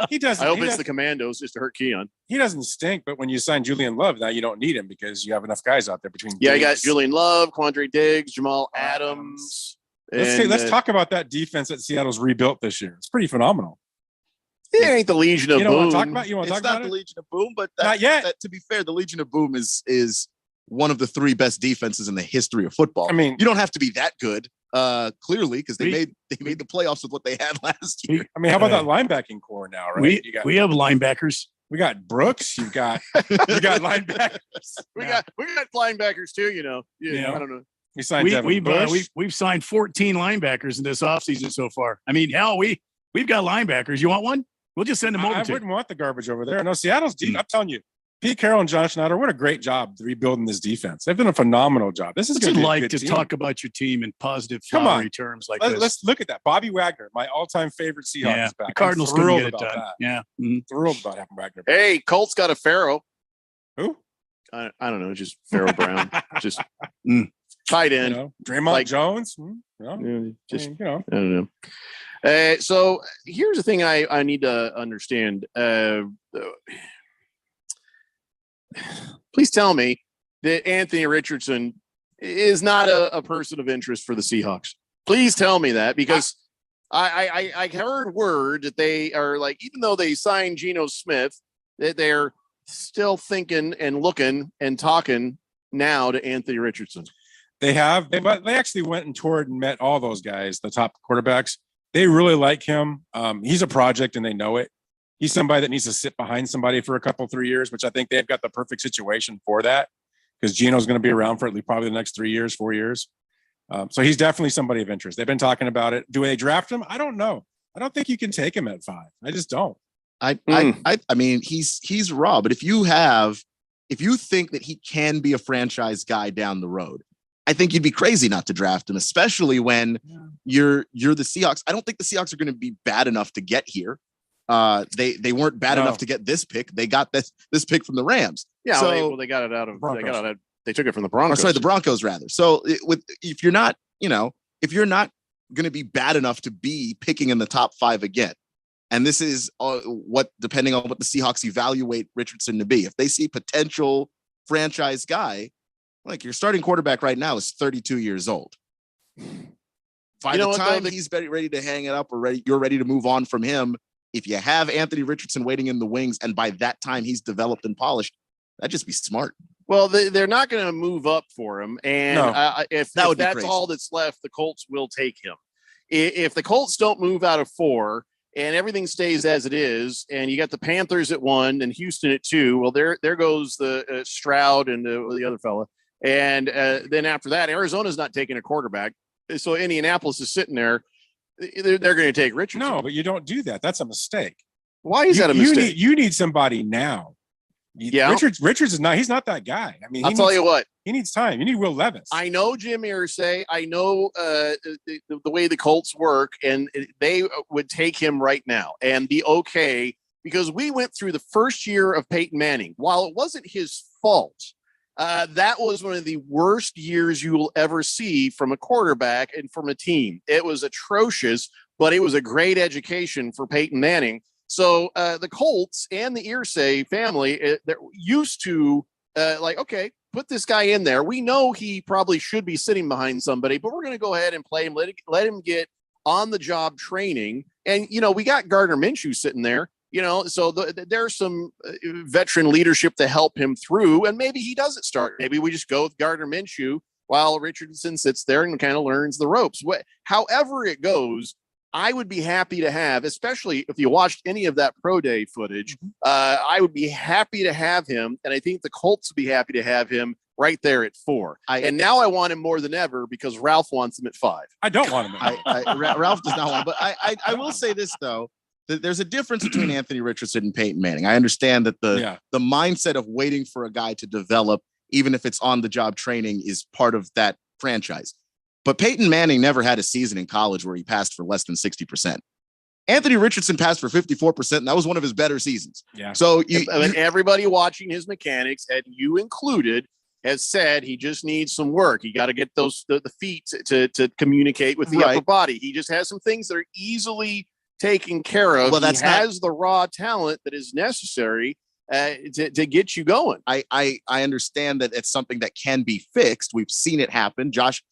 he doesn't. I hope he it's does- the Commandos just to hurt Keon. He doesn't stink, but when you sign Julian Love, now you don't need him because you have enough guys out there between. Yeah, you got Diggs. Julian Love, Quandre Diggs, Jamal Adams. Let's talk about that defense that Seattle's rebuilt this year. It's pretty phenomenal. It ain't the Legion of You know Boom. what I'm talking about? You want to It's talk not about the it? Legion of Boom, but Not yet. to be fair, the Legion of Boom is one of the 3 best defenses in the history of football. I mean, you don't have to be that good, clearly, because they We- made the playoffs with what they had last year. I mean, how about that linebacking core now, right? We have linebackers. We got Brooks. You got linebackers. We got linebackers too, you know. Yeah, Yeah. I don't know. We signed Devin Bush. We've signed 14 linebackers in this offseason so far. I mean, hell, we've got linebackers. You want one? We'll just send them over I to you. wouldn't want the garbage over there. No, Seattle's deep. I'm telling you, Pete Carroll and John Schneider, what a great job rebuilding this defense. They've done a phenomenal job. This is What's going it to be a like good to team. talk about your team in positive, Come flowery on. terms like Let, this? us look at that. Bobby Wagner, my all-time favorite Seahawks, Yeah, is back. the Cardinals I'm couldn't thrilled get it about done. that. Yeah. Thrilled about having Wagner back. Hey, Colts got a Pharaoh. Who? I don't know, just Pharaoh Brown. Just tight end. You know, Draymond Jones. Just I mean, you know. I don't know. So here's the thing I need to understand. Please tell me that Anthony Richardson is not a person of interest for the Seahawks. Please tell me that because I heard word that they are like, even though they signed Geno Smith, that they're still thinking and looking and talking now to Anthony Richardson. They have. They actually went and toured and met all those guys, the top quarterbacks. They really like him. He's a project and they know it. He's somebody that needs to sit behind somebody for a couple, 3 years, which I think they've got the perfect situation for that because Geno's going to be around for at least probably the next 3 years, 4 years. So he's definitely somebody of interest. They've been talking about it. Do they draft him? I don't know. I don't think you can take him at 5. I just don't. I mean, he's raw, but if you think that he can be a franchise guy down the road, I think you'd be crazy not to draft him, especially when you're the Seahawks. I don't think the Seahawks are going to be bad enough to get here. They weren't bad enough to get this pick. They got this pick from the Rams. Yeah, so, they got it out of they took it from the Broncos. the Broncos rather. So if you're not going to be bad enough to be picking in the top 5 again, and this is depending on what the Seahawks evaluate Richardson to be. If they see potential franchise guy, like your starting quarterback right now is 32 years old. By the time he's ready to hang it up or you're ready to move on from him, if you have Anthony Richardson waiting in the wings, and by that time he's developed and polished, that'd just be smart. Well, they're not going to move up for him, and if that's crazy. all that's left, the Colts will take him. If the Colts don't move out of 4 and everything stays as it is, and you got the Panthers at 1 and Houston at 2, well, there goes the Stroud and the other fella, and then after that, Arizona's not taking a quarterback, so Indianapolis is sitting there. They're going to take Richardson. No, but you don't do that. That's a mistake. Why is that a mistake? You need somebody now. Yeah, Richards is not. He's not that guy. I mean, I'll tell you what. He needs time. You need Will Levis. I know Jim Irsay. I know the way the Colts work, and they would take him right now and be okay because we went through the first year of Peyton Manning. While it wasn't his fault, that was one of the worst years you will ever see from a quarterback and from a team. It was atrocious, but it was a great education for Peyton Manning. So the Colts and the Irsay family, they're used to okay, put this guy in there. We know he probably should be sitting behind somebody, but we're going to go ahead and play him. Let him get on the job training. And, we got Gardner Minshew sitting there, so there's some veteran leadership to help him through. And maybe he doesn't start. Maybe we just go with Gardner Minshew while Richardson sits there and kind of learns the ropes. However it goes, I would be happy to have, especially if you watched any of that pro day footage, I would be happy to have him. And I think the Colts would be happy to have him right there at 4. And now I want him more than ever because Ralph wants him at 5. I don't want him. Ralph does not want him. But I will say this, though. there's a difference between Anthony Richardson and Peyton Manning. I understand that the mindset of waiting for a guy to develop, even if it's on the job training, is part of that franchise. But Peyton Manning never had a season in college where he passed for less than 60%. Anthony Richardson passed for 54%, and that was one of his better seasons. Yeah. So everybody watching his mechanics, and you included, has said he just needs some work. You got to get the feet to communicate with the upper body. He just has some things that are easily taken care of. Well, he has the raw talent that is necessary to get you going. I understand that it's something that can be fixed. We've seen it happen. Josh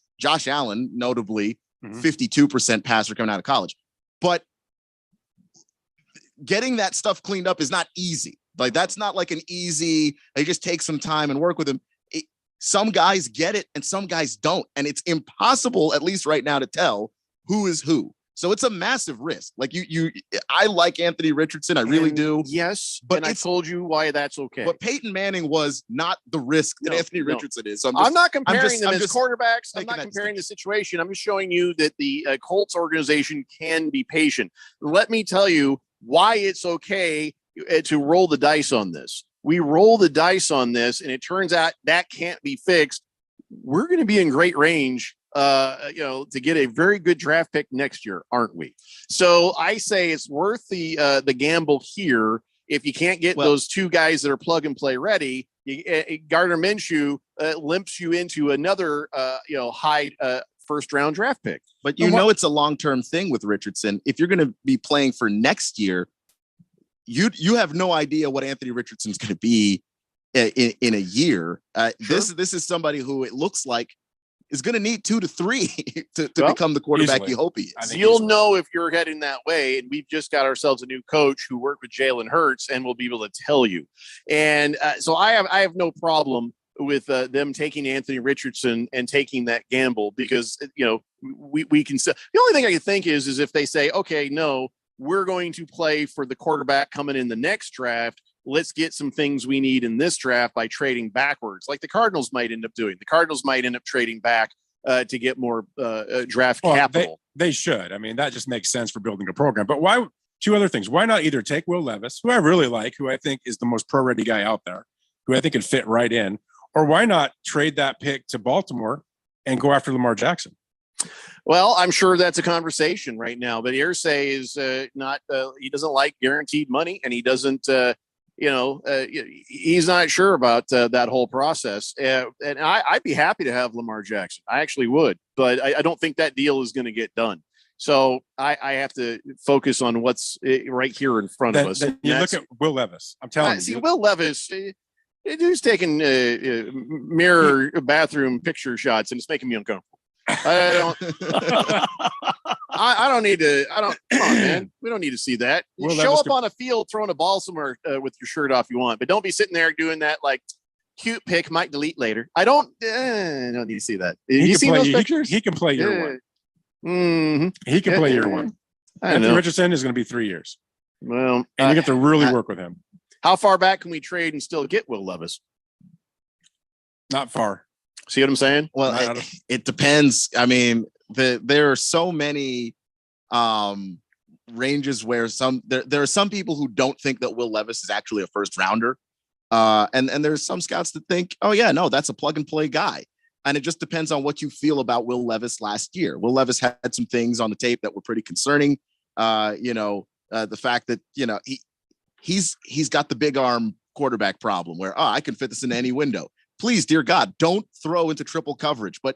Allen, notably, 52% passer coming out of college. But getting that stuff cleaned up is not easy. Like, that's not like an easy, they just take some time and work with him. Some guys get it and some guys don't. And it's impossible, at least right now, to tell who is who. So it's a massive risk. Like I like Anthony Richardson. I really do. Yes. But I told you why that's okay. But Peyton Manning was not the risk that Anthony Richardson is. So I'm not comparing them as quarterbacks. I'm not comparing the situation. I'm just showing you that the Colts organization can be patient. Let me tell you why it's okay to roll the dice on this. We roll the dice on this, and it turns out that can't be fixed. We're going to be in great range to get a very good draft pick next year, aren't we? So I say it's worth the gamble here. If you can't get those two guys that are plug and play ready, Gardner Minshew limps you into another high first round draft pick. But it's a long-term thing with Richardson. If you're going to be playing for next year, you have no idea what Anthony Richardson's going to be in a year. This is somebody who it looks like is going to need 2 to 3 to become the quarterback you hope he is. You'll know if you're heading that way. And we've just got ourselves a new coach who worked with Jalen Hurts, and we'll be able to tell you. And so I have no problem with them taking Anthony Richardson and taking that gamble, because we can. The only thing I can think is if they say, okay, no, we're going to play for the quarterback coming in the next draft. Let's get some things we need in this draft by trading backwards, like the Cardinals might end up doing. The Cardinals might end up trading back to get more draft capital. They should. I mean, that just makes sense for building a program. But why? Two other things. Why not either take Will Levis, who I really like, who I think is the most pro-ready guy out there, who I think could fit right in, or why not trade that pick to Baltimore and go after Lamar Jackson? Well, I'm sure that's a conversation right now, but Irsay is not. He doesn't like guaranteed money, and he doesn't. He's not sure about that whole process. And I'd be happy to have Lamar Jackson. I actually would, but I don't think that deal is going to get done. So I have to focus on what's right here in front of us. You look at Will Levis. I'm telling you. See, Will Levis, dude's taking mirror bathroom picture shots, and it's making me uncomfortable. I don't need to. Come on, man. We don't need to see that. You show up on a field throwing a ball somewhere with your shirt off you want, but don't be sitting there doing that like cute pick, might delete later. I don't need to see that. You see those pictures? He can play year one. Mm-hmm. He can play year one. Anthony Richardson is going to be 3 years. Well, and you get to really work with him. How far back can we trade and still get Will Levis? Not far. See what I'm saying? Well, it depends. I mean, there are so many ranges where there are some people who don't think that Will Levis is actually a first rounder. And there's some scouts that think, oh yeah, no, that's a plug and play guy. And it just depends on what you feel about Will Levis last year. Will Levis had some things on the tape that were pretty concerning. The fact that, he's got the big arm quarterback problem where, I can fit this into any window. Please, dear God, don't throw into triple coverage, but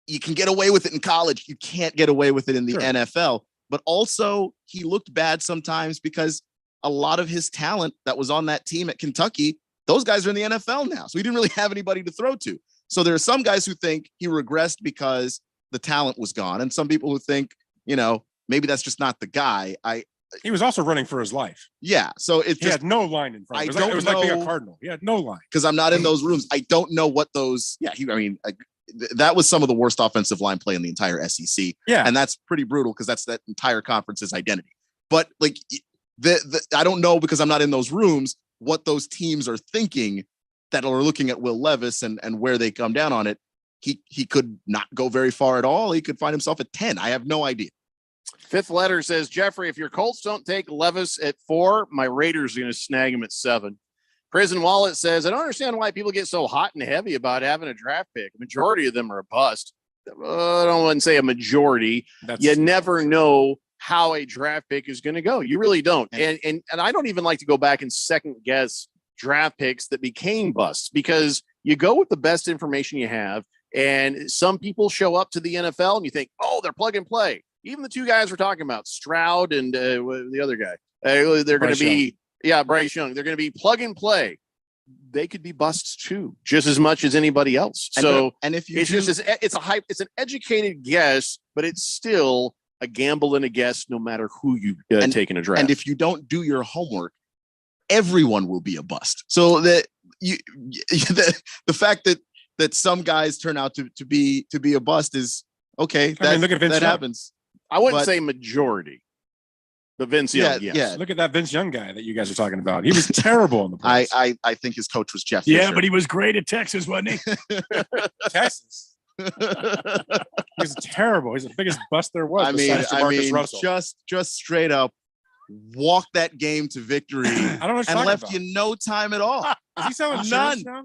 you can get away with it in college. You can't get away with it in the NFL. But also, he looked bad sometimes because a lot of his talent that was on that team at Kentucky, those guys are in the NFL now. So he didn't really have anybody to throw to. So there are some guys who think he regressed because the talent was gone. And some people who think, maybe that's just not the guy. He was also running for his life. Yeah. So he had no line in front of him. It was like being a Cardinal. He had no line. Because I'm not in those rooms. I don't know what those. Yeah. That was some of the worst offensive line play in the entire SEC. Yeah. And that's pretty brutal because that's that entire conference's identity. But I don't know, because I'm not in those rooms, what those teams are thinking that are looking at Will Levis and where they come down on it. He could not go very far at all. He could find himself at 10. I have no idea. Fifth letter says, Jeffrey, if your Colts don't take Levis at 4, my Raiders are going to snag him at 7. Prison Wallet says, I don't understand why people get so hot and heavy about having a draft pick. A majority of them are a bust. I don't want to say a majority. You never know how a draft pick is going to go. You really don't. And I don't even like to go back and second guess draft picks that became busts, because you go with the best information you have. And some people show up to the NFL and you think, oh, they're plug and play. Even the two guys we're talking about, Stroud and the other guy, they're going to be, Bryce Young. They're going to be plug and play. They could be busts too, just as much as anybody else. And if you it's an educated guess, but it's still a gamble and a guess, no matter who you take in a draft. And if you don't do your homework, everyone will be a bust. So that the fact that some guys turn out to be a bust is okay. Look at Vince that Young. happens. I wouldn't say majority, but Vince Young, yes. Yeah. Look at that Vince Young guy that you guys are talking about. He was terrible in the pros. I think his coach was Jeff Yeah, Fisher. but he was great at Texas, wasn't he? Texas. He's terrible. He's the biggest bust there was. I mean, besides Russell. just straight up walk that game to victory I don't know what you're and left talking you no time at all. Is he selling None. shirts now?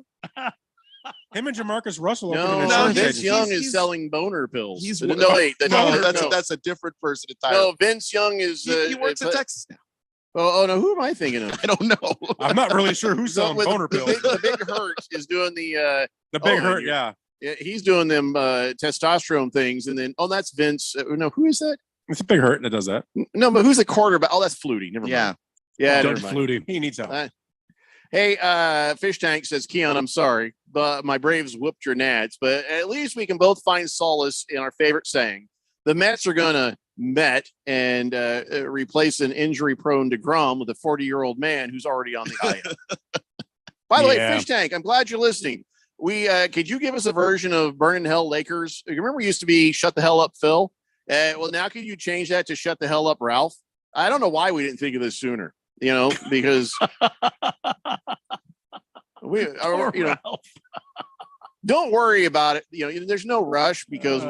Him and Jamarcus Russell. No, Vince Young is selling boner pills. He's that's a different person entirely. No, Vince Young is. He works at Texas now. Oh no, who am I thinking of? I don't know. I'm not really sure who's selling boner pills. The Big Hurt is doing the Big Hurt, yeah. He's doing them testosterone things, and then that's Vince. No, who is that? It's a Big Hurt that does that. No, but who's the quarterback? Oh, that's Flutie. Never mind. Yeah, Doug Flutie. He needs help. Hey, Fish Tank says, Keon, I'm sorry, but my Braves whooped your Nads, but at least we can both find solace in our favorite saying. The Mets are going to Met and replace an injury-prone DeGrom with a 40-year-old man who's already on the IL. By the way, Fish Tank, I'm glad you're listening. Could you give us a version of Burning Hell Lakers? You remember it used to be Shut the Hell Up, Phil? Well, now could you change that to Shut the Hell Up, Ralph? I don't know why we didn't think of this sooner. Because don't worry about it. There's no rush because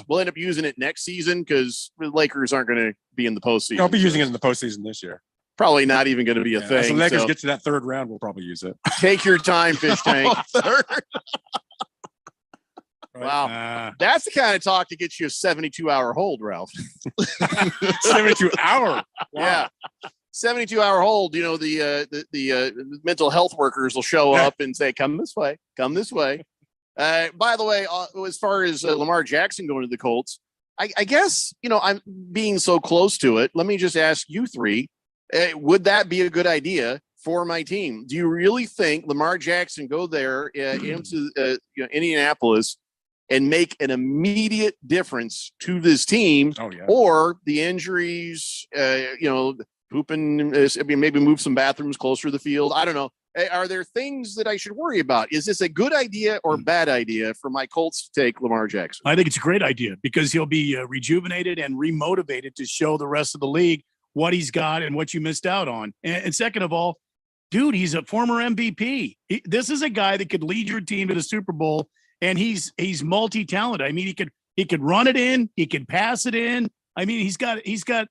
we'll end up using it next season because the Lakers aren't going to be in the postseason. I'll be using it in the postseason this year. Probably not even going to be a thing. As the Lakers get to that third round, we'll probably use it. Take your time, Fish Tank. Wow. That's the kind of talk that gets you a 72-hour hold, Ralph. 72-hour? Wow. Yeah. 72-hour hold. The mental health workers will show up and say, come this way. By the way, as far as Lamar Jackson going to the Colts, I guess, I'm being so close to it. Let me just ask you three, would that be a good idea for my team? Do you really think Lamar Jackson go there into Indianapolis and make an immediate difference to this team? Oh, yeah. Or the injuries, pooping, maybe move some bathrooms closer to the field? I don't know. Are there things that I should worry about? Is this a good idea or bad idea for my Colts to take Lamar Jackson? I think it's a great idea because he'll be rejuvenated and remotivated to show the rest of the league what he's got and what you missed out on. And second of all, dude, he's a former MVP. This is a guy that could lead your team to the Super Bowl, and he's multi-talented. I mean, he could run it in, he could pass it in. I mean, he's got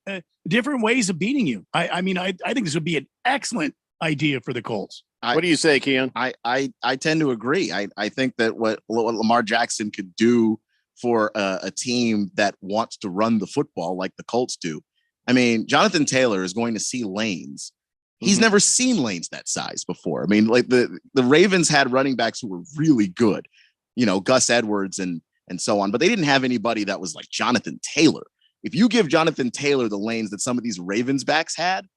different ways of beating you. I think this would be an excellent idea for the Colts. What do you say, Keon? I tend to agree. I think that what Lamar Jackson could do for a team that wants to run the football like the Colts do. I mean, Jonathan Taylor is going to see lanes. He's never seen lanes that size before. I mean, like the Ravens had running backs who were really good, Gus Edwards and so on, but they didn't have anybody that was like Jonathan Taylor. If you give Jonathan Taylor the lanes that some of these Ravens backs had,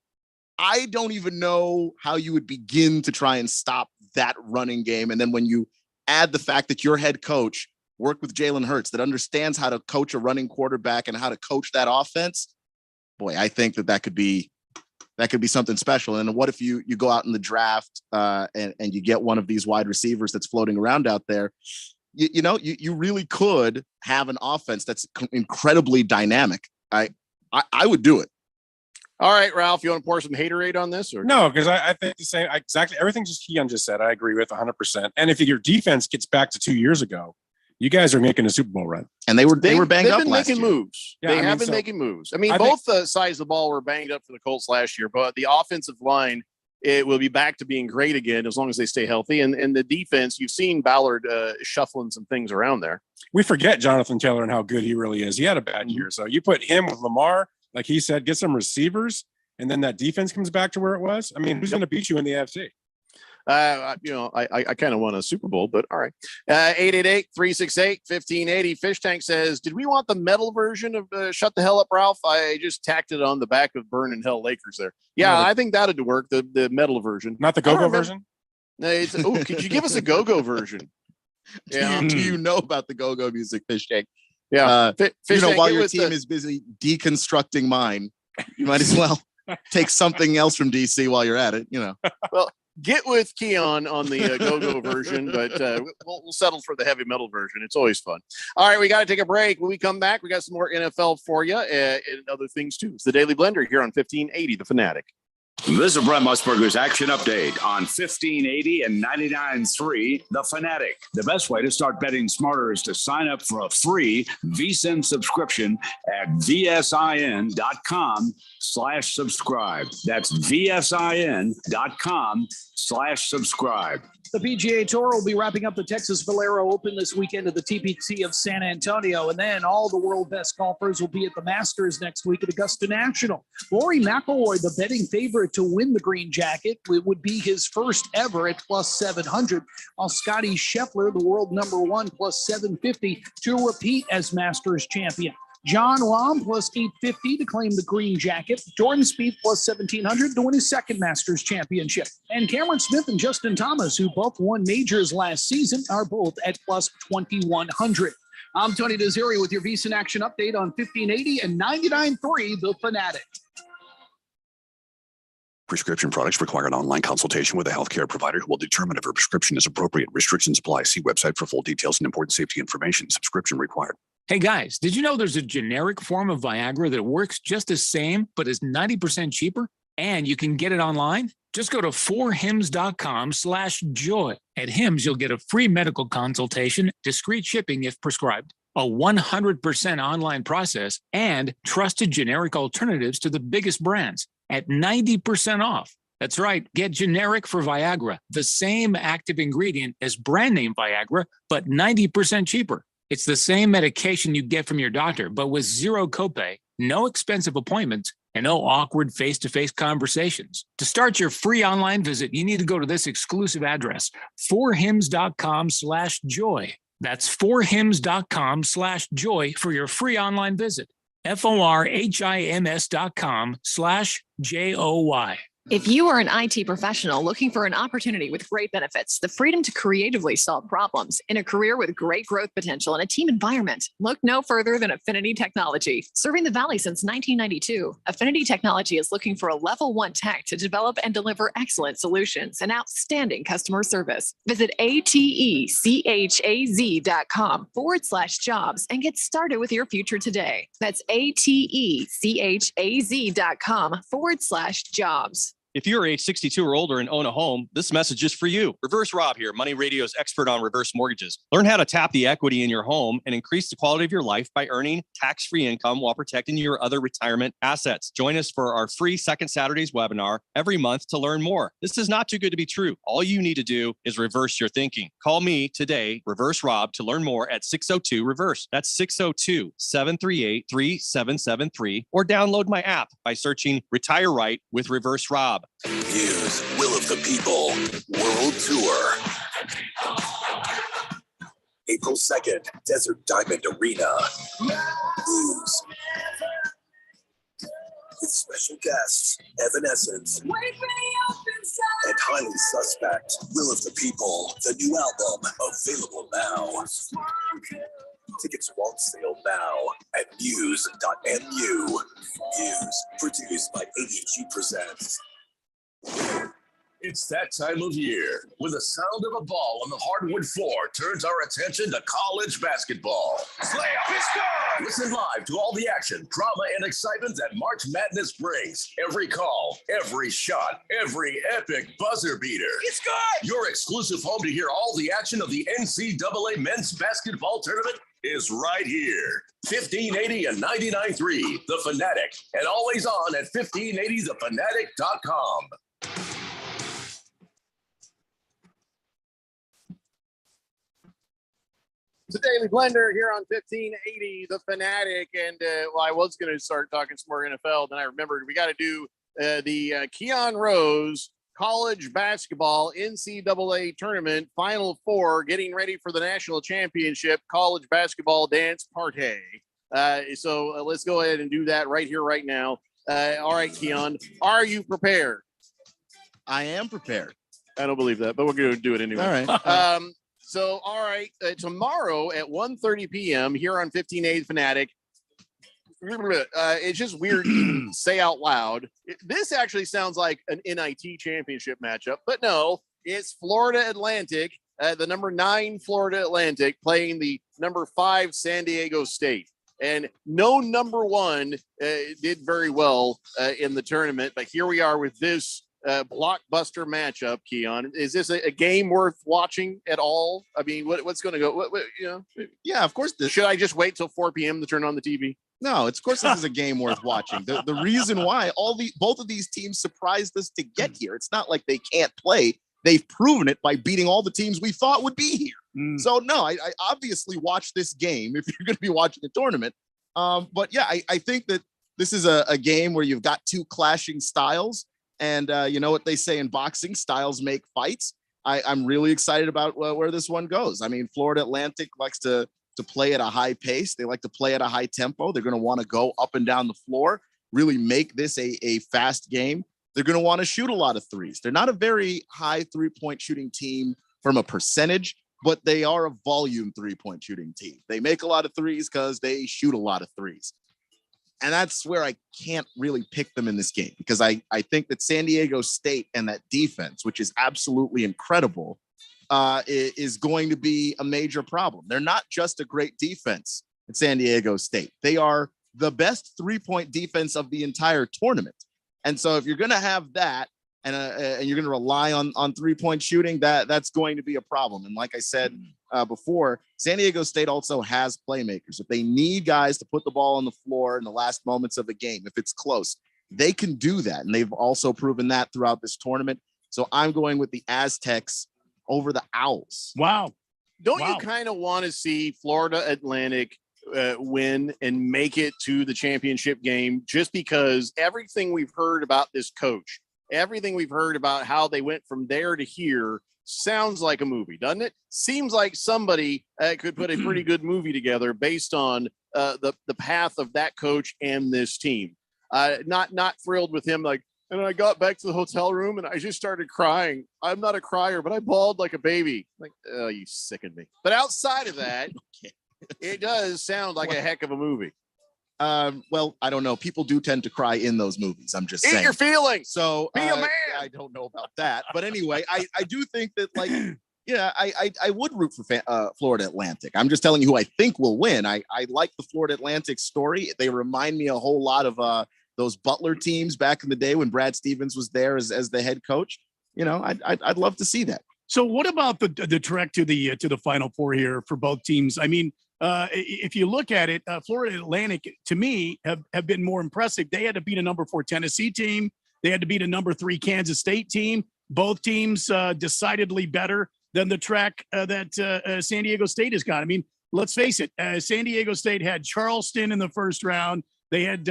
I don't even know how you would begin to try and stop that running game. And then when you add the fact that your head coach worked with Jalen Hurts, that understands how to coach a running quarterback and how to coach that offense, boy, I think that could be something special. And what if you go out in the draft and you get one of these wide receivers that's floating around out there? You really could have an offense that's incredibly dynamic. I would do it. All right, Ralph, you want to pour some haterade on this? Or no, because I think the same, exactly everything just Keon just said, I agree with 100%. And if your defense gets back to 2 years ago, You guys are making a Super Bowl run. And they were banged they've up been last making year. moves. Yeah, They I mean, have been so- making moves. I mean, I both sides of the ball were banged up for the Colts last year, but the offensive line, it will be back to being great again as long as they stay healthy. And the defense, you've seen Ballard shuffling some things around there. We forget Jonathan Taylor and how good he really is. He had a bad year. So you put him with Lamar, like he said, get some receivers, and then that defense comes back to where it was. I mean, who's going to beat you in the AFC? I kind of won a Super Bowl, but all right. 888-368-1580. Fish Tank says, did we want the metal version of Shut the Hell Up, Ralph? I just tacked it on the back of Burn in Hell Lakers there. Yeah, I think that'd work, the metal version. Not the go-go version? No, could you give us a go-go version? Yeah. Do you know about the go-go music, Fish Tank? Yeah. You know, while your team is busy deconstructing mine, you might as well take something else from DC while you're at it, you know. Well, get with Keon on the go-go version, but we'll settle for the heavy metal version. It's always fun. All right, we got to take a break. When we come back, we got some more NFL for you and other things too. It's the Daily Blender here on 1580 The Fanatic. This is Brent Musburger's action update on 1580 and 99.3 The Fanatic. The best way to start betting smarter is to sign up for a free VSiN subscription at vsin.com/subscribe. That's vsin.com/subscribe. The PGA Tour will be wrapping up the Texas Valero Open this weekend at the TPC of San Antonio, and then all the world best golfers will be at the Masters next week at Augusta National. Rory McIlroy, the betting favorite to win the green jacket, it would be his first ever at plus 700, while Scotty Scheffler, the world number one, plus 750 to repeat as Masters champion. John Rahm plus 850 to claim the green jacket. Jordan Spieth plus 1,700 to win his second Masters championship. And Cameron Smith and Justin Thomas, who both won majors last season, are both at plus 2,100. I'm Tony Desiri with your VSiN Action Update on 1580 and 99.3 The Fanatic. Prescription products require an online consultation with a healthcare provider who will determine if a prescription is appropriate. Restrictions apply. See website for full details and important safety information. Subscription required. Hey guys, did you know there's a generic form of Viagra that works just the same, but is 90% cheaper? And you can get it online? Just go to 4hims.com/joy. At Hims, you'll get a free medical consultation, discreet shipping if prescribed, a 100% online process, and trusted generic alternatives to the biggest brands at 90% off. That's right. Get generic for Viagra, the same active ingredient as brand name Viagra, but 90% cheaper. It's the same medication you get from your doctor, but with zero copay, no expensive appointments, and no awkward face-to-face conversations. To start your free online visit, you need to go to this exclusive address, 4hims.com/joy. That's 4hims.com/joy for your free online visit. FORHIMS.com/JOY. If you are an IT professional looking for an opportunity with great benefits, the freedom to creatively solve problems in a career with great growth potential and a team environment, look no further than Affinity Technology. Serving the Valley since 1992, Affinity Technology is looking for a level 1 tech to develop and deliver excellent solutions and outstanding customer service. Visit atechaz.com/jobs and get started with your future today. That's atechaz.com/jobs. If you're age 62 or older and own a home, this message is for you. Reverse Rob here, Money Radio's expert on reverse mortgages. Learn how to tap the equity in your home and increase the quality of your life by earning tax-free income while protecting your other retirement assets. Join us for our free Second Saturdays webinar every month to learn more. This is not too good to be true. All you need to do is reverse your thinking. Call me today, Reverse Rob, to learn more at 602-REVERSE. That's 602-738-3773, or download my app by searching Retire Right with Reverse Rob. News, Will of the People, World Tour. April 2nd, Desert Diamond Arena. News. With special guests, Evanescence. And Highly Suspect, Will of the People, the new album, available now. Tickets are on sale now at muse.mu. Muse, produced by AEG Presents. It's that time of year when the sound of a ball on the hardwood floor turns our attention to college basketball. Slay up, it's good! Listen live to all the action, drama, and excitement that March Madness brings. Every call, every shot, every epic buzzer beater. It's good! Your exclusive home to hear all the action of the NCAA men's basketball tournament is right here. 1580 and 99.3, The Fanatic, and always on at 1580thefanatic.com. It's a Daily Blender here on 1580 The Fanatic. And well, I was going to start talking some more NFL. Then I remembered we got to do the Keon Rose college basketball NCAA tournament Final Four, getting ready for the national championship college basketball dance party. So let's go ahead and do that right here, right now. All right, Keon, are you prepared? I am prepared. I don't believe that, but we're going to do it anyway. All right. So, all right, tomorrow at 1:30 p.m. here on 1580 Fanatic. It's just weird to say out loud. This actually sounds like an NIT championship matchup, but no, it's Florida Atlantic, the number 9 Florida Atlantic playing the number 5 San Diego State. And no number 1 did very well in the tournament, but here we are with this blockbuster matchup. Keon, is this a game worth watching at all? I mean, what's going to go? Yeah, of course. Should I just wait till 4 p.m. to turn on the TV? No, it's of course this is a game worth watching. The reason why both of these teams surprised us to get here. It's not like they can't play. They've proven it by beating all the teams we thought would be here. So no, I obviously watch this game if you're going to be watching the tournament. But yeah, I think that this is a game where you've got two clashing styles. And you know what they say in boxing, styles make fights. I'm really excited about where this one goes. I mean, Florida Atlantic likes to play at a high pace. They like to play at a high tempo. They're going to want to go up and down the floor, really make this a fast game. They're going to want to shoot a lot of threes. They're not a very high three-point shooting team from a percentage, but they are a volume three-point shooting team. They make a lot of threes because they shoot a lot of threes. And that's where I can't really pick them in this game, because I think that San Diego State and that defense, which is absolutely incredible, is going to be a major problem. They're not just a great defense at San Diego State. They are the best three-point defense of the entire tournament. And so if you're going to have that and you're going to rely on three-point shooting, that's going to be a problem. And like I said before, San Diego State also has playmakers. If they need guys to put the ball on the floor in the last moments of the game, if it's close, they can do that. And they've also proven that throughout this tournament. So I'm going with the Aztecs over the Owls. Wow. Don't you kind of want to see Florida Atlantic win and make it to the championship game, just because everything we've heard about this coach, everything we've heard about how they went from there to here sounds like a movie, doesn't it? Seems like somebody could put a pretty good movie together based on the path of that coach and this team. Not thrilled with him. Like, and I got back to the hotel room and I just started crying. I'm not a crier, but I bawled like a baby. Like, oh, you sickened me. But outside of that, it does sound like a heck of a movie. Well, I don't know. People do tend to cry in those movies. I'm just Eat saying. your feelings. So be a man. I don't know about that, but anyway, I do think that, like, yeah, I would root for Florida Atlantic. I'm just telling you who I think will win. I like the Florida Atlantic story. They remind me a whole lot of those Butler teams back in the day when Brad Stevens was there as the head coach. You know, I'd love to see that. So what about the trek to the Final Four here for both teams? I mean, if you look at it, Florida Atlantic, to me, have been more impressive. They had to beat a number 4 Tennessee team. They had to beat a number 3 Kansas State team. Both teams decidedly better than the track that San Diego State has got. I mean, let's face it, San Diego State had Charleston in the first round. They had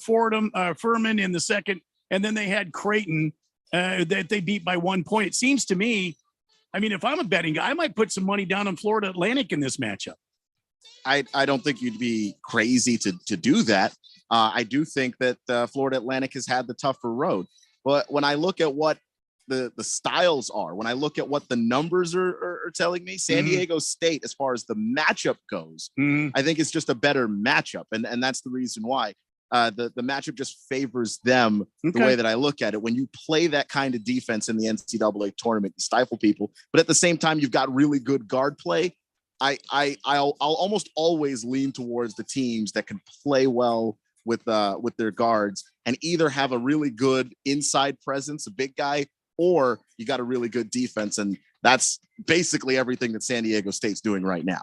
Furman in the second, and then they had Creighton that they beat by 1 point. It seems to me, I mean, if I'm a betting guy, I might put some money down on Florida Atlantic in this matchup. I don't think you'd be crazy to do that. I do think that Florida Atlantic has had the tougher road. But when I look at what the styles are, when I look at what the numbers are telling me, San Diego State, as far as the matchup goes, I think it's just a better matchup. And that's the reason why. the matchup just favors them the way that I look at it. When you play that kind of defense in the NCAA tournament, you stifle people, but at the same time, you've got really good guard play. I'll almost always lean towards the teams that can play well with their guards and either have a really good inside presence, a big guy, or you got a really good defense. And that's basically everything that San Diego State's doing right now.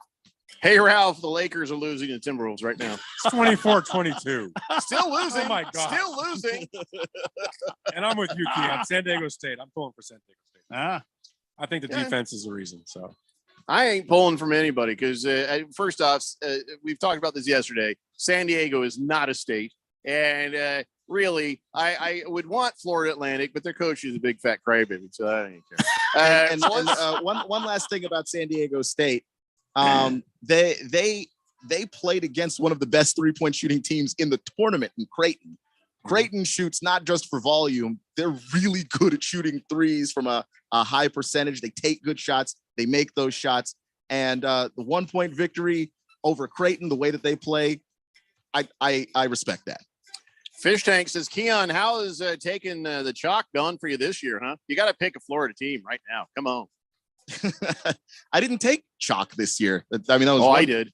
Hey, Ralph, the Lakers are losing to Timberwolves right now. It's 24-22. Still losing. Oh, my God. Still losing. And I'm with you, Keon. San Diego State. I'm pulling for San Diego State. I think the defense is the reason. So I ain't pulling from anybody because, first off, we've talked about this yesterday. San Diego is not a state. And really, I would want Florida Atlantic, but their coach is a big fat crybaby, so I don't care. And one last thing about San Diego State. They played against one of the best 3-point shooting teams in the tournament in Creighton. Creighton shoots not just for volume. They're really good at shooting threes from a high percentage. They take good shots. They make those shots. And the 1-point victory over Creighton, the way that they play, I respect that. Fish Tank says, Keon, how is taking the chalk gone for you this year, huh? You got to pick a Florida team right now. Come on. I didn't take chalk this year. I mean, that was I did.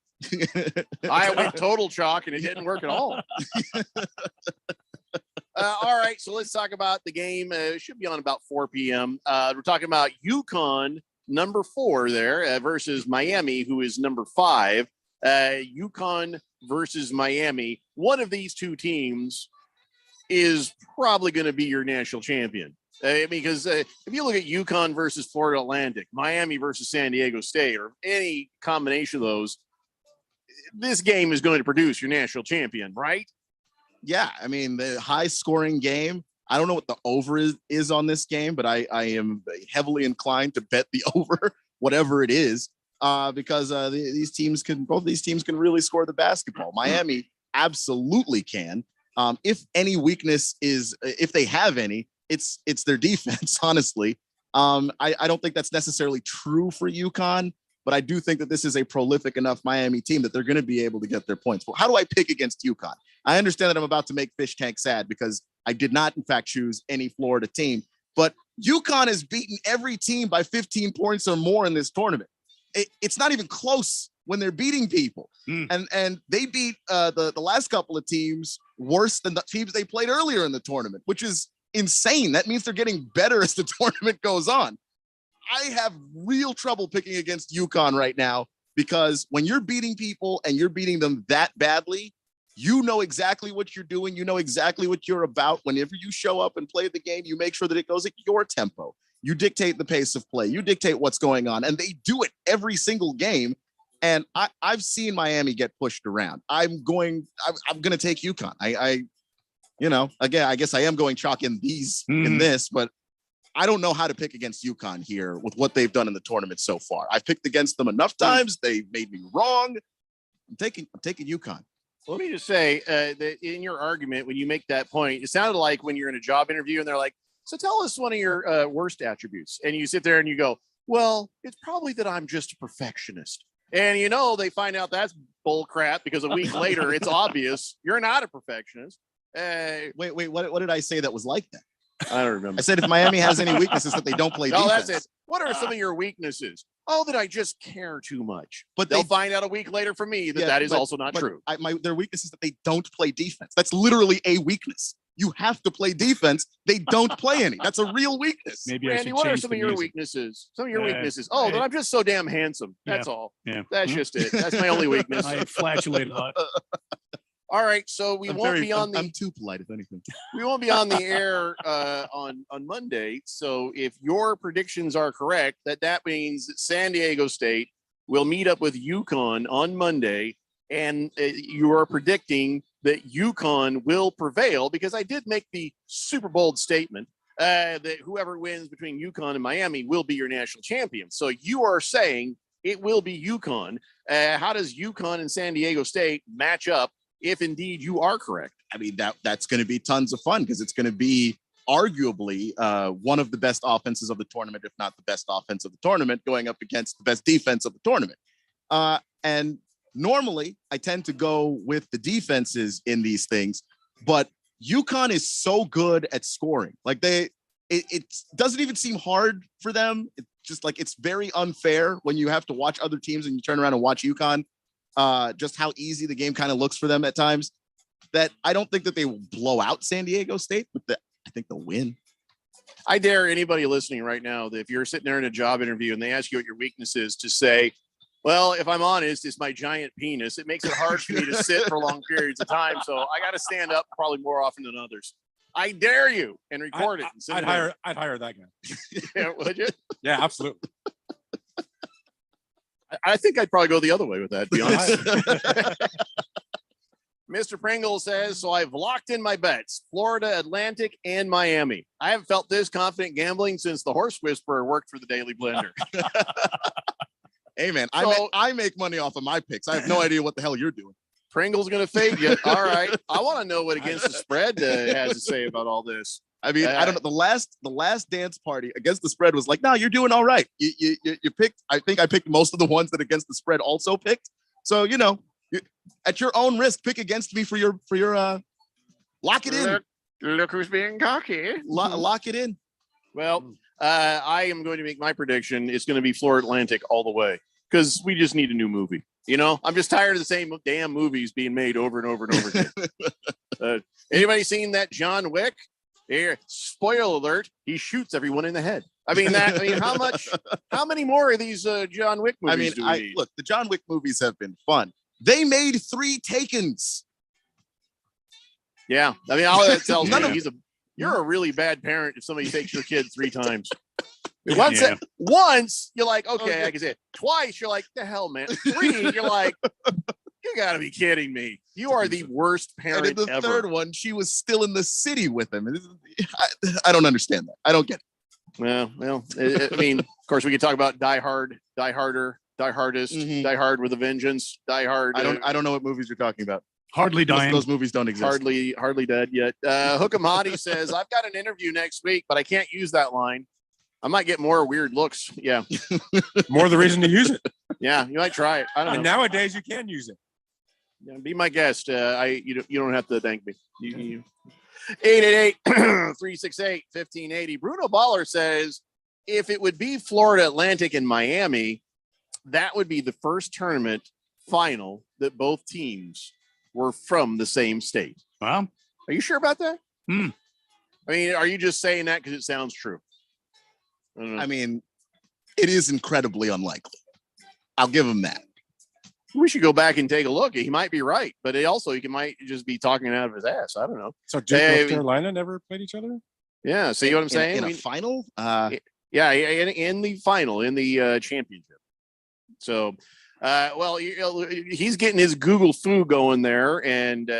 I went total chalk and it didn't work at all. All right, so let's talk about the game. It should be on about 4 p.m. We're talking about UConn, number 4 there versus Miami, who is number 5. UConn versus Miami. One of these two teams is probably going to be your national champion. Because if you look at UConn versus Florida Atlantic, Miami versus San Diego State, or any combination of those, this game is going to produce your national champion, right? Yeah, I mean, the high-scoring game. I don't know what the over is on this game, but I am heavily inclined to bet the over, whatever it is, because both these teams can really score the basketball. Miami absolutely can. If any weakness is, if they have any, it's their defense, honestly. I don't think that's necessarily true for UConn, but I do think that this is a prolific enough Miami team that they're going to be able to get their points. Well, how do I pick against UConn? I understand that I'm about to make Fish Tank sad because I did not, in fact, choose any Florida team, but UConn has beaten every team by 15 points or more in this tournament. It's not even close when they're beating people. And they beat the last couple of teams worse than the teams they played earlier in the tournament, which is insane. That means they're getting better as the tournament goes on. I have real trouble picking against UConn right now because when you're beating people and you're beating them that badly, you know exactly what you're doing. You know exactly what you're about. Whenever you show up and play the game, you make sure that it goes at your tempo. You dictate the pace of play. You dictate what's going on. And they do it every single game. And I've seen Miami get pushed around. I'm going to take UConn. Again, I guess I am going chalk in this, but I don't know how to pick against UConn here with what they've done in the tournament so far. I've picked against them enough times. They made me wrong. I'm taking UConn. Let me just say that in your argument, when you make that point, it sounded like when you're in a job interview and they're like, so tell us one of your worst attributes. And you sit there and you go, well, it's probably that I'm just a perfectionist. And, they find out that's bull crap because a week later, it's obvious you're not a perfectionist. Wait, what did I say that was like that? I don't remember. I said if Miami has any weaknesses that they don't play defense. No, that's it. What are some of your weaknesses? Oh, that I just care too much. But they'll find out a week later from me that that is also not true. Their weakness is that they don't play defense. That's literally a weakness. You have to play defense. They don't play any. That's a real weakness. Maybe Randy, what are some of your weaknesses? Some of your weaknesses. Oh, that I'm just so damn handsome. That's all. Yeah. That's just it. That's my only weakness. I flatulate a lot. All right, so I'm too polite, if anything. We won't be on the air on Monday. So if your predictions are correct, that means that San Diego State will meet up with UConn on Monday, and you are predicting that UConn will prevail because I did make the super bold statement that whoever wins between UConn and Miami will be your national champion. So you are saying it will be UConn. How does UConn and San Diego State match up? If indeed you are correct? I mean, that's going to be tons of fun because it's going to be arguably one of the best offenses of the tournament, if not the best offense of the tournament, going up against the best defense of the tournament. And normally I tend to go with the defenses in these things, but UConn is so good at scoring. Like it doesn't even seem hard for them. It's just like, it's very unfair when you have to watch other teams and you turn around and watch UConn, just how easy the game kind of looks for them at times, that I don't think that they will blow out San Diego State, but I think they'll win. I dare anybody listening right now that if you're sitting there in a job interview and they ask you what your weakness is, to say, well, if I'm honest, it's my giant penis. It makes it hard for me to sit for long periods of time. So I got to stand up probably more often than others. I dare you, and record it. And I'd hire that guy. Yeah, would you? Yeah, absolutely. I think I'd probably go the other way with that, to be honest. Mr. Pringle says, so I've locked in my bets, Florida Atlantic and Miami. I haven't felt this confident gambling since the Horse Whisperer worked for the Daily Blender. Hey, man, I make money off of my picks. I have no idea what the hell you're doing. Pringle's going to fade you. All right. I want to know what Against the Spread has to say about all this. I mean, I don't know. The last dance party Against the Spread was like, no, you're doing all right. You picked, I think I picked most of the ones that Against the Spread also picked. So, you know, at your own risk, pick against me for your lock it in. Look who's being cocky. Lock it in. Well, I am going to make my prediction. It's going to be Florida Atlantic all the way, because we just need a new movie. You know, I'm just tired of the same damn movies being made over and over and over again. Anybody seen that John Wick? Here, spoiler alert, he shoots everyone in the head. I mean, how many more of these John Wick movies do we need? Look, the John Wick movies have been fun. They made 3 Takens. Yeah. I mean, all that tells me you're a really bad parent if somebody takes your kid 3 times. Once you're like, okay, I can say it. Twice you're like, the hell, man. 3, you're like, you gotta be kidding me. You are the worst parent and in the ever. third one, she was still in the city with him. I don't understand that. I don't get it. Well, I mean, of course, we could talk about Die Hard, Die Harder, Die Hardest, Die Hard with a Vengeance, Die Hard. I don't know what movies you're talking about. Hardly Dying. Those movies don't exist. Hardly dead yet. Hook'em Hottie says, I've got an interview next week, but I can't use that line. I might get more weird looks. Yeah. More the reason to use it. Yeah, you might try it. I don't know. And nowadays you can use it. Yeah, be my guest. You don't have to thank me. 888-368-1580. Bruno Baller says, if it would be Florida Atlantic and Miami, that would be the first tournament final that both teams were from the same state. Wow. Are you sure about that? I mean, are you just saying that because it sounds true? I mean, it is incredibly unlikely. I'll give him that. We should go back and take a look. He might be right, but he might just be talking out of his ass. I don't know. So Duke, North Carolina never played each other? Yeah. See what I'm saying? In a final? Yeah, in the final, in the championship. So, well, he's getting his Google foo going there, and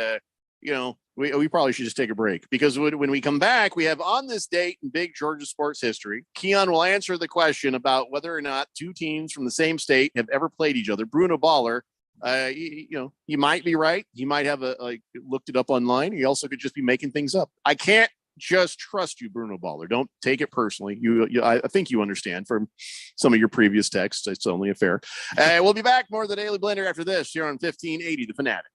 we probably should just take a break, because when we come back, we have on this date in big Georgia sports history, Keon will answer the question about whether or not 2 teams from the same state have ever played each other. Bruno Baller, he might be right. He might have looked it up online. He also could just be making things up. I can't just trust you, Bruno Baller. Don't take it personally. I think you understand from some of your previous texts. It's only a fair. We'll be back. More of the Daily Blender after this here on 1580 The Fanatic.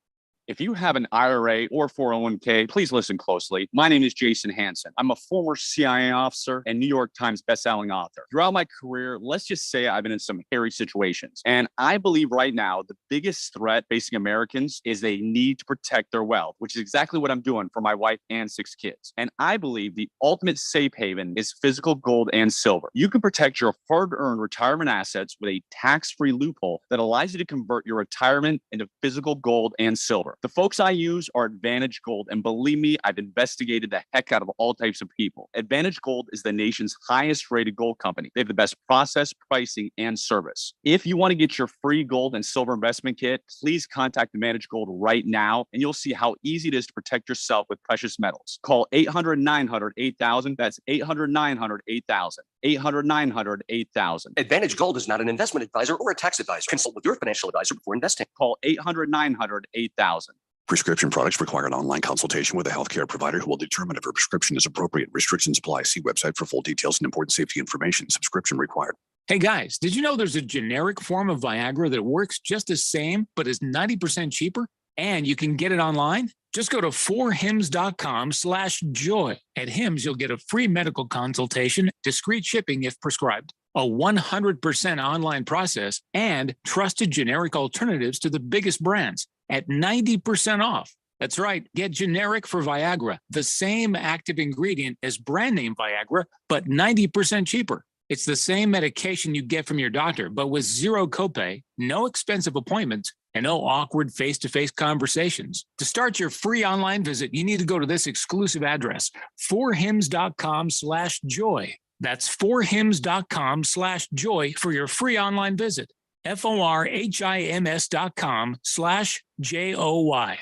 If you have an IRA or 401k, please listen closely. My name is Jason Hansen. I'm a former CIA officer and New York Times bestselling author. Throughout my career, let's just say I've been in some hairy situations. And I believe right now, the biggest threat facing Americans is they need to protect their wealth, which is exactly what I'm doing for my wife and 6 kids. And I believe the ultimate safe haven is physical gold and silver. You can protect your hard-earned retirement assets with a tax-free loophole that allows you to convert your retirement into physical gold and silver. The folks I use are Advantage Gold, and believe me, I've investigated the heck out of all types of people. Advantage Gold is the nation's highest rated gold company. They have the best process, pricing, and service. If you want to get your free gold and silver investment kit, please contact Advantage Gold right now, and you'll see how easy it is to protect yourself with precious metals. Call 800-900-8000. That's 800-900-8000. 800-900-8000. Advantage Gold is not an investment advisor or a tax advisor. Consult with your financial advisor before investing. Call 800-900-8000. Prescription products require an online consultation with a healthcare provider who will determine if a prescription is appropriate. Restrictions apply. See website for full details and important safety information. Subscription required. Hey guys, did you know there's a generic form of Viagra that works just the same, but is 90% cheaper? And you can get it online. Just go to forhims.com/joy. At Hims, you'll get a free medical consultation, discreet shipping if prescribed, a 100% online process, and trusted generic alternatives to the biggest brands at 90% off. That's right. Get generic for Viagra, the same active ingredient as brand name Viagra, but 90% cheaper. It's the same medication you get from your doctor, but with zero copay, no expensive appointments, and no awkward face-to-face conversations. To start your free online visit, you need to go to this exclusive address, forhims.com/joy. That's forhims.com/joy for your free online visit. forhims.com/JOY.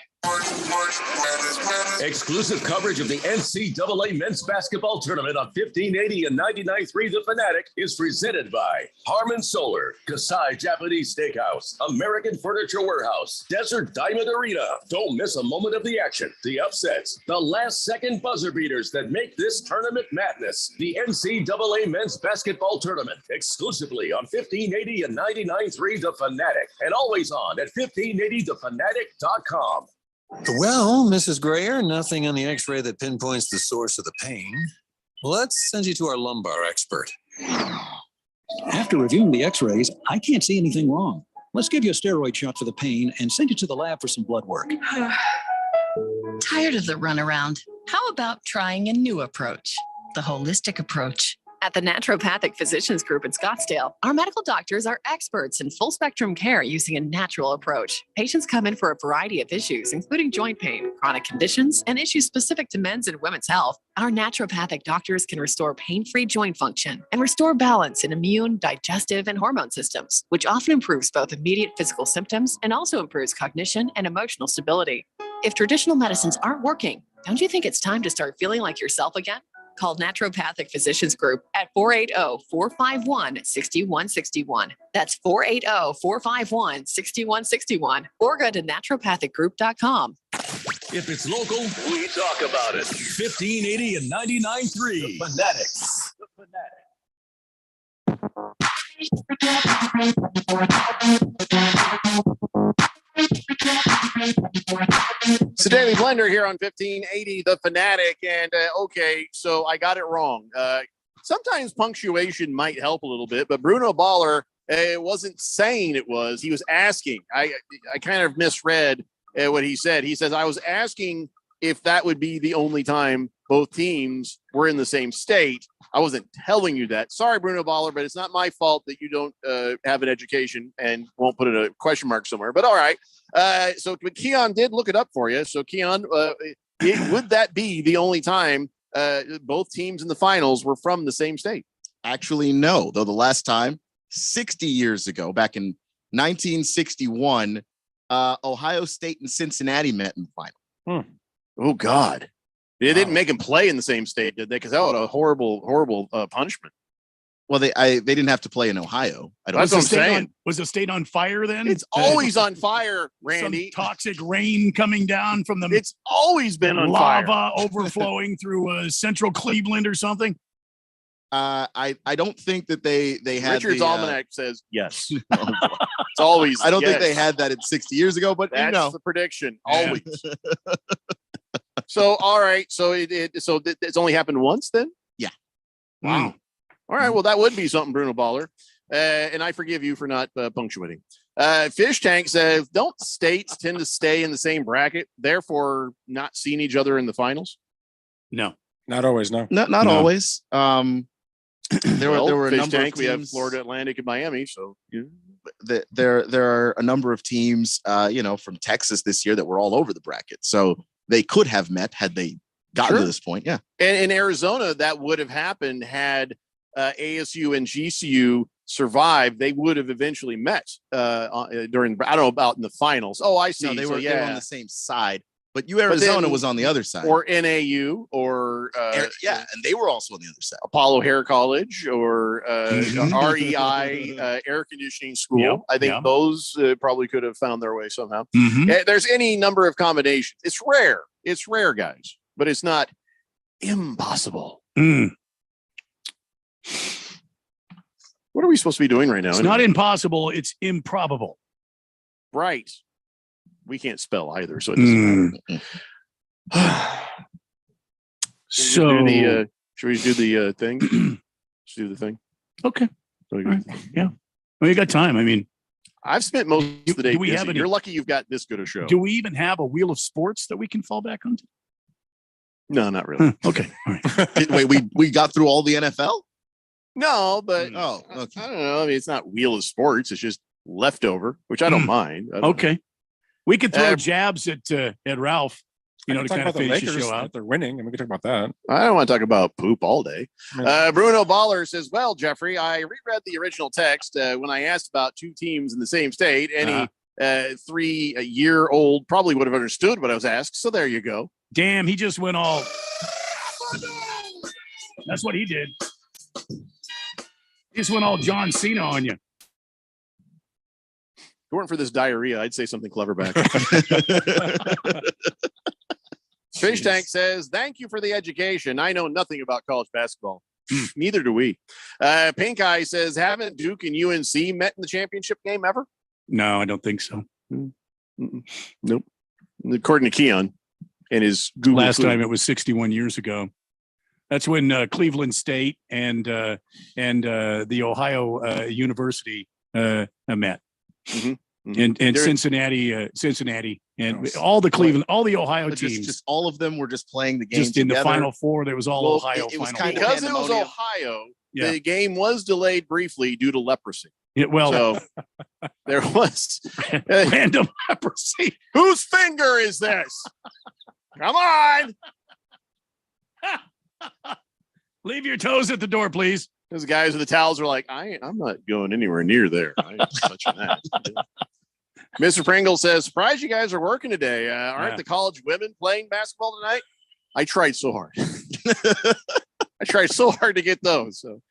Exclusive coverage of the NCAA men's basketball tournament on 1580 and 99.3 The Fanatic is presented by Harmon Solar, Kasai Japanese Steakhouse, American Furniture Warehouse, Desert Diamond Arena. Don't miss a moment of the action, the upsets, the last-second buzzer beaters that make this tournament madness. The NCAA men's basketball tournament, exclusively on 1580 and 99.3 The Fanatic, and always on at 1580thefanatic.com. Well, Mrs. Grayer, nothing on the x-ray that pinpoints the source of the pain. Let's send you to our lumbar expert. After reviewing the x-rays, I can't see anything wrong. Let's give you a steroid shot for the pain and send you to the lab for some blood work. Tired of the runaround? How about trying a new approach? The holistic approach. At the Naturopathic Physicians Group in Scottsdale, our medical doctors are experts in full spectrum care using a natural approach. Patients come in for a variety of issues, including joint pain, chronic conditions, and issues specific to men's and women's health. Our naturopathic doctors can restore pain-free joint function and restore balance in immune, digestive, and hormone systems, which often improves both immediate physical symptoms and also improves cognition and emotional stability. If traditional medicines aren't working, don't you think it's time to start feeling like yourself again? Call Naturopathic Physicians Group at 480-451-6161. That's 480-451-6161. Or go to naturopathicgroup.com. If it's local, we talk about it. 1580 and 99.3 The Fanatic. It's the Daily Blender here on 1580 The Fanatic. And okay, so I got it wrong. Sometimes punctuation might help a little bit, but Bruno Baller wasn't saying it was. He was asking. I kind of misread what he said. He says, I was asking if that would be the only time both teams were in the same state. I wasn't telling you that. Sorry, Bruno Baller, but it's not my fault that you don't have an education and won't put a question mark somewhere. But all right. But Keon did look it up for you. So Keon, would that be the only time both teams in the finals were from the same state? Actually, no. Though the last time, 60 years ago, back in 1961, Ohio State and Cincinnati met in the final. Oh, God. They didn't make him play in the same state, did they? Because that was a horrible punishment. Well, they didn't have to play in Ohio. That's what I'm saying. Was the state on fire then? It's always on fire, Randy. Some toxic rain coming down from the. It's always been on fire. Lava overflowing through central Cleveland or something. I don't think that they had. Richard's almanac says yes. It's always. I don't think they had that 60 years ago, but that's the prediction. Always. So all right, so it's only happened once then. Yeah. Wow. All right, well that would be something, Bruno Baller, and I forgive you for not punctuating. Fish Tank says, don't states tend to stay in the same bracket, therefore not seeing each other in the finals? No, not always. No, not always. There were a Fish number Tank, of teams. we have Florida Atlantic and Miami, so there are a number of teams, from Texas this year that were all over the bracket, so they could have met had they gotten to this point. Yeah, and in Arizona, that would have happened had ASU and GCU survived. They would have eventually met during. I don't know about in the finals. Oh, I see. No, they were on the same side. But Arizona was on the other side, or NAU, or and they were also on the other side. Apollo Hair College, or REI Air Conditioning School. Yep, I think those probably could have found their way somehow. Mhm. There's any number of combinations. It's rare. It's rare, guys, but it's not impossible. What are we supposed to be doing right now? It's not impossible. It's improbable. Right. we can't spell either, so it doesn't matter. So should we do the thing? Let's do the thing. Okay. Right. Yeah. Well, you got time. I mean, I've spent most of the day. Do we busy. have any- You're lucky you've got this good a show. do we even have a wheel of sports that we can fall back onto? No, not really. Okay. All right. Wait, we got through all the NFL? No, but Oh, okay. I don't know. I mean, it's not wheel of sports. It's just leftover, which I don't mind. I don't Okay. We could throw Uh, jabs at Ralph, I to can talk kind of about the finish the Lakers show out. if they're winning, and we can talk about that. I don't want to talk about poop all day. Bruno Baller says, well, Jeffrey, I reread the original text when I asked about two teams in the same state. Any 3-year-old probably would have understood what I was asked. So there you go. Damn, he just went all. That's what he did. He just went all John Cena on you. If it weren't for this diarrhea, I'd say something clever back. Fish Tank says, thank you for the education. I know nothing about college basketball. Neither do we. Pink Eye says, haven't Duke and UNC met in the championship game ever? No, I don't think so. Nope. According to Keon and his Google Last Food. time it was 61 years ago. That's when Cleveland State and the Ohio University met. Mm-hmm. And Cincinnati, and all the Cleveland, all the Ohio But teams. just all of them were just playing the game Just in the together. Final Four, there was all Well, Ohio. it was Final kind Four. of Because it was pandemonium. Ohio, Yeah. the game was delayed briefly due to leprosy. Yeah, well, So there was random leprosy. Whose finger is this? Come on. Leave your toes at the door, please. Those guys with the towels were like, I'm not going anywhere near there. I ain't touching that. Mr. Pringle says, surprised you guys are working today. Aren't the college women playing basketball tonight? I tried so hard. I tried so hard to get those. So,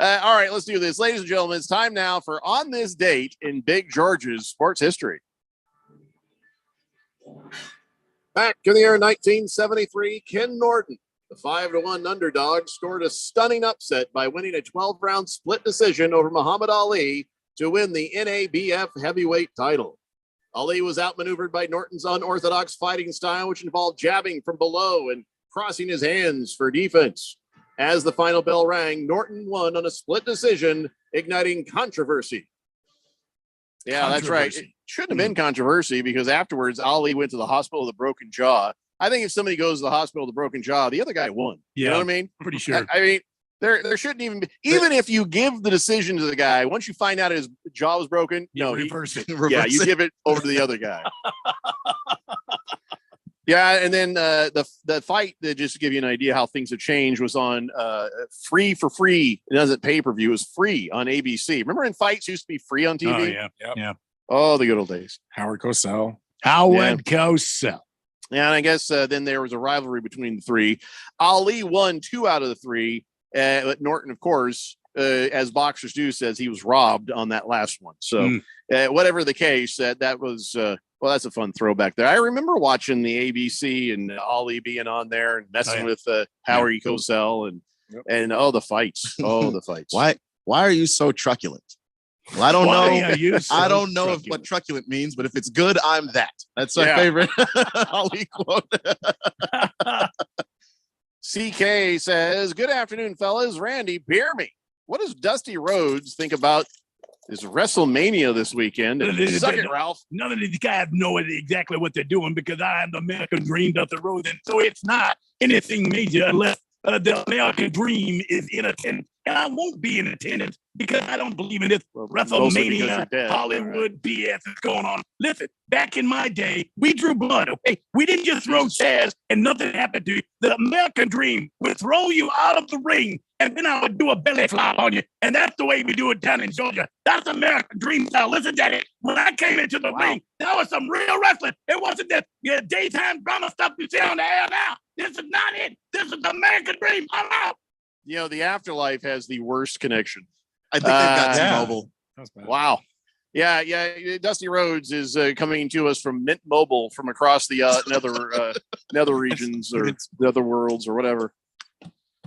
all right, let's do this. Ladies and gentlemen, it's time now for On This Date in Big George's Sports History. Back in the year 1973, Ken Norton, the 5-1 underdog, scored a stunning upset by winning a 12-round split decision over Muhammad Ali to win the NABF heavyweight title. Ali was outmaneuvered by Norton's unorthodox fighting style, which involved jabbing from below and crossing his hands for defense. As the final bell rang, Norton won on a split decision, igniting controversy. Yeah, that's right. It shouldn't have been controversy because afterwards, Ali went to the hospital with a broken jaw. I think if somebody goes to the hospital with a broken jaw, the other guy won. You know what I mean? Pretty sure. I mean, there shouldn't even be, even if you give the decision to the guy, once you find out his jaw was broken, reverse it. Yeah, you give it over to the other guy. Yeah, and then the fight, just to give you an idea how things have changed, was on free for free. It doesn't pay-per-view, it was free on ABC. Remember when fights used to be free on TV? Oh, yeah. Yeah. Oh, the good old days. Howard Cosell. Cosell. Yeah, and I guess then there was a rivalry between the three. Ali won 2 out of the 3. But Norton, of course, as boxers do, says he was robbed on that last one. So whatever the case, that was, well, that's a fun throwback there. I remember watching the ABC and Ali being on there and messing with Howard Cosell and the fights. Oh, the fights. Why are you so truculent? Well, I don't Why know. are you so I don't know truculent? what truculent means, but if it's good, I'm that. That's my favorite Ali quote. CK says, good afternoon, fellas. Randy, beer me. What does Dusty Rhodes think about his WrestleMania this weekend? Suck it, Ralph. None of these guys know exactly what they're doing because I am the American Dream, Dusty Rhodes, and so it's not anything major unless the American Dream is in attendance. And I won't be in attendance because I don't believe in this WrestleMania Hollywood BS that's going on. Listen, back in my day, we drew blood, okay? We didn't just throw chairs and nothing happened to you. The American Dream would throw you out of the ring and then I would do a belly flop on you. And that's the way we do it down in Georgia. That's American Dream style. Listen to it. When I came into the ring, that was some real wrestling. It wasn't this daytime drama stuff you see on the air now. This is not it. This is the American Dream. I'm out. You know, the Afterlife has the worst connection. I think they've got T-Mobile. Wow. Yeah. Dusty Rhodes is coming to us from Mint Mobile from across the nether regions or nether worlds or whatever.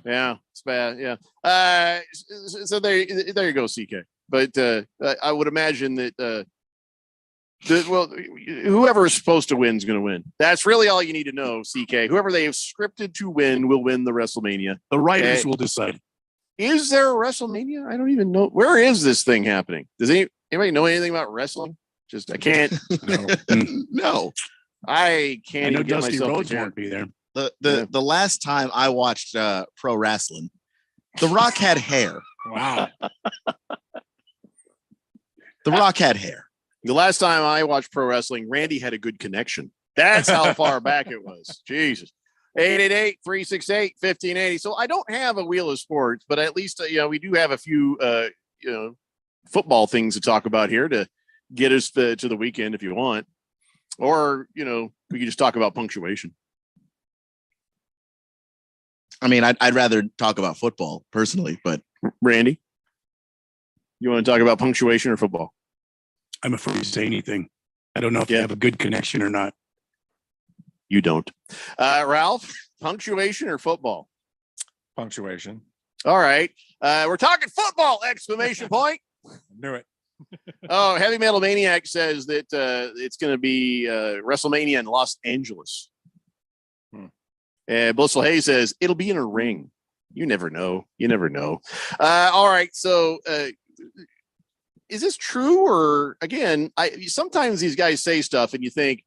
Yeah, it's bad. Yeah. So there you go, CK. But I would imagine that Whoever is supposed to win is going to win. That's really all you need to know, CK. Whoever they have scripted to win will win the WrestleMania. The writers will decide. Is there a WrestleMania? I don't even know. Where is this thing happening? Does anybody know anything about wrestling? I can't. No. I can't. I know even get Dusty myself Rhodes together. won't be there. The last time I watched pro wrestling, The Rock had hair. Wow. The Rock had hair. The last time I watched pro wrestling, Randy had a good connection. That's how far back it was. Jesus. 888-368-1580. So I don't have a wheel of sports, but at least we do have a few football things to talk about here to get us to the weekend if you want. Or, we could just talk about punctuation. I mean, I'd rather talk about football personally, but Randy, you want to talk about punctuation or football? I'm afraid to say anything. I don't know if you have a good connection or not. You don't. Ralph, punctuation or football? Punctuation. All right. We're talking football, exclamation point. Knew it. Oh, Heavy Metal Maniac says that it's going to be WrestleMania in Los Angeles. Blissful Hayes says it'll be in a ring. You never know. You never know. All right. So is this true? Or again, sometimes these guys say stuff and you think,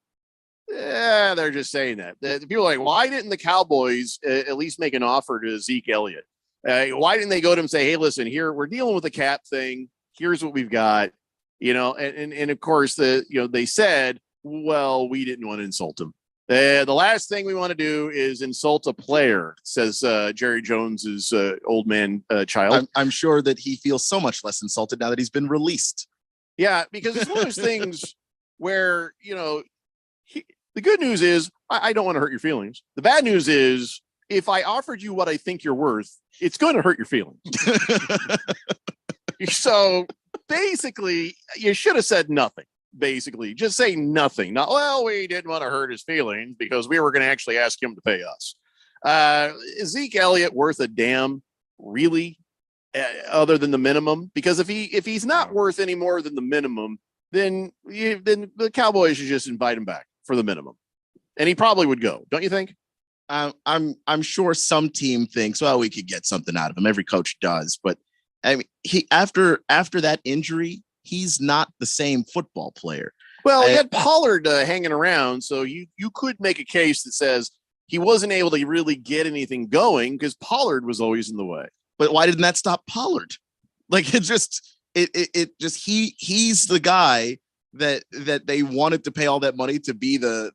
they're just saying that. People are like, why didn't the Cowboys at least make an offer to Zeke Elliott? Why didn't they go to him and say, hey, listen, here, we're dealing with the cap thing. Here's what we've got, and of course they said, well, we didn't want to insult him. The last thing we want to do is insult a player, says Jerry Jones's old man child. I'm sure that he feels so much less insulted now that he's been released. Yeah, because it's one of those things where, the good news is I don't want to hurt your feelings. The bad news is if I offered you what I think you're worth, it's going to hurt your feelings. So basically, you should have said nothing. Basically, just say nothing. Not, well, we didn't want to hurt his feelings because we were going to actually ask him to pay us. Is Zeke Elliott worth a damn, really, other than the minimum? Because if he's not worth any more than the minimum, then the Cowboys should just invite him back for the minimum, and he probably would go. Don't you think? I'm sure some team thinks, well, we could get something out of him. Every coach does, but I mean, he after that injury, he's not the same football player. Well, he had Pollard hanging around, so you could make a case that says he wasn't able to really get anything going because Pollard was always in the way. But why didn't that stop Pollard? Like he's the guy that they wanted to pay all that money to be the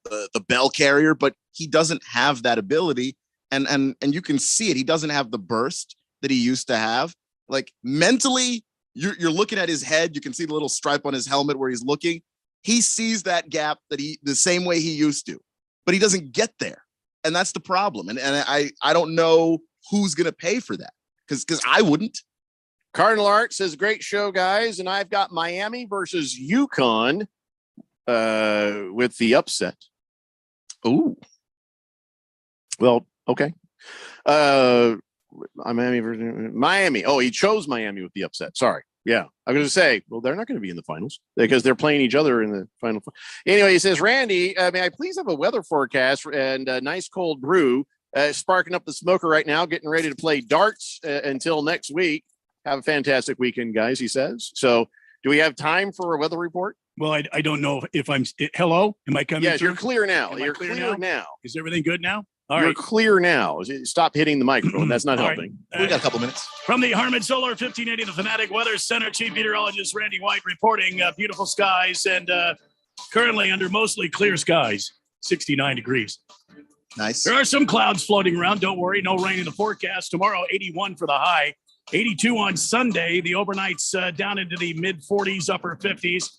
bell carrier, but he doesn't have that ability, and you can see it. He doesn't have the burst that he used to have. Like mentally, you're looking at his head. You can see the little stripe on his helmet where he's looking. He sees that gap the same way he used to, but he doesn't get there. And that's the problem. And I don't know who's going to pay for that because I wouldn't. Cardinal Art says, great show, guys. And I've got Miami versus UConn with the upset. Ooh. Well, okay. Miami. Oh, he chose Miami with the upset. Sorry. Yeah. I was going to say, well, they're not going to be in the finals because they're playing each other in the final. Anyway, he says, Randy, may I please have a weather forecast and a nice cold brew, sparking up the smoker right now, getting ready to play darts until next week. Have a fantastic weekend, guys, he says. So do we have time for a weather report? Well, I don't know if I'm hello. Am I coming? Yes, through? you're clear now. Am You're clear now. Is everything good now? You're right. clear now. Stop hitting the microphone. That's not helping. We got a couple minutes. From the Harman Solar 1580, the Fanatic Weather Center, Chief Meteorologist Randy White reporting beautiful skies and currently under mostly clear skies, 69 degrees. Nice. There are some clouds floating around. Don't worry, no rain in the forecast. Tomorrow, 81 for the high, 82 on Sunday. The overnights down into the mid 40s, upper 50s.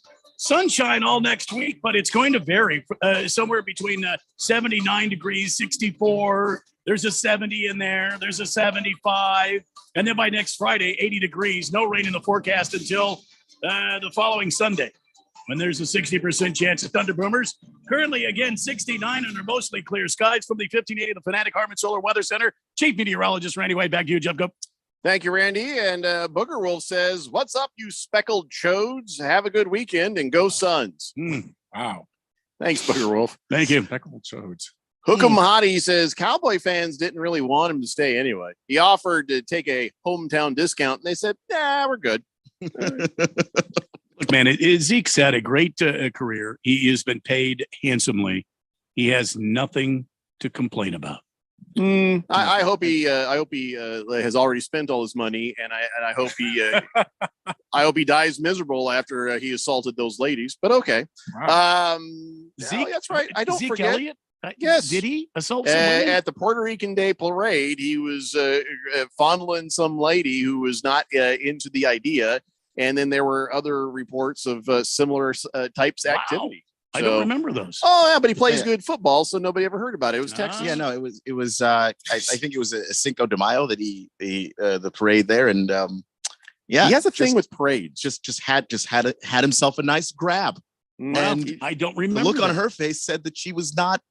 Sunshine all next week, but it's going to vary somewhere between 79 degrees, 64. There's a 70 in there. There's a 75. And then by next Friday, 80 degrees. No rain in the forecast until the following Sunday, when there's a 60% chance of thunder boomers. Currently, again, 69 under mostly clear skies. From the 1580 of the Fanatic Harman Solar Weather Center, Chief Meteorologist Randy White. Back to you, Jeff. Go. Thank you, Randy. And Booger Wolf says, "What's up, you speckled chodes? Have a good weekend and go Suns." Wow. Thanks, Booger Wolf. Thank you. Speckled chodes. Hook'em Hottie says Cowboy fans didn't really want him to stay anyway. He offered to take a hometown discount, and they said, "Nah, we're good." Look, man, Zeke's had a great career. He has been paid handsomely. He has nothing to complain about. I hope he has already spent all his money, and I hope I hope he dies miserable after he assaulted those ladies. But okay, Wow. Zeke, that's right. I don't Zeke forget. Elliott? Yes, Did he assault somebody? at the Puerto Rican Day Parade? He was fondling some lady who was not into the idea, and then there were other reports of similar types activity. I don't remember those. Oh yeah, but he plays good football, so nobody ever heard about it. It was Texas. Yeah, no, it was. I think it was a Cinco de Mayo that he the parade there, and yeah, he has a thing with parades. Just had himself a nice grab, and I don't remember. The look on that. her face said that she was not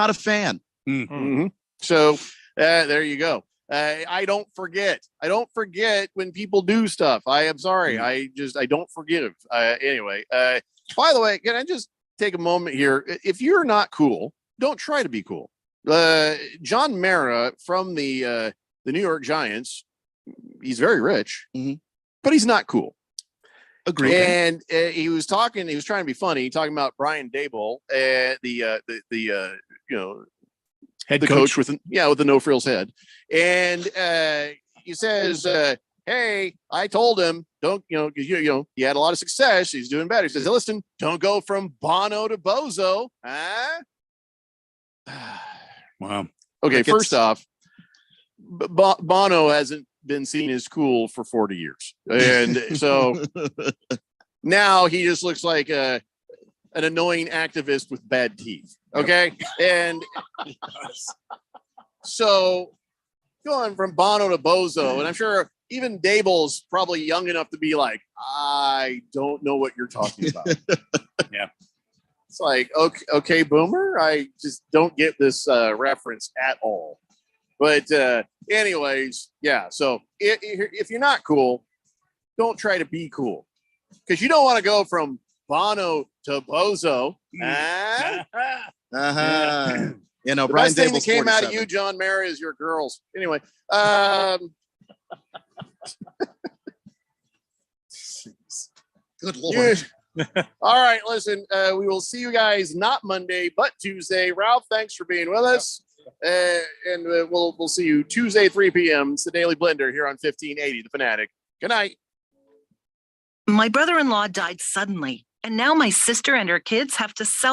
a fan. Mm-hmm. So there you go. I don't forget. I don't forget when people do stuff. I am sorry. I don't forgive. Anyway. By the way, can I just take a moment here? If you're not cool, don't try to be cool. John Mara from the New York Giants, he's very rich, but he's not cool. Agreed. And he was trying to be funny, talking about Brian Daboll, the head coach with the no frills head. And he says, "Hey, I told him, don't, because he had a lot of success. He's doing better." He says, "Listen, don't go from Bono to Bozo." Huh? Wow. Okay, first off, Bono hasn't been seen as cool for 40 years. And so now he just looks like an annoying activist with bad teeth. Okay. And so going from Bono to Bozo, and I'm sure even Daboll's probably young enough to be like, "I don't know what you're talking about." Yeah. It's like, okay, boomer. I just don't get this reference at all. But anyways, yeah. So if you're not cool, don't try to be cool, because you don't want to go from Bono to Bozo. Yeah. The Brian best thing that Daboll's came out of 47. you, John Mara, is your girls. Anyway, good Lord. All right, listen, we will see you guys not Monday, but Tuesday. Ralph, thanks for being with us. And we'll see you Tuesday, 3 p.m. It's the Daily Blender here on 1580, The Fanatic. Good night. My brother-in-law died suddenly, and now my sister and her kids have to sell